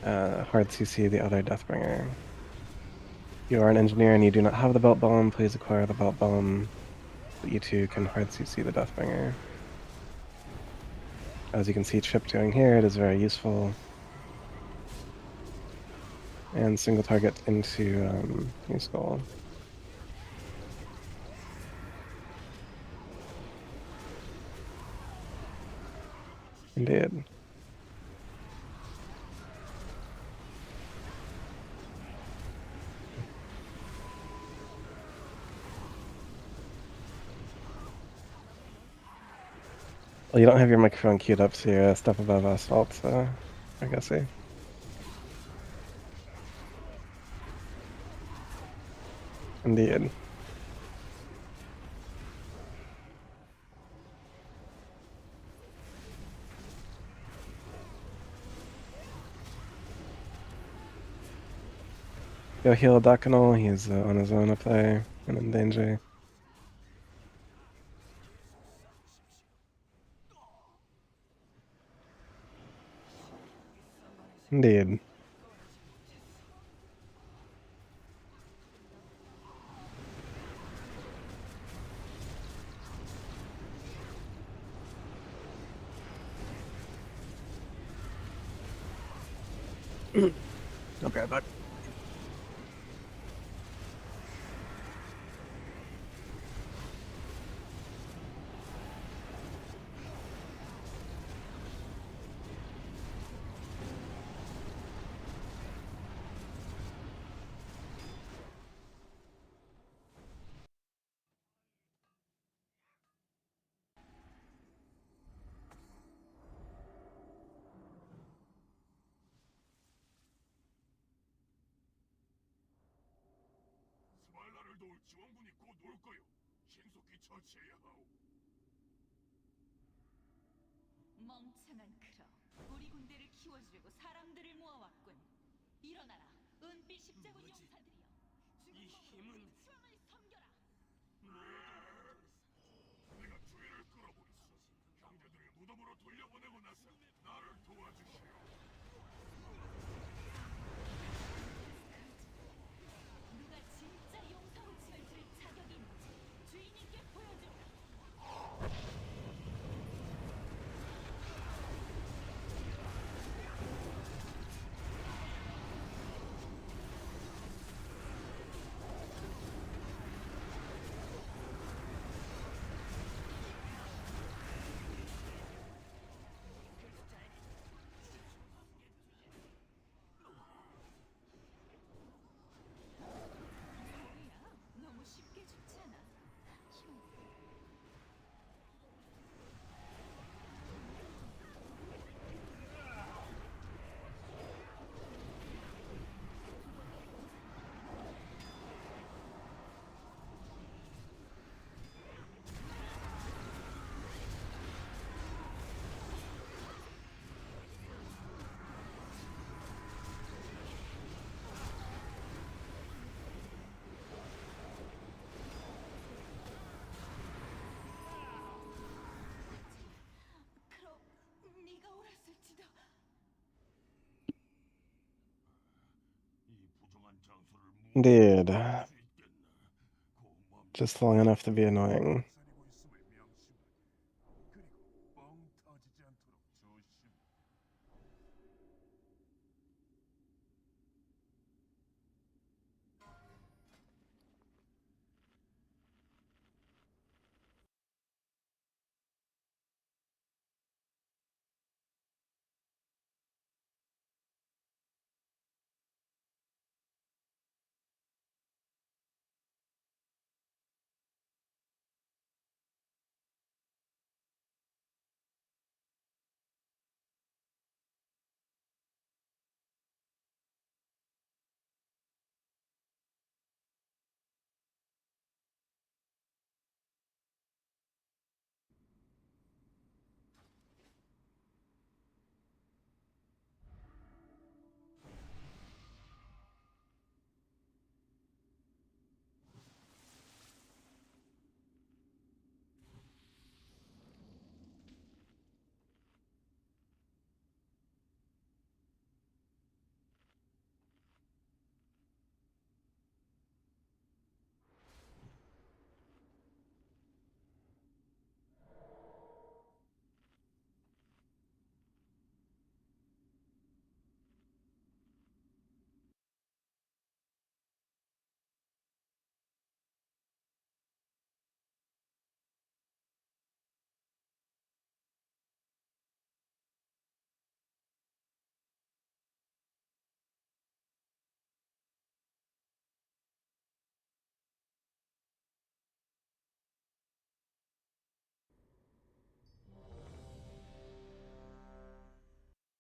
Speaker 1: hard CC the other Deathbringer. If you are an Engineer and you do not have the Belt Bomb, please acquire the Belt Bomb. But you too can hard CC the Deathbringer. As you can see Chip doing here, it is very useful. And single target into New Skull. Indeed. Well, you don't have your microphone queued up, so you're a step above Asphalt, so I guess see. Indeed. Go heal Dakanal, he's on his own up there and in danger. Indeed. Okay, back.
Speaker 3: 지원군이 곧 올 거요. 신속히 처치해야 하오.
Speaker 7: 멍청한 크로. 우리 군대를 키워주려고 사람들을 모아왔군. 일어나라. 은빛 십자군 용사들이여. 이 힘은 치왕을 섬겨라.
Speaker 3: 내가 주의를 끌어보겠어. 형제들을 무덤으로 돌려보내고 나서 나를 도와주시오.
Speaker 7: 누가 진짜 용사로 치열칠 자격이 있는지 주인님께 보여주라. 뭐야? 너무 쉽게 죽지 않아? 크로, 네가 옳았을지도.
Speaker 3: 이 부정한 장소를
Speaker 1: Indeed.
Speaker 3: 무너뜨릴 수 있겠나? 고마워.
Speaker 1: Just long enough to be annoying.
Speaker 3: 살리고 있음을 명심하게. 그리고 뻥 터지지 않도록 조심.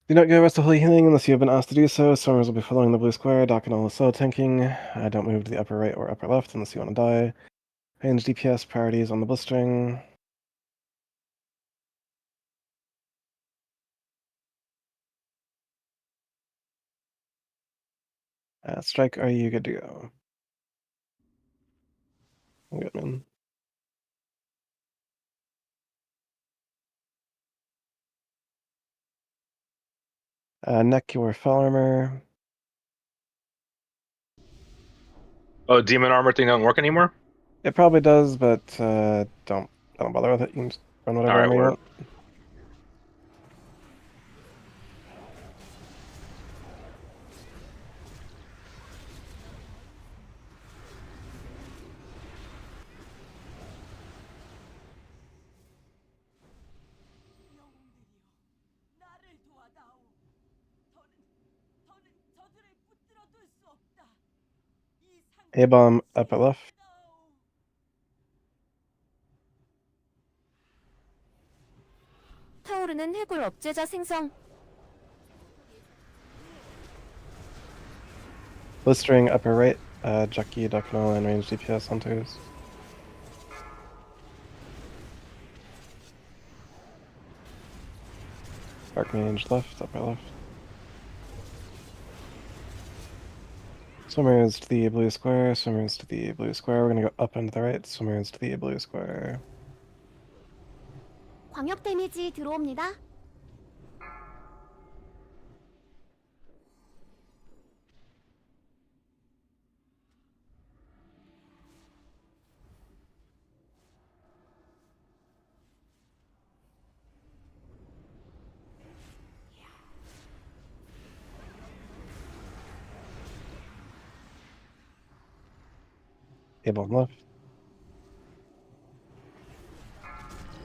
Speaker 1: Do not go rest to holy healing unless you have been asked to do so. Stormers will be following the blue square. Dockinal is slow tanking. Don't move to the upper right or upper left unless you want to die. Range DPS priorities on the blistering. Strike, are you good to go? Good, man. Neck your fell armor.
Speaker 8: Oh, demon armor thing don't work anymore?
Speaker 1: It probably does, but don't bother with it. You can just run whatever
Speaker 8: Alright,
Speaker 1: armor you
Speaker 8: word.
Speaker 1: want.
Speaker 7: 영웅들이여, 나를 도와다오. 더는 저들을 붙들어 둘 수 없다. 이
Speaker 1: A-bomb upper left.
Speaker 2: 타오르는 해골 업제자 생성.
Speaker 1: Blistering upper right. Jockey, Ducknall, and range DPS hunters. Dark Mage left, upper left. Swimmers to the blue square, swimmers to the blue square. We're gonna go up and to the right, swimmers to the blue square.
Speaker 4: 광역 데미지 들어옵니다.
Speaker 1: Able left.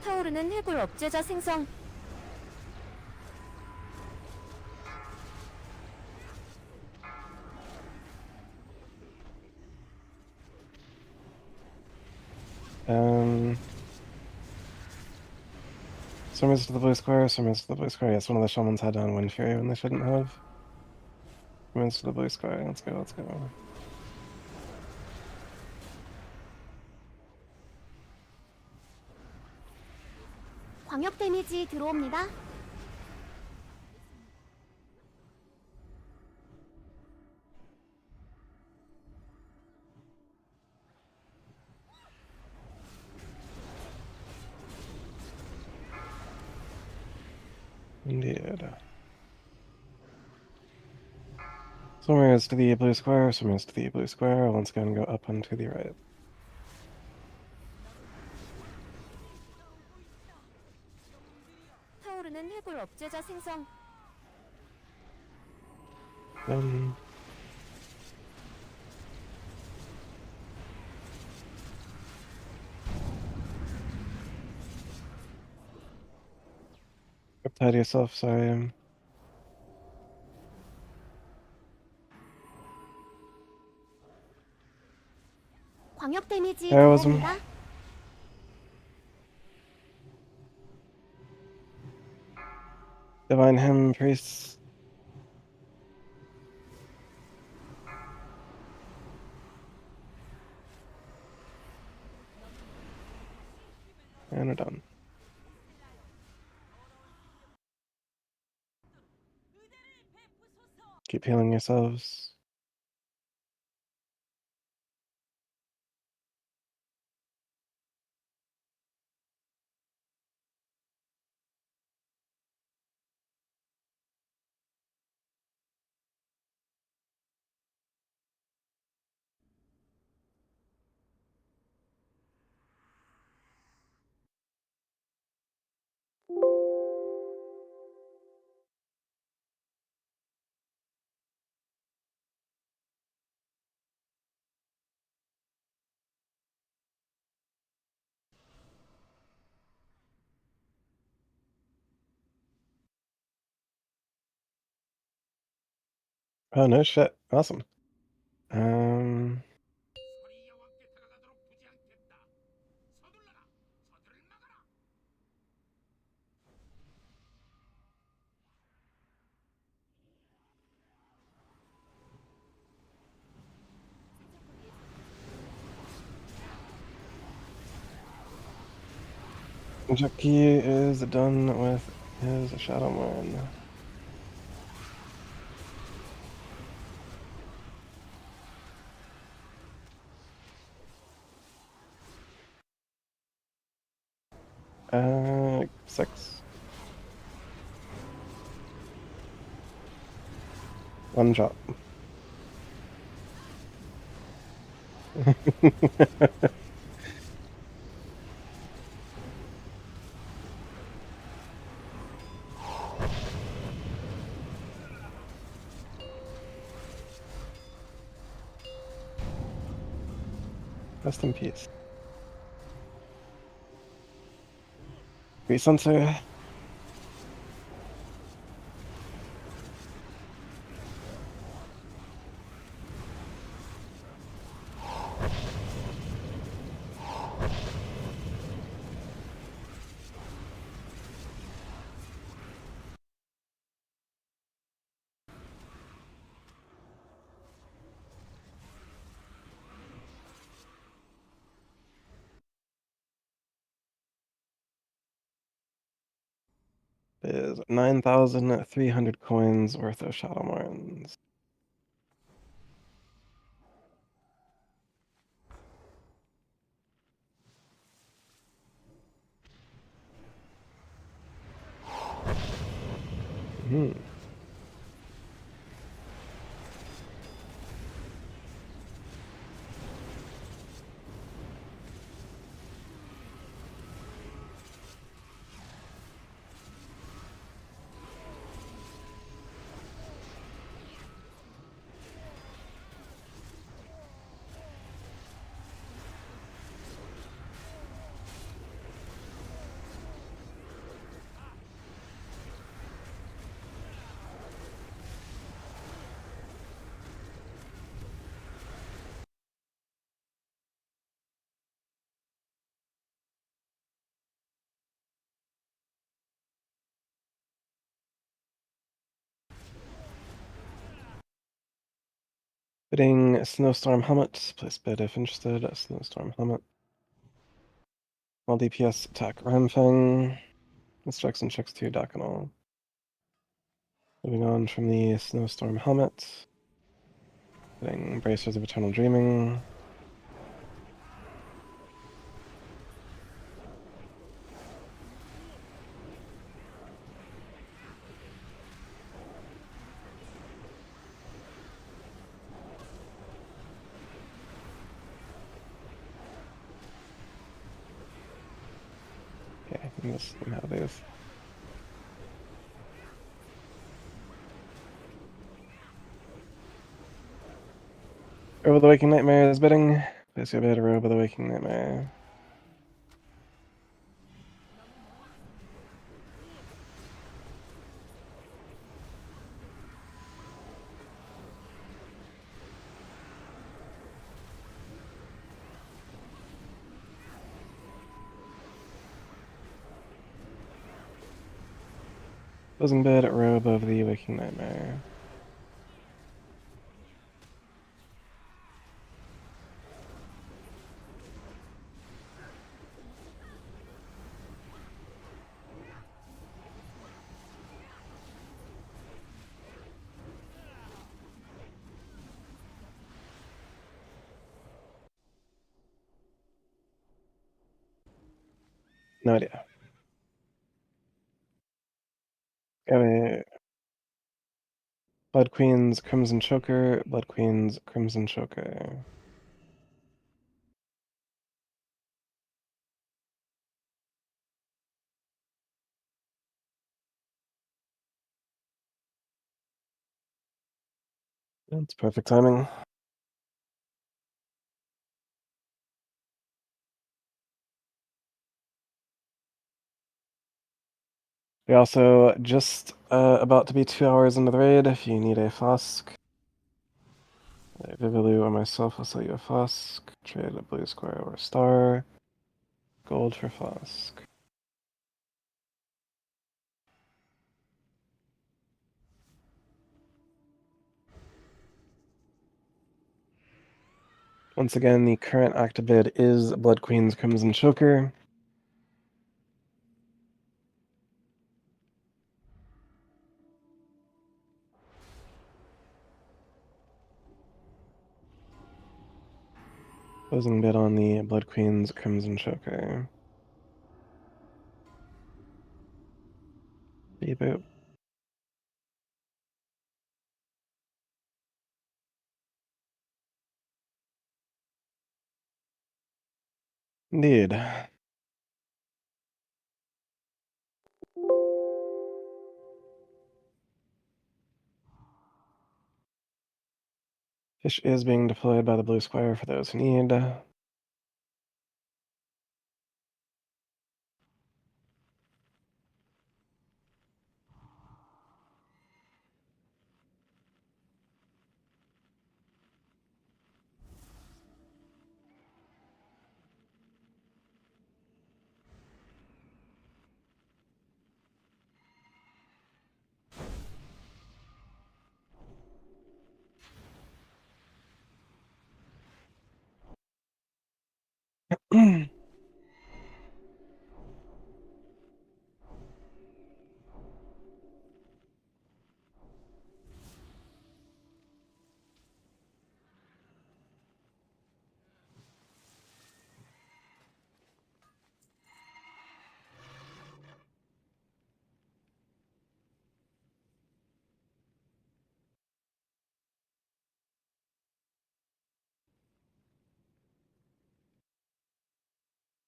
Speaker 2: 타오르는 해골 업제자 생성.
Speaker 1: Swimmers to the blue square, swimmers to the blue square. Yes, one of the shamans had on Wind Fury when they shouldn't have. Swimmers to the blue square. Let's go, let's go.
Speaker 4: 광역 데미지 들어옵니다.
Speaker 1: Indeed. Swimmers to the blue square, swimmers to the blue square. Once again, go up and to the right.
Speaker 2: 타오르는 해골 업제자 생성.
Speaker 1: Reptile yourself, sorry.
Speaker 4: 광역 데미지
Speaker 1: Heroism.
Speaker 4: 들어옵니다.
Speaker 1: Divine Hymn, priests. And we're done. Keep healing yourselves. Oh, no shit. Awesome.
Speaker 3: 서리 여왕께 다가가도록 두지 않겠다. 서둘러라. 저들을 막아라.
Speaker 1: Jockey is done with his Shadow Moon. Six. One drop. Rest in peace. Recensor. is 9,300 coins worth of Shadowmourns. Hmm. Bidding Snowstorm Helmet. Place bid if interested. Snowstorm Helmet. While DPS attack Renfeng. Instructs 2 Dakanal. Moving on from the Snowstorm Helmet. Bidding Bracers of Eternal Dreaming. Okay, I'm just how these. Robe of the Waking Nightmare is bidding. Place your bid, Robe of the Waking Nightmare. Closing bid, Robe of the Waking Nightmare. No idea. Blood Queen's Crimson Choker, Blood Queen's Crimson Choker. That's perfect timing. We're also just about to be 2 hours into the raid. If you need a Fosk, Vivilu or myself will sell you a Fosk. Trade a blue square or a star. Gold for Fosk. Once again, the current active bid is Blood Queen's Crimson Choker. Closing bid on the Blood Queen's Crimson Choker. Beep boop. Indeed. Fish is being deployed by the blue square for those who need.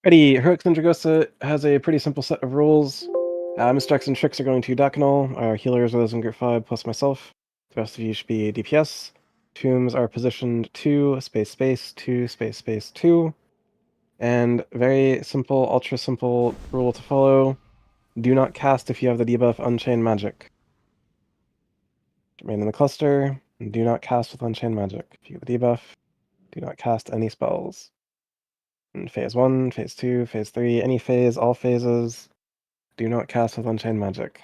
Speaker 1: Alrighty, Heroic Sindragosa has a pretty simple set of rules. Misdirects and Tricks are going to Dakinal. Our healers are those in Group 5 plus myself. The rest of you should be DPS. Tombs are positioned 2, space, space, 2, space, space, 2. And very simple, ultra simple rule to follow. Do not cast if you have the debuff Unchained Magic. Remain in the cluster, and do not cast with Unchained Magic. If you have the debuff, do not cast any spells. In phase 1, phase 2, phase 3, any phase, all phases, do not cast with Unchained Magic.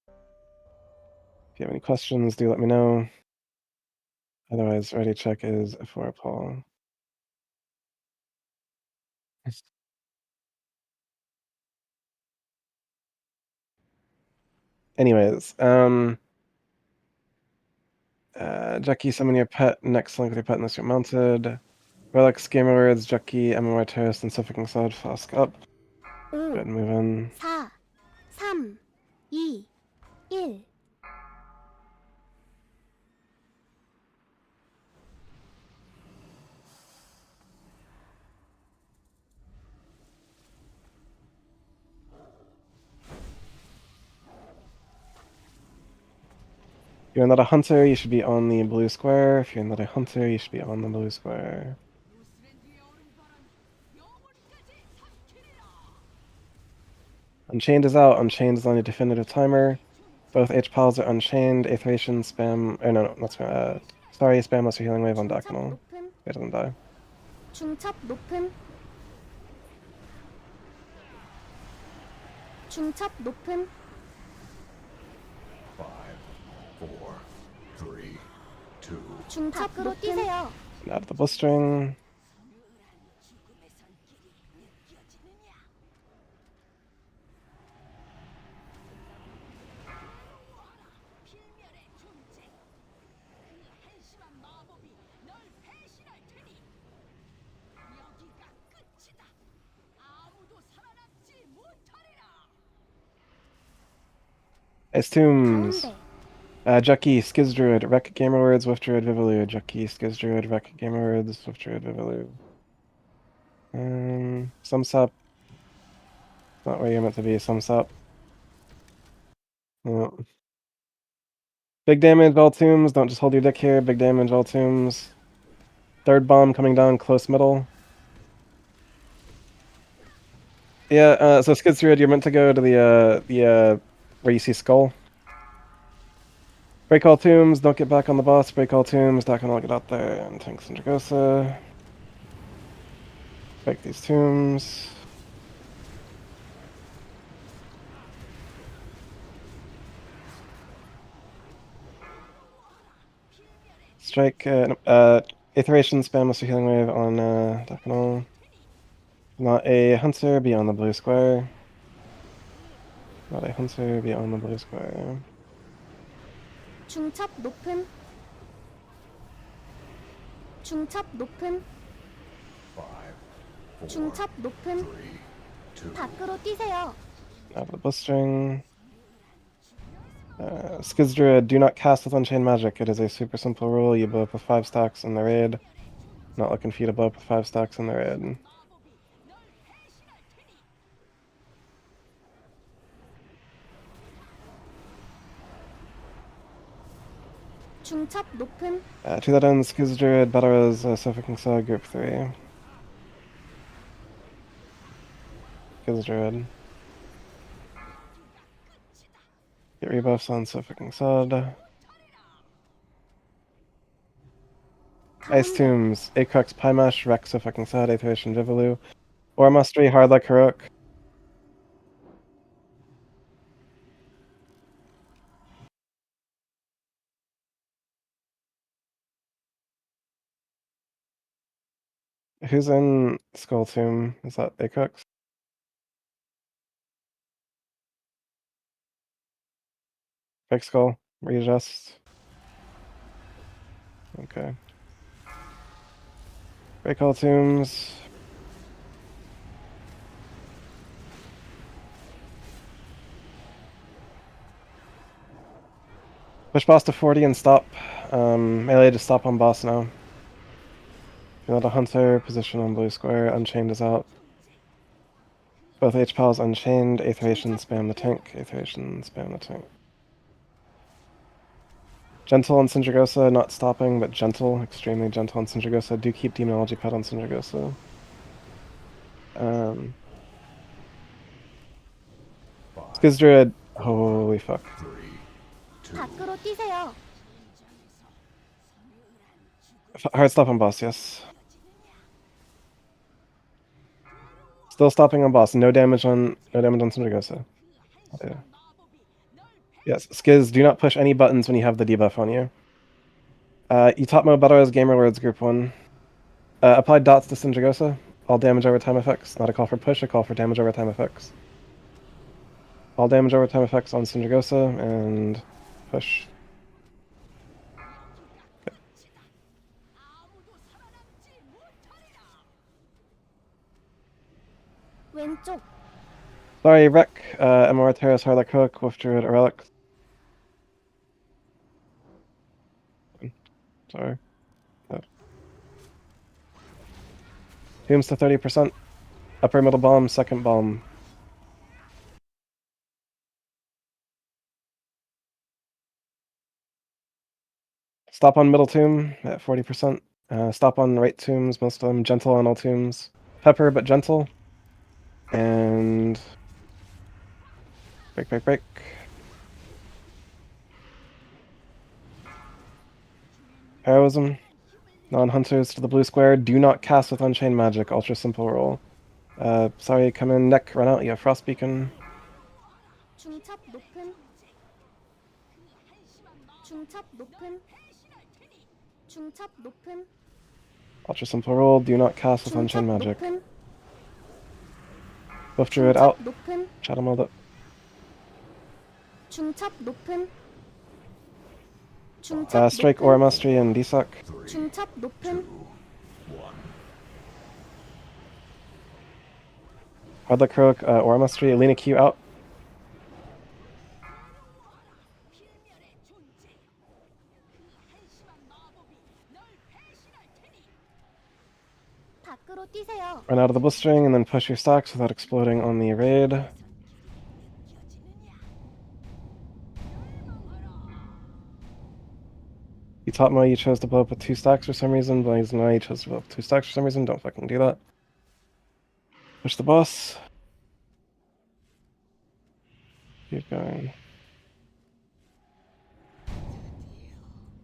Speaker 1: If you have any questions, do let me know. Otherwise, ready check is for Paul. Anyways, Jackie, summon your pet. Next link with your pet unless you're mounted. Relics, Gamer Words, Jackie, MMR Terrorist, and Suffolking Sod, Flask up. Go
Speaker 4: 5,
Speaker 1: ahead and move in.
Speaker 4: 4, 3, 2, 1.
Speaker 1: If you're not a hunter, you should be on the blue square. If you're not a hunter, you should be on the blue square. Unchained is out. Unchained is on a definitive timer. Both H-Pals are unchained. Aetheration, spam... Or no, not spam. Sorry, spam unless you're healing wave on
Speaker 4: 중첩
Speaker 1: Dakinal.
Speaker 4: 높음,
Speaker 1: It doesn't die.
Speaker 4: 중첩 높음, 중첩 높음,
Speaker 3: 5, 4, 3, 2.
Speaker 4: 중첩 밖으로 뛰세요.
Speaker 1: Out of the blistering. Ice Tombs.
Speaker 4: 가운데,
Speaker 1: Jucky, Skiz Druid, Wreck Gamer Words, Swift Druid, Vivillue. Jucky, Skiz Druid, Wreck Gamer Words, Swift Druid, Vivillue. Sumsop. Not where you're meant to be, Sumsop. No. Big damage, all tombs. Don't just hold your dick here. Big damage, all tombs. Third bomb coming down, close middle. Yeah, so Skid Druid, you're meant to go to the where you see Skull. Break all tombs, don't get back on the boss. Break all tombs, not gonna get out there. And tanks and Dragosa. Break these tombs. Strike, Aetheration spam Mr. Healing Wave on Dakinal. Not a hunter, be on the blue square. Not a hunter, be on the blue square.
Speaker 4: 중첩 높음, 중첩 높음,
Speaker 3: 5, 4,
Speaker 4: 중첩 높음,
Speaker 3: 3, 2.
Speaker 4: 밖으로 뛰세요.
Speaker 1: Out of the blistering. Skiz Druid, do not cast with Unchained Magic. It is a super simple rule. You blow up with 5 stacks in the raid. Not looking for you to blow up with 5 stacks in the raid.
Speaker 4: 중첩 높음,
Speaker 1: To that end, Skiz Druid, Badaraz, Suffolking Sod, Group 3. Skiz Druid. Get rebuffs on Suffolking Sod. Ice
Speaker 4: 가운데,
Speaker 1: Tombs, Acrux, Pymash, Rex, Suffolking Sod, Aetheration, Vivillue. War Mastery, Hard Like Heroic. Who's in Skull Tomb? Is that Acrux? Big Skull, readjust. Okay. Break all tombs. Push boss to 40 and stop. Melee, just stop on boss now. Another Hunter, position on blue square, Unchained is out. Both H-Pals Unchained, Aetheration spam the tank, Aetheration spam the tank. Gentle on Sindragosa, not stopping, but gentle, extremely gentle on Sindragosa. Do keep Demonology Pet on Sindragosa. Skizdruid, holy fuck.
Speaker 4: 밖으로 뛰세요.
Speaker 1: Hard stop on boss, yes. Still stopping on boss, no damage on Sindragosa. Yeah. Yes, Skiz, do not push any buttons when you have the debuff on you. Utatmo Badaro's Gamerlords Group 1. Apply dots to Sindragosa. All damage over time effects. Not a call for push, a call for damage over time effects. All damage over time effects on Sindragosa, and push. Okay.
Speaker 4: 왼쪽.
Speaker 1: Sorry, Wreck, MR Terrace, Harlech Hook, Wolf Druid, Relic. Sorry. Tombs to 30%. Upper middle bomb, second bomb. Stop on middle tomb at 40%. Stop on right tombs, most of them. Gentle on all tombs. Pepper, but gentle. And... break, break, break. Heroism. Non-hunters to the blue square. Do not cast with Unchained Magic. Ultra simple roll. Sorry, come in. Neck, run out. You have Frost Beacon.
Speaker 4: 중첩 높음. 중첩 높음. 중첩 높음.
Speaker 1: Ultra simple roll. Do not cast with
Speaker 4: 중첩
Speaker 1: Unchained Magic.
Speaker 4: 높음.
Speaker 1: Wolf Druid out.
Speaker 4: 중첩 높음.
Speaker 1: Shadow Mold up.
Speaker 4: 중첩 높음. 중첩
Speaker 1: Strike
Speaker 4: 높음.
Speaker 1: Aura Mastery and Desuck.
Speaker 4: 중첩 높음.
Speaker 1: Hardluck Croak, Aura Mastery. Alina Q out.
Speaker 4: 밖으로 뛰세요.
Speaker 1: Run out of the blistering and then push your stacks without exploding on the raid. You taught me you chose to blow up with 2 stacks for some reason, but now you chose to blow up with 2 stacks for some reason. Don't fucking do that. Push the boss. Keep going.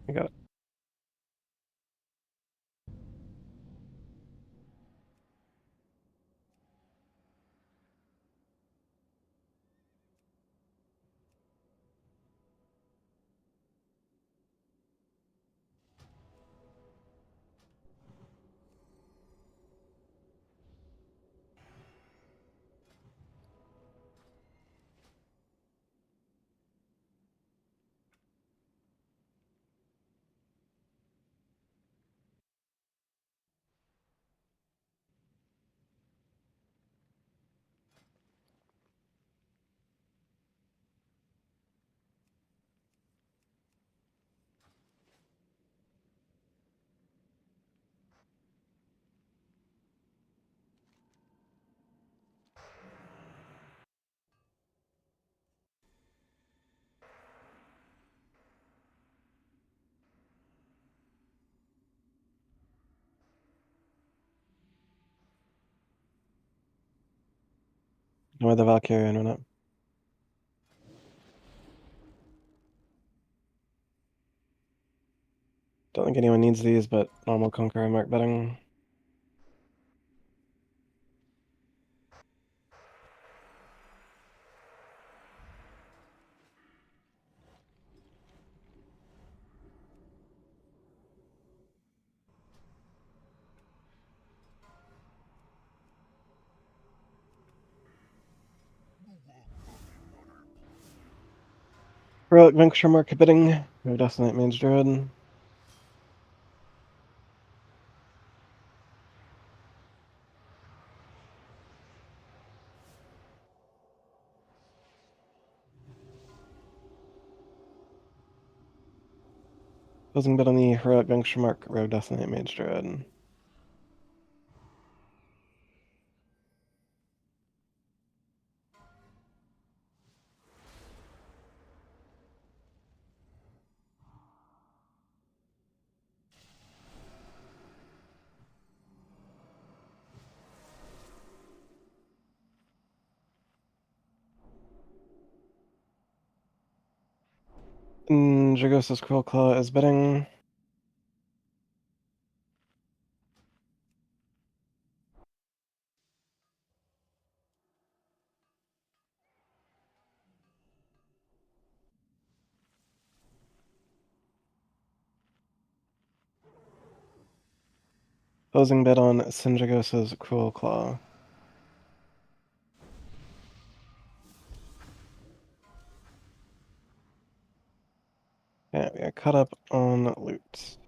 Speaker 1: You got it. Ignore the Valkyrie and run up. Don't think anyone needs these, but normal Conqueror Mark betting. Heroic Vanquisher Mark bidding. No Death Knight Mage Druid. Closing bid on the Heroic Vanquisher Mark, Rogue Death Knight Mage Druid. Dragos's Cruel Claw is bidding. Closing bid on Sindragos's Cruel Claw. Yeah, we got caught up on loot.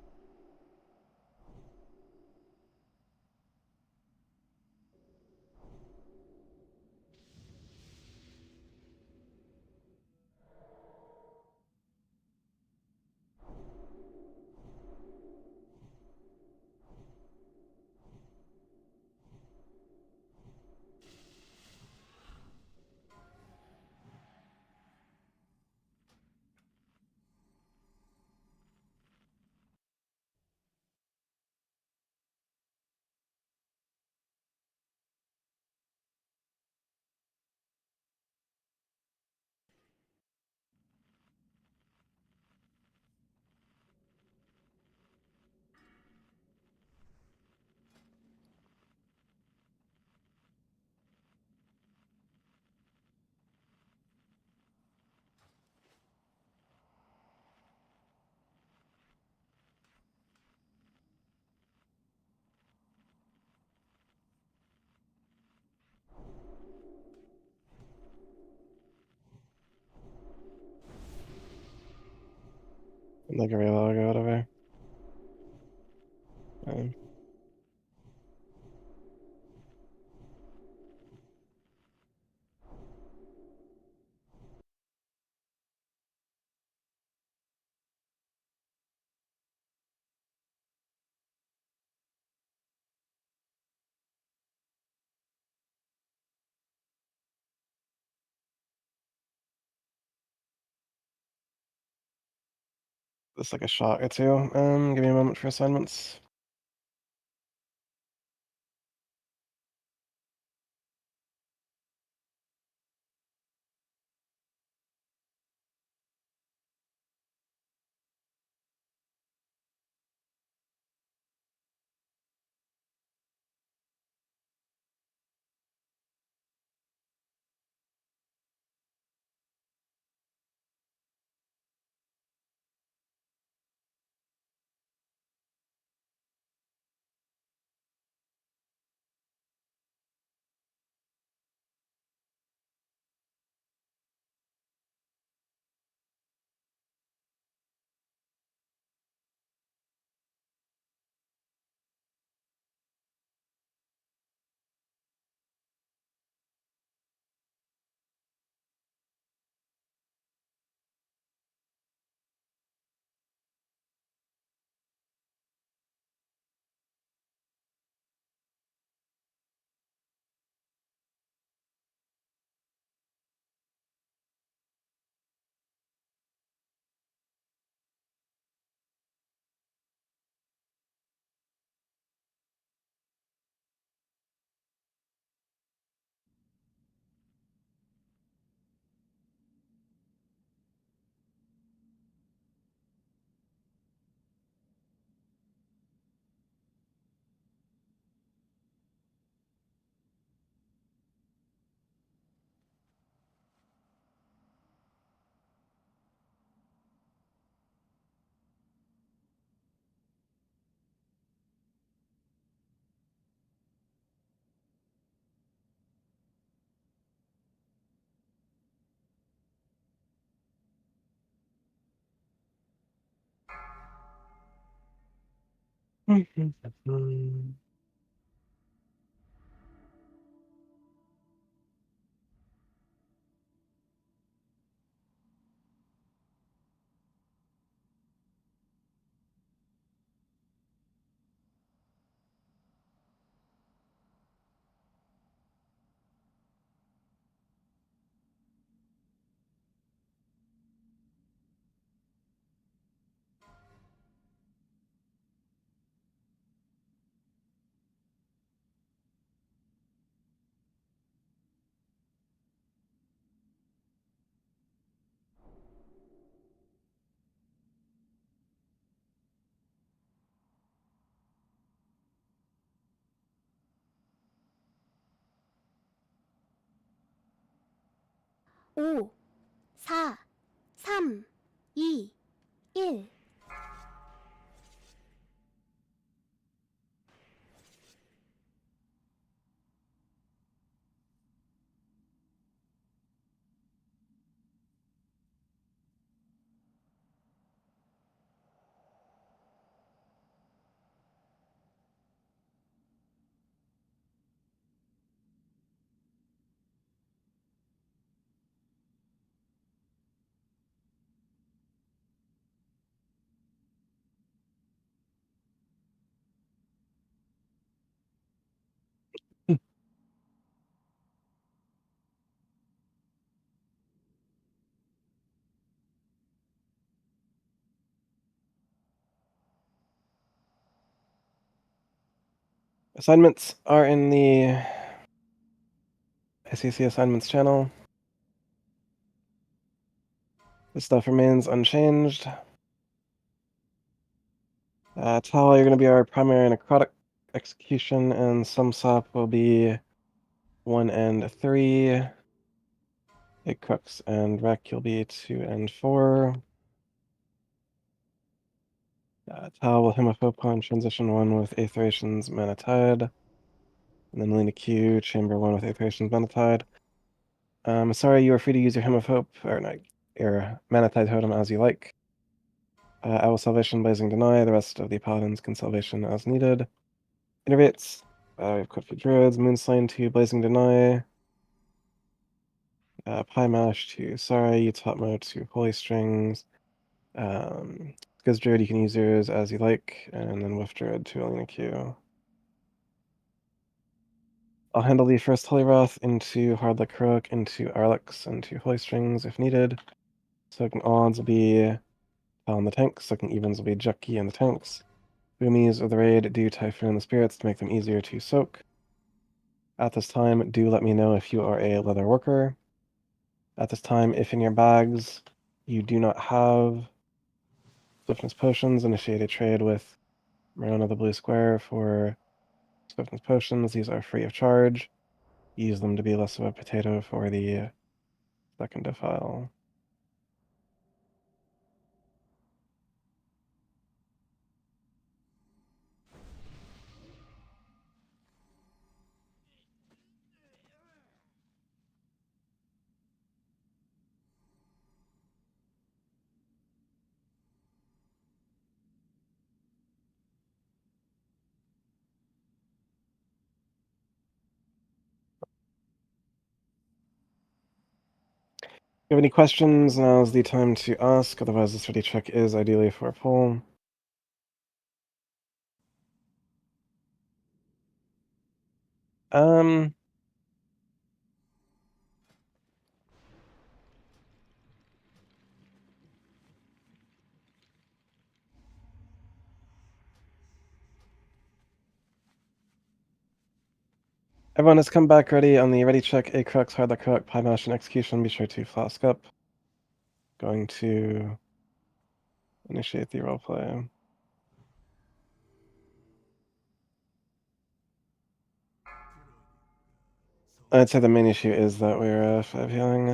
Speaker 1: Like a real or whatever. Just like a shot or two. Give me a moment for assignments.
Speaker 4: 5, 4, 3, 2, 1.
Speaker 1: Assignments are in the SEC assignments channel. This stuff remains unchanged. Tala, you're going to be our primary necrotic. Execution and Sumsop will be 1 and 3. It Crux and Wreck, you'll be 2 and 4. Tal will Hemophobe on transition 1 with Aetheration's Mana Tide. And then Lena Q, chamber 1 with Aetheration's Mana Tide. Sorry, you are free to use your Hemophobe, or not, your Mana Tide totem as you like. I will Salvation, Blazing Deny. The rest of the Paladins can Salvation as needed. Innervates. We have Code for Druids, Moonslane to Blazing Deny. Pie Mash to Sorry, Utopmo to Holy Strings. Because Druid, you can use yours as you like, and then Whiff Druid to Alina Q. I'll handle the first Holy Wrath into Hardluck Heroic, into Arlux, into Holy Strings if needed. Second odds will be Tal in the tanks, second evens will be Jucky in the tanks. Boomies of the raid do Typhoon in the Spirits to make them easier to soak. At this time, do let me know if you are a leather worker. At this time, if in your bags you do not have Swiftness Potions, initiate a trade with Marona the Blue Square for Swiftness Potions. These are free of charge. Use them to be less of a potato for the second defile. If you have any questions, now is the time to ask. Otherwise, this ready check is ideally for a poll. Everyone has come back ready on the ready check, A Crux, Hard Luck Heroic, Pie Mash, and Execution. Be sure to flask up. Going to initiate the roleplay. I'd say the main issue is that we're 5 healing.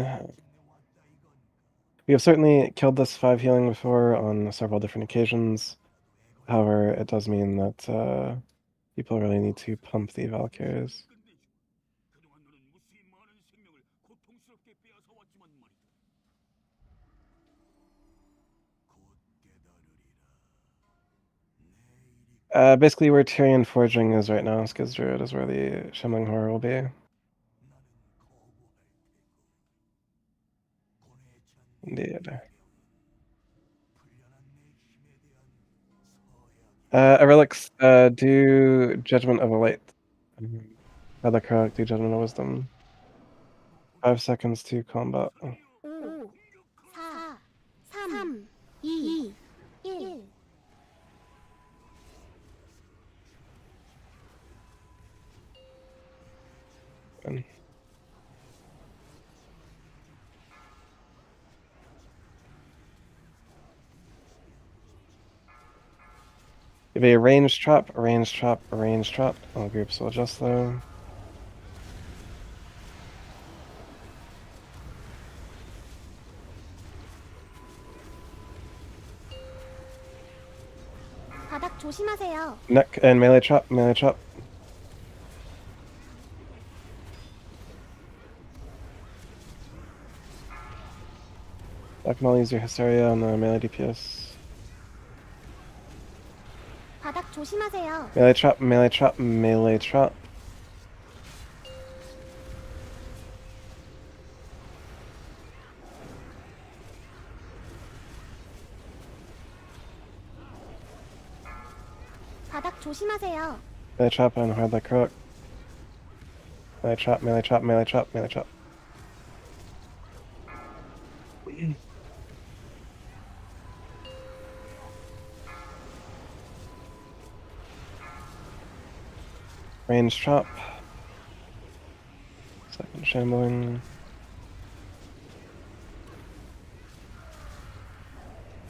Speaker 1: We have certainly killed this 5 healing before on several different occasions. However, it does mean that people really need to pump the Valkyries.
Speaker 3: 그동안 너는 무수히 많은 생명을 고통스럽게 빼앗아 왔지만 말이다.
Speaker 1: Basically where Tyrion Forging is right now, Skiz Druid is where the Shimling Horror will be. Indeed. Aurelix, do Judgment of a Light. Other correct, do Judgment of Wisdom. 5 seconds to combat.
Speaker 4: 5, 4, 3, 2, 1.
Speaker 1: Give a ranged trap, a ranged trap, a ranged trap. All groups will adjust though.
Speaker 4: 바닥 조심하세요.
Speaker 1: Neck and melee chop, melee chop. I can all use your Hysteria on the melee DPS.
Speaker 4: 바닥 조심하세요.
Speaker 1: Melee chop, melee chop, melee chop.
Speaker 4: 바닥 조심하세요.
Speaker 1: Melee chop and hard like crook. Melee chop, melee chop, melee chop, melee chop. Range chop. Second shambling.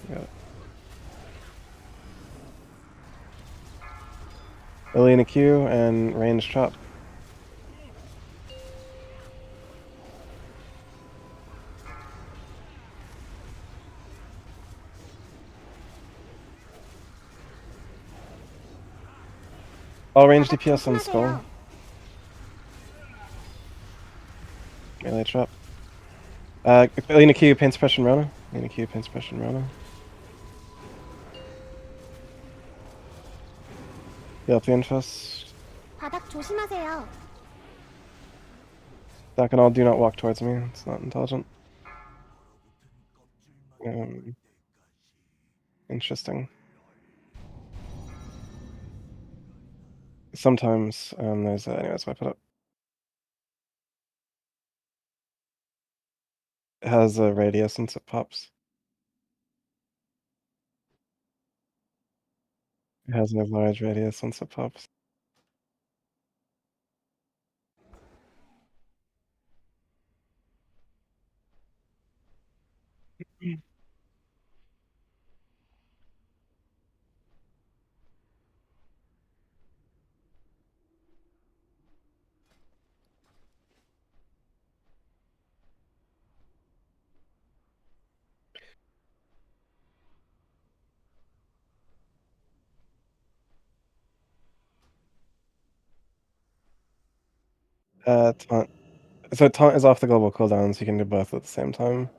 Speaker 1: Got it. Lily in a queue and range chop. All range
Speaker 4: 바닥
Speaker 1: DPS on skull.
Speaker 4: 조심하세요.
Speaker 1: Melee chop. Lina Q, pain suppression Rona. Lina Q, pain suppression Rona. Heal up the infest.
Speaker 4: 바닥 조심하세요.
Speaker 1: That can all do not walk towards me. It's not intelligent. Interesting. Sometimes there's anyways. I put up. It has a radius once it pops. It has a large radius once it pops. Taunt. So taunt is off the global cooldown, so you can do both at the same time.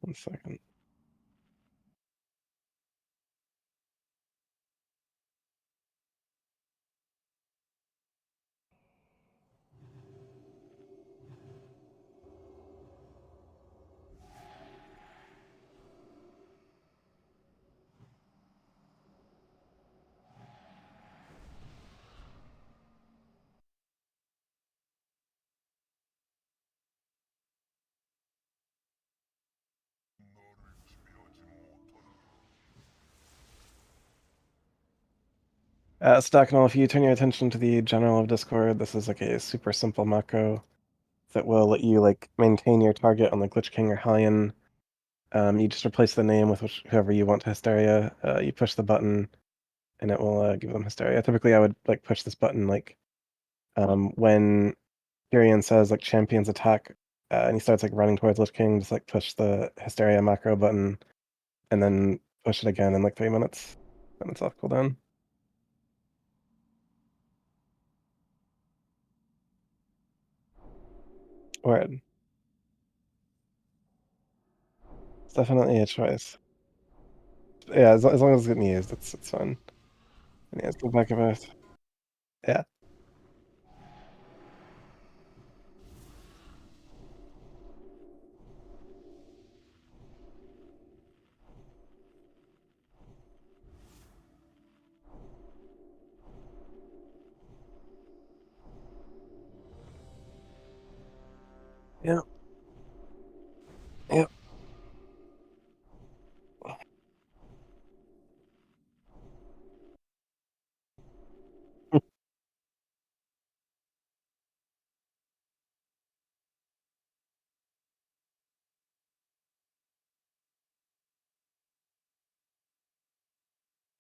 Speaker 1: One second. Stacknall, if you turn your attention to the general of Discord, this is like a super simple macro that will let you like maintain your target on the Glitch King or Hellion. You just replace the name with whoever you want to Hysteria. You push the button, and it will give them Hysteria. Typically, I would like push this button like when Tyrion says like champions attack, and he starts like running towards Lich King. Just like push the Hysteria macro button, and then push it again in like 3 minutes. Then it's off cooldown. Word. It's definitely a choice. Yeah, as long as it's getting used, it's fine. And yeah, let's go back about. Yeah. Yeah. Yep.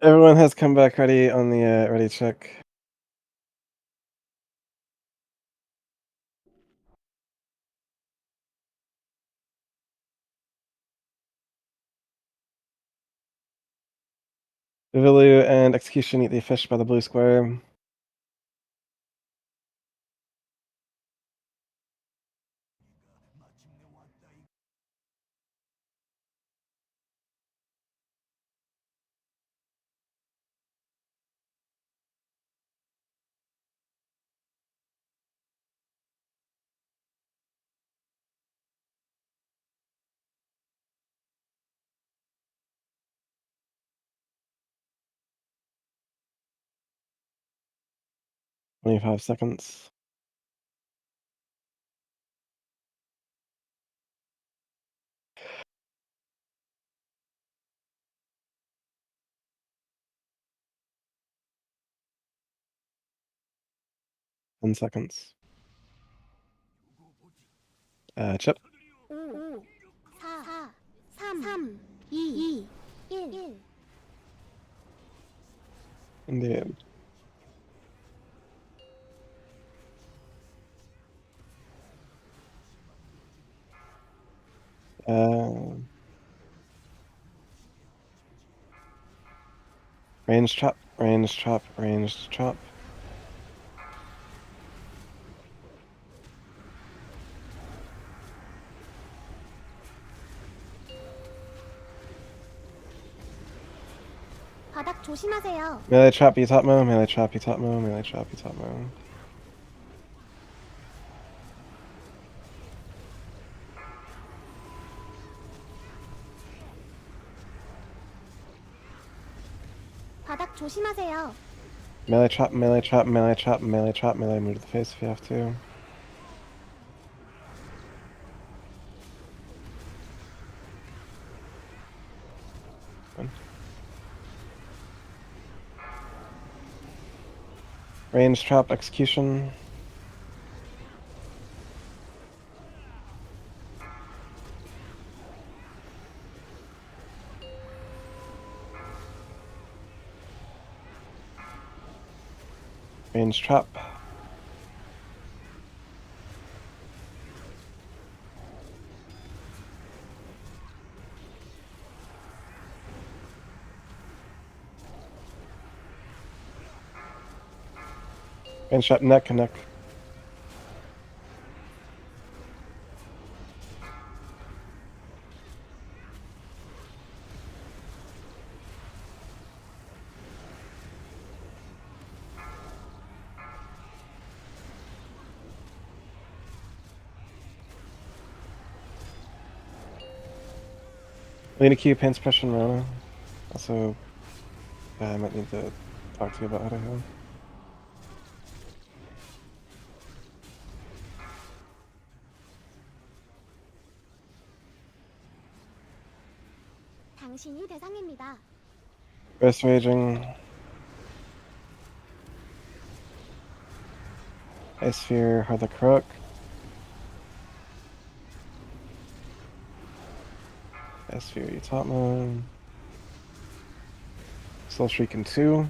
Speaker 1: Everyone has come back ready on the ready check. Vivilu and Execution eat the fish by the blue square. $25 seconds. $10 seconds. Chip.
Speaker 4: 5, 4, 3, 2, 1.
Speaker 1: Indeed. Range chop, range chop, range chop.
Speaker 4: 바닥 조심하세요.
Speaker 1: Melee chop, you top mo, melee chop, you top mo, melee chop, you top mo.
Speaker 4: 바닥 조심하세요.
Speaker 1: Melee chop, melee chop, melee chop, melee chop, melee move to the face if you have to. Range chop, execution. Range chop. Range chop, neck, neck. Lena Q, pain suppression, Rona. Also, I might need to talk to you about how to heal.
Speaker 4: 당신이 대상입니다.
Speaker 1: Burst raging. Ice sphere, hard the crook. Ice sphere, you top mode. Soul Shrieking 2.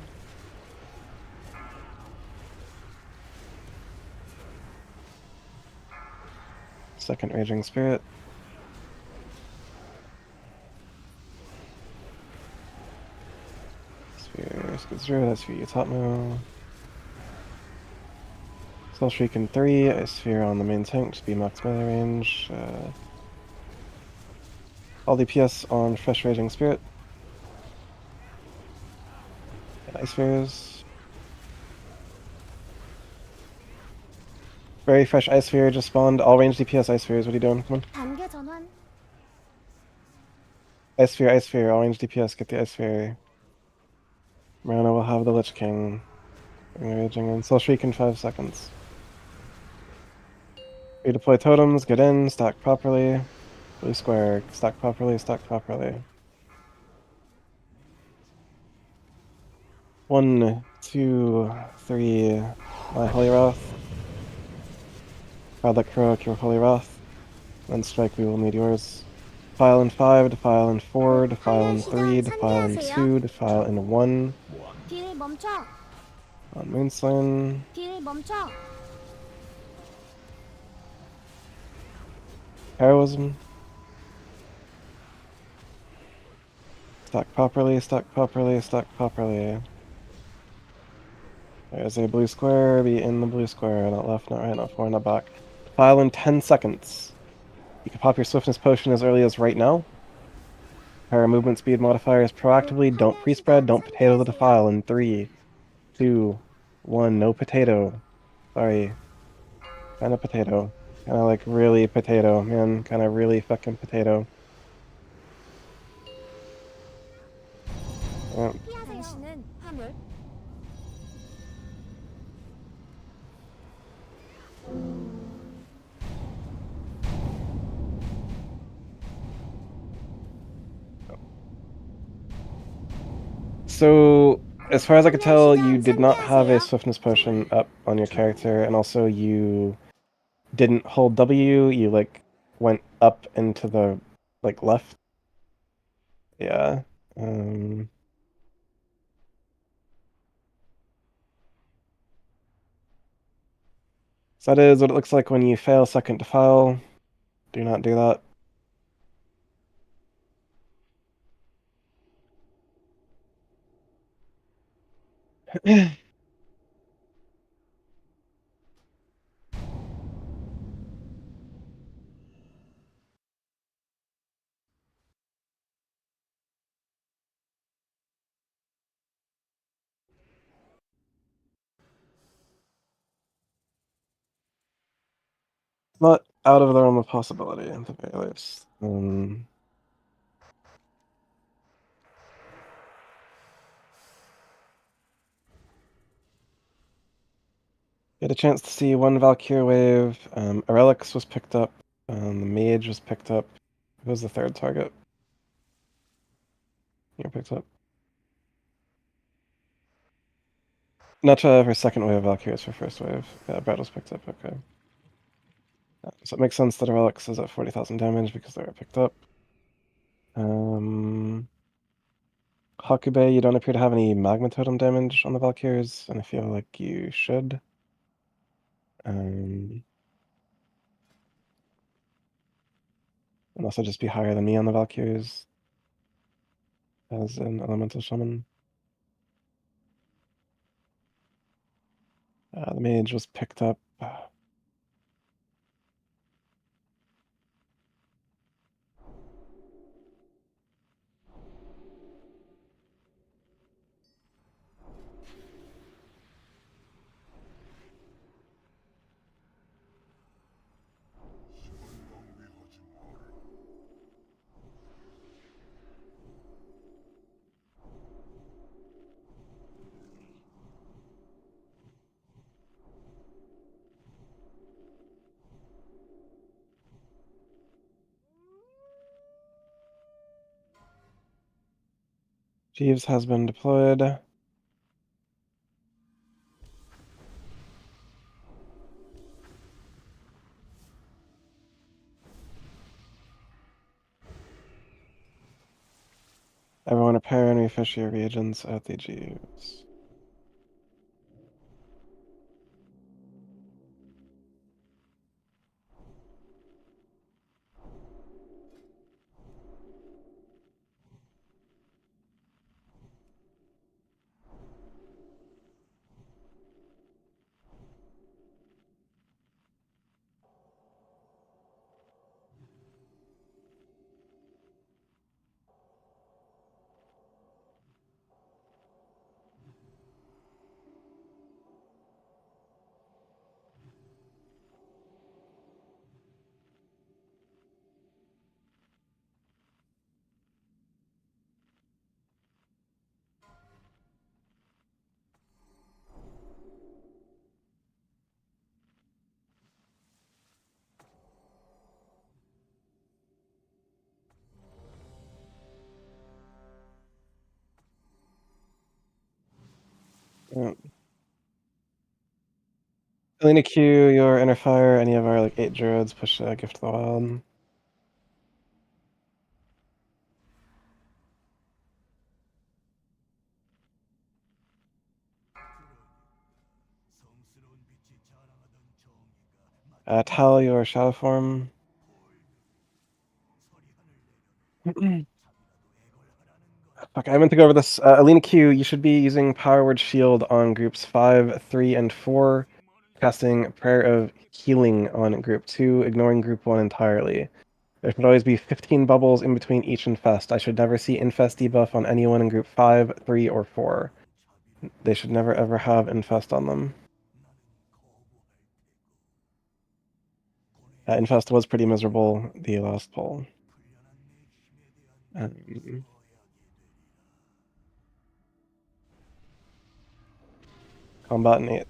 Speaker 1: Second Raging Spirit. Sphere, skid 0, that's for you top mode. Soul Shrieking 3, Ice Sphere on the main tank, just be max melee range. All DPS on Fresh Raging Spirit. And Ice Spheres. Very fresh Ice Sphere just spawned. All range DPS Ice Spheres, what are you doing? Come on.
Speaker 4: 단계 전환.
Speaker 1: Ice Sphere, all range DPS, get the Ice Sphere. Marana will have the Lich King. Raging in. Soul Shriek in 5 seconds. Redeploy totems, get in, stack properly. Blue square, stack properly, stack properly. 1, 2, 3, my Holy Wrath. Godlike Heroic, your Holy Wrath. Then strike, we will need yours. Defile in 5, defile in 4, defile in 3, defile in 2, defile in 1.
Speaker 4: 딜 멈춰.
Speaker 1: On Moonslaying.
Speaker 4: 딜 멈춰.
Speaker 1: Heroism. Stack properly, stack properly, stack properly. There's a blue square, be in the blue square, not left, not right, not forward, not back. Defile in 10 seconds. You can pop your swiftness potion as early as right now. Pair movement speed modifiers proactively. Don't pre-spread. Don't potato the defile in 3, 2, 1. No potato. Sorry. Kind of potato. Kind of like really potato, man. Kind of really fucking potato.
Speaker 2: 당신은 화물.
Speaker 1: So, as far as I could tell, you did not have a swiftness potion up on your character, and also you didn't hold W, you like went up into the like left. Yeah. So that is what it looks like when you fail second defile. Do not do that. Not out of the realm of possibility, at the very least. Get a chance to see one Valkyrie wave. A Relics was picked up. The Mage was picked up. Who was the third target? You picked up. Not for second wave, Valkyries for first wave. Yeah, Brad was picked up, okay. So it makes sense that a Relics is at 40,000 damage because they were picked up. Hakube, you don't appear to have any Magma Totem damage on the Valkyries, and I feel like you should. And also just be higher than me on the Valkyries as an Elemental Shaman. The Mage was picked up. Jeeves has been deployed. Everyone repair and refish your reagents at the Jeeves. Alina Q, your inner fire, any of our like 8 druids push Gift of the Wild. Tal, your shadow form. Fuck, I meant to go over this. Alina Q, you should be using Power Word Shield on groups 5, 3, and 4, casting Prayer of Healing on group 2, ignoring group 1 entirely. There should always be 15 bubbles in between each infest. I should never see infest debuff on anyone in group 5, 3, or 4. They should never ever have infest on them. Infest was pretty miserable the last poll. Combat in 8.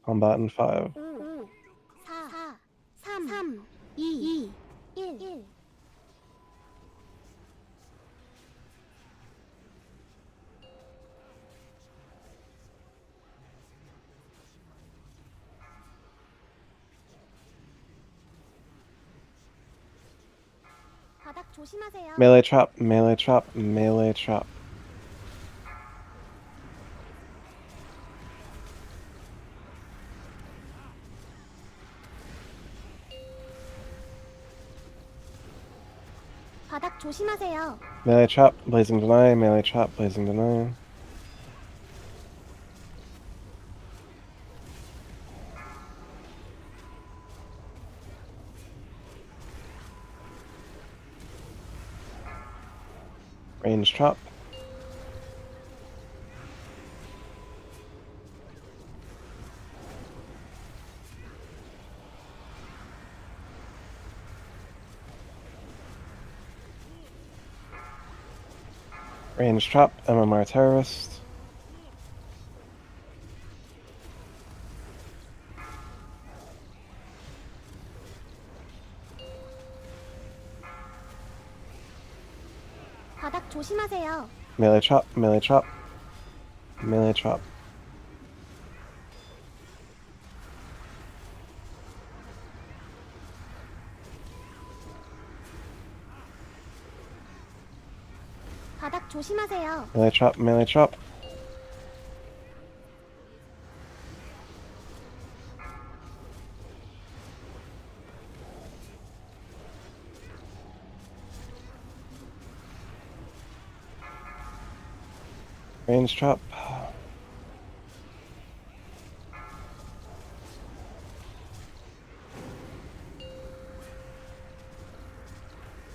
Speaker 1: Combat in 5.
Speaker 4: 5, 4, 3, 2, 1. 바닥 조심하세요.
Speaker 1: Melee trap, melee trap, melee trap.
Speaker 4: 바닥 조심하세요.
Speaker 1: Melee trap, blazing deny, melee trap, blazing deny. Range trap. Range trap, MMR terrorist.
Speaker 4: 바닥 조심하세요.
Speaker 1: Melee trap, melee trap, melee trap.
Speaker 4: 바닥 조심하세요.
Speaker 1: Melee trap, melee trap. Range trap.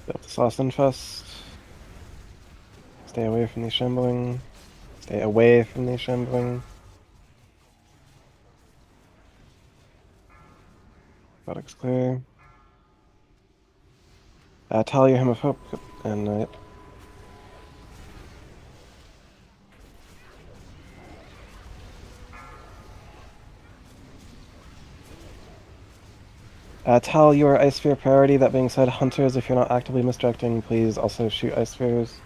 Speaker 1: Built the sauce infest. Stay away from the shambling. Stay away from the shambling. Products clear. Talia, Hymn of Hope, and yep. Tal, you are Ice Sphere priority. That being said, Hunters, if you're not actively misdirecting, please also shoot Ice Spheres.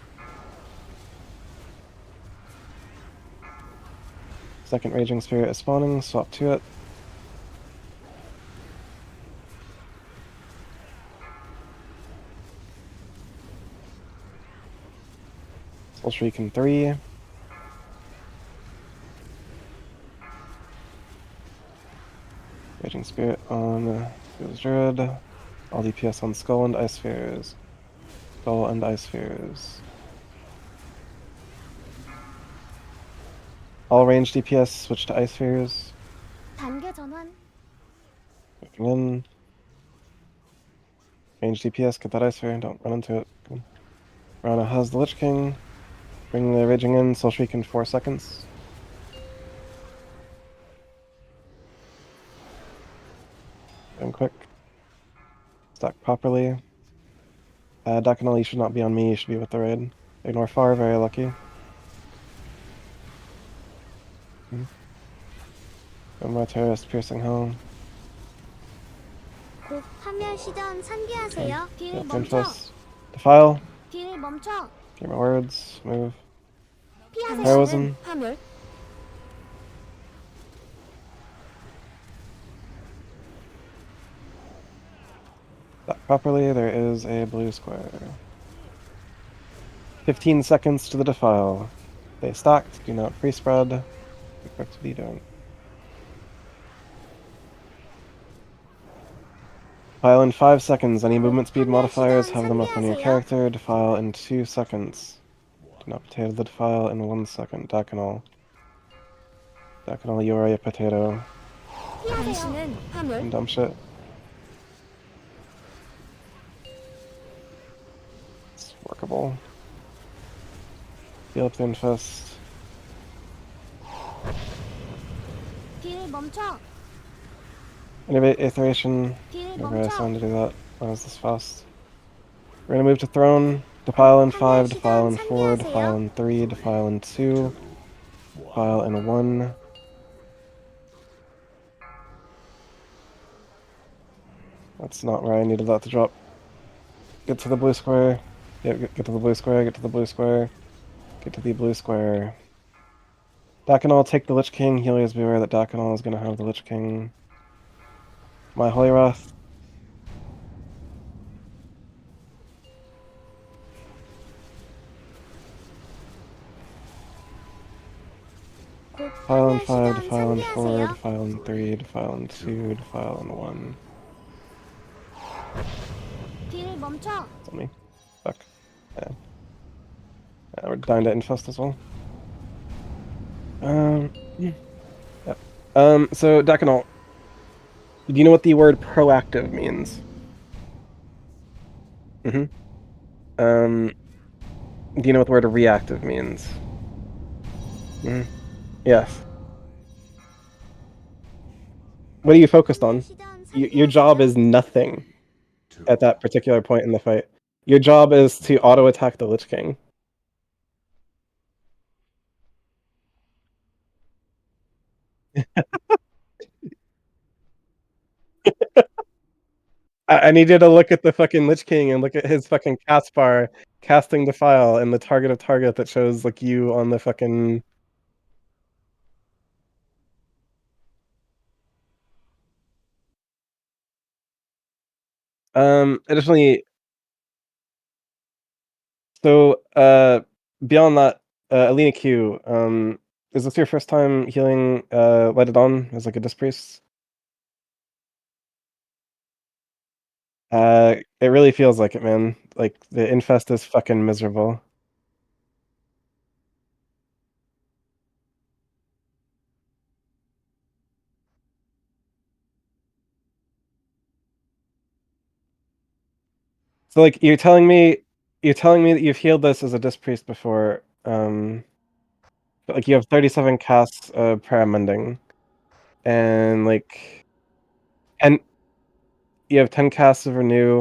Speaker 1: Second Raging Spirit is spawning, swap to it. Soul Shriek in 3. Raging Spirit on Feels Druid. All DPS on Skull and Ice Spheres. Skull and Ice Spheres. All range DPS switch to Ice Spheres.
Speaker 4: 단계 전환.
Speaker 1: Looking in. Range DPS, get that Ice Sphere, don't run into it. Good. Rana has the Lich King. Bring the Raging in, Soul Shriek in 4 seconds. Going quick. Stack properly. Dakanal, you should not be on me, you should be with the raid. Ignore far, very lucky. More terrorist piercing hell.
Speaker 4: 곧 파멸 시전 산기하세요. 딜
Speaker 1: Yep,
Speaker 4: 멈춰.
Speaker 1: Infest. Defile.
Speaker 4: 딜 멈춰.
Speaker 1: Hear my words. Move.
Speaker 4: 피하세요.
Speaker 1: Heroism.
Speaker 2: 파멸.
Speaker 1: properly, there is a blue square. 15 seconds to the defile. They stacked, do not pre-spread. Expect to be done. Defile in 5 seconds. Any movement speed modifiers, have them up on your character. Defile in 2 seconds. Do not potato the defile in 1 second. Dakinol. Dakinol, you are a potato.
Speaker 2: 당신은 화물.
Speaker 1: Dumb shit. It's workable. Heal up the infest.
Speaker 4: 딜 멈춰.
Speaker 1: Innovate Aetheration.
Speaker 4: 딜
Speaker 1: Never had
Speaker 4: 멈춰.
Speaker 1: time to do that when I was this fast. We're gonna move to Throne. Defile in 5, defile in 4, defile in 3, defile in 2, defile in 1. That's not where I needed that to drop. Get to the blue square. Yeah, get to the blue square, get to the blue square. Get to the blue square. Dakinol, take the Lich King. Helios, beware that Dakinol is gonna have the Lich King. My Holy Wrath. Defile in 5, defile in 4, defile in 3, defile in 2, defile in 1.
Speaker 4: 딜 멈춰.
Speaker 1: Tell me. Fuck. Yeah. We're dying to infest as well. Yeah. So Dakinol, do you know what the word proactive means? Mm-hmm. Do you know what the word reactive means? Mm-hmm. Yes. What are you focused on? Your job is nothing at that particular point in the fight. Your job is to auto-attack the Lich King. I need you to look at the fucking Lich King and look at his fucking cast bar, casting defile, and the target of target that shows like you on the fucking. Additionally, so beyond that, Alina Q, is this your first time healing Light It On as like a Disc Priest? It really feels like it, man. Like the infest is fucking miserable. So like you're telling me that you've healed this as a Disc Priest before, but like you have 37 casts per mending, and like, and you have 10 casts of renew.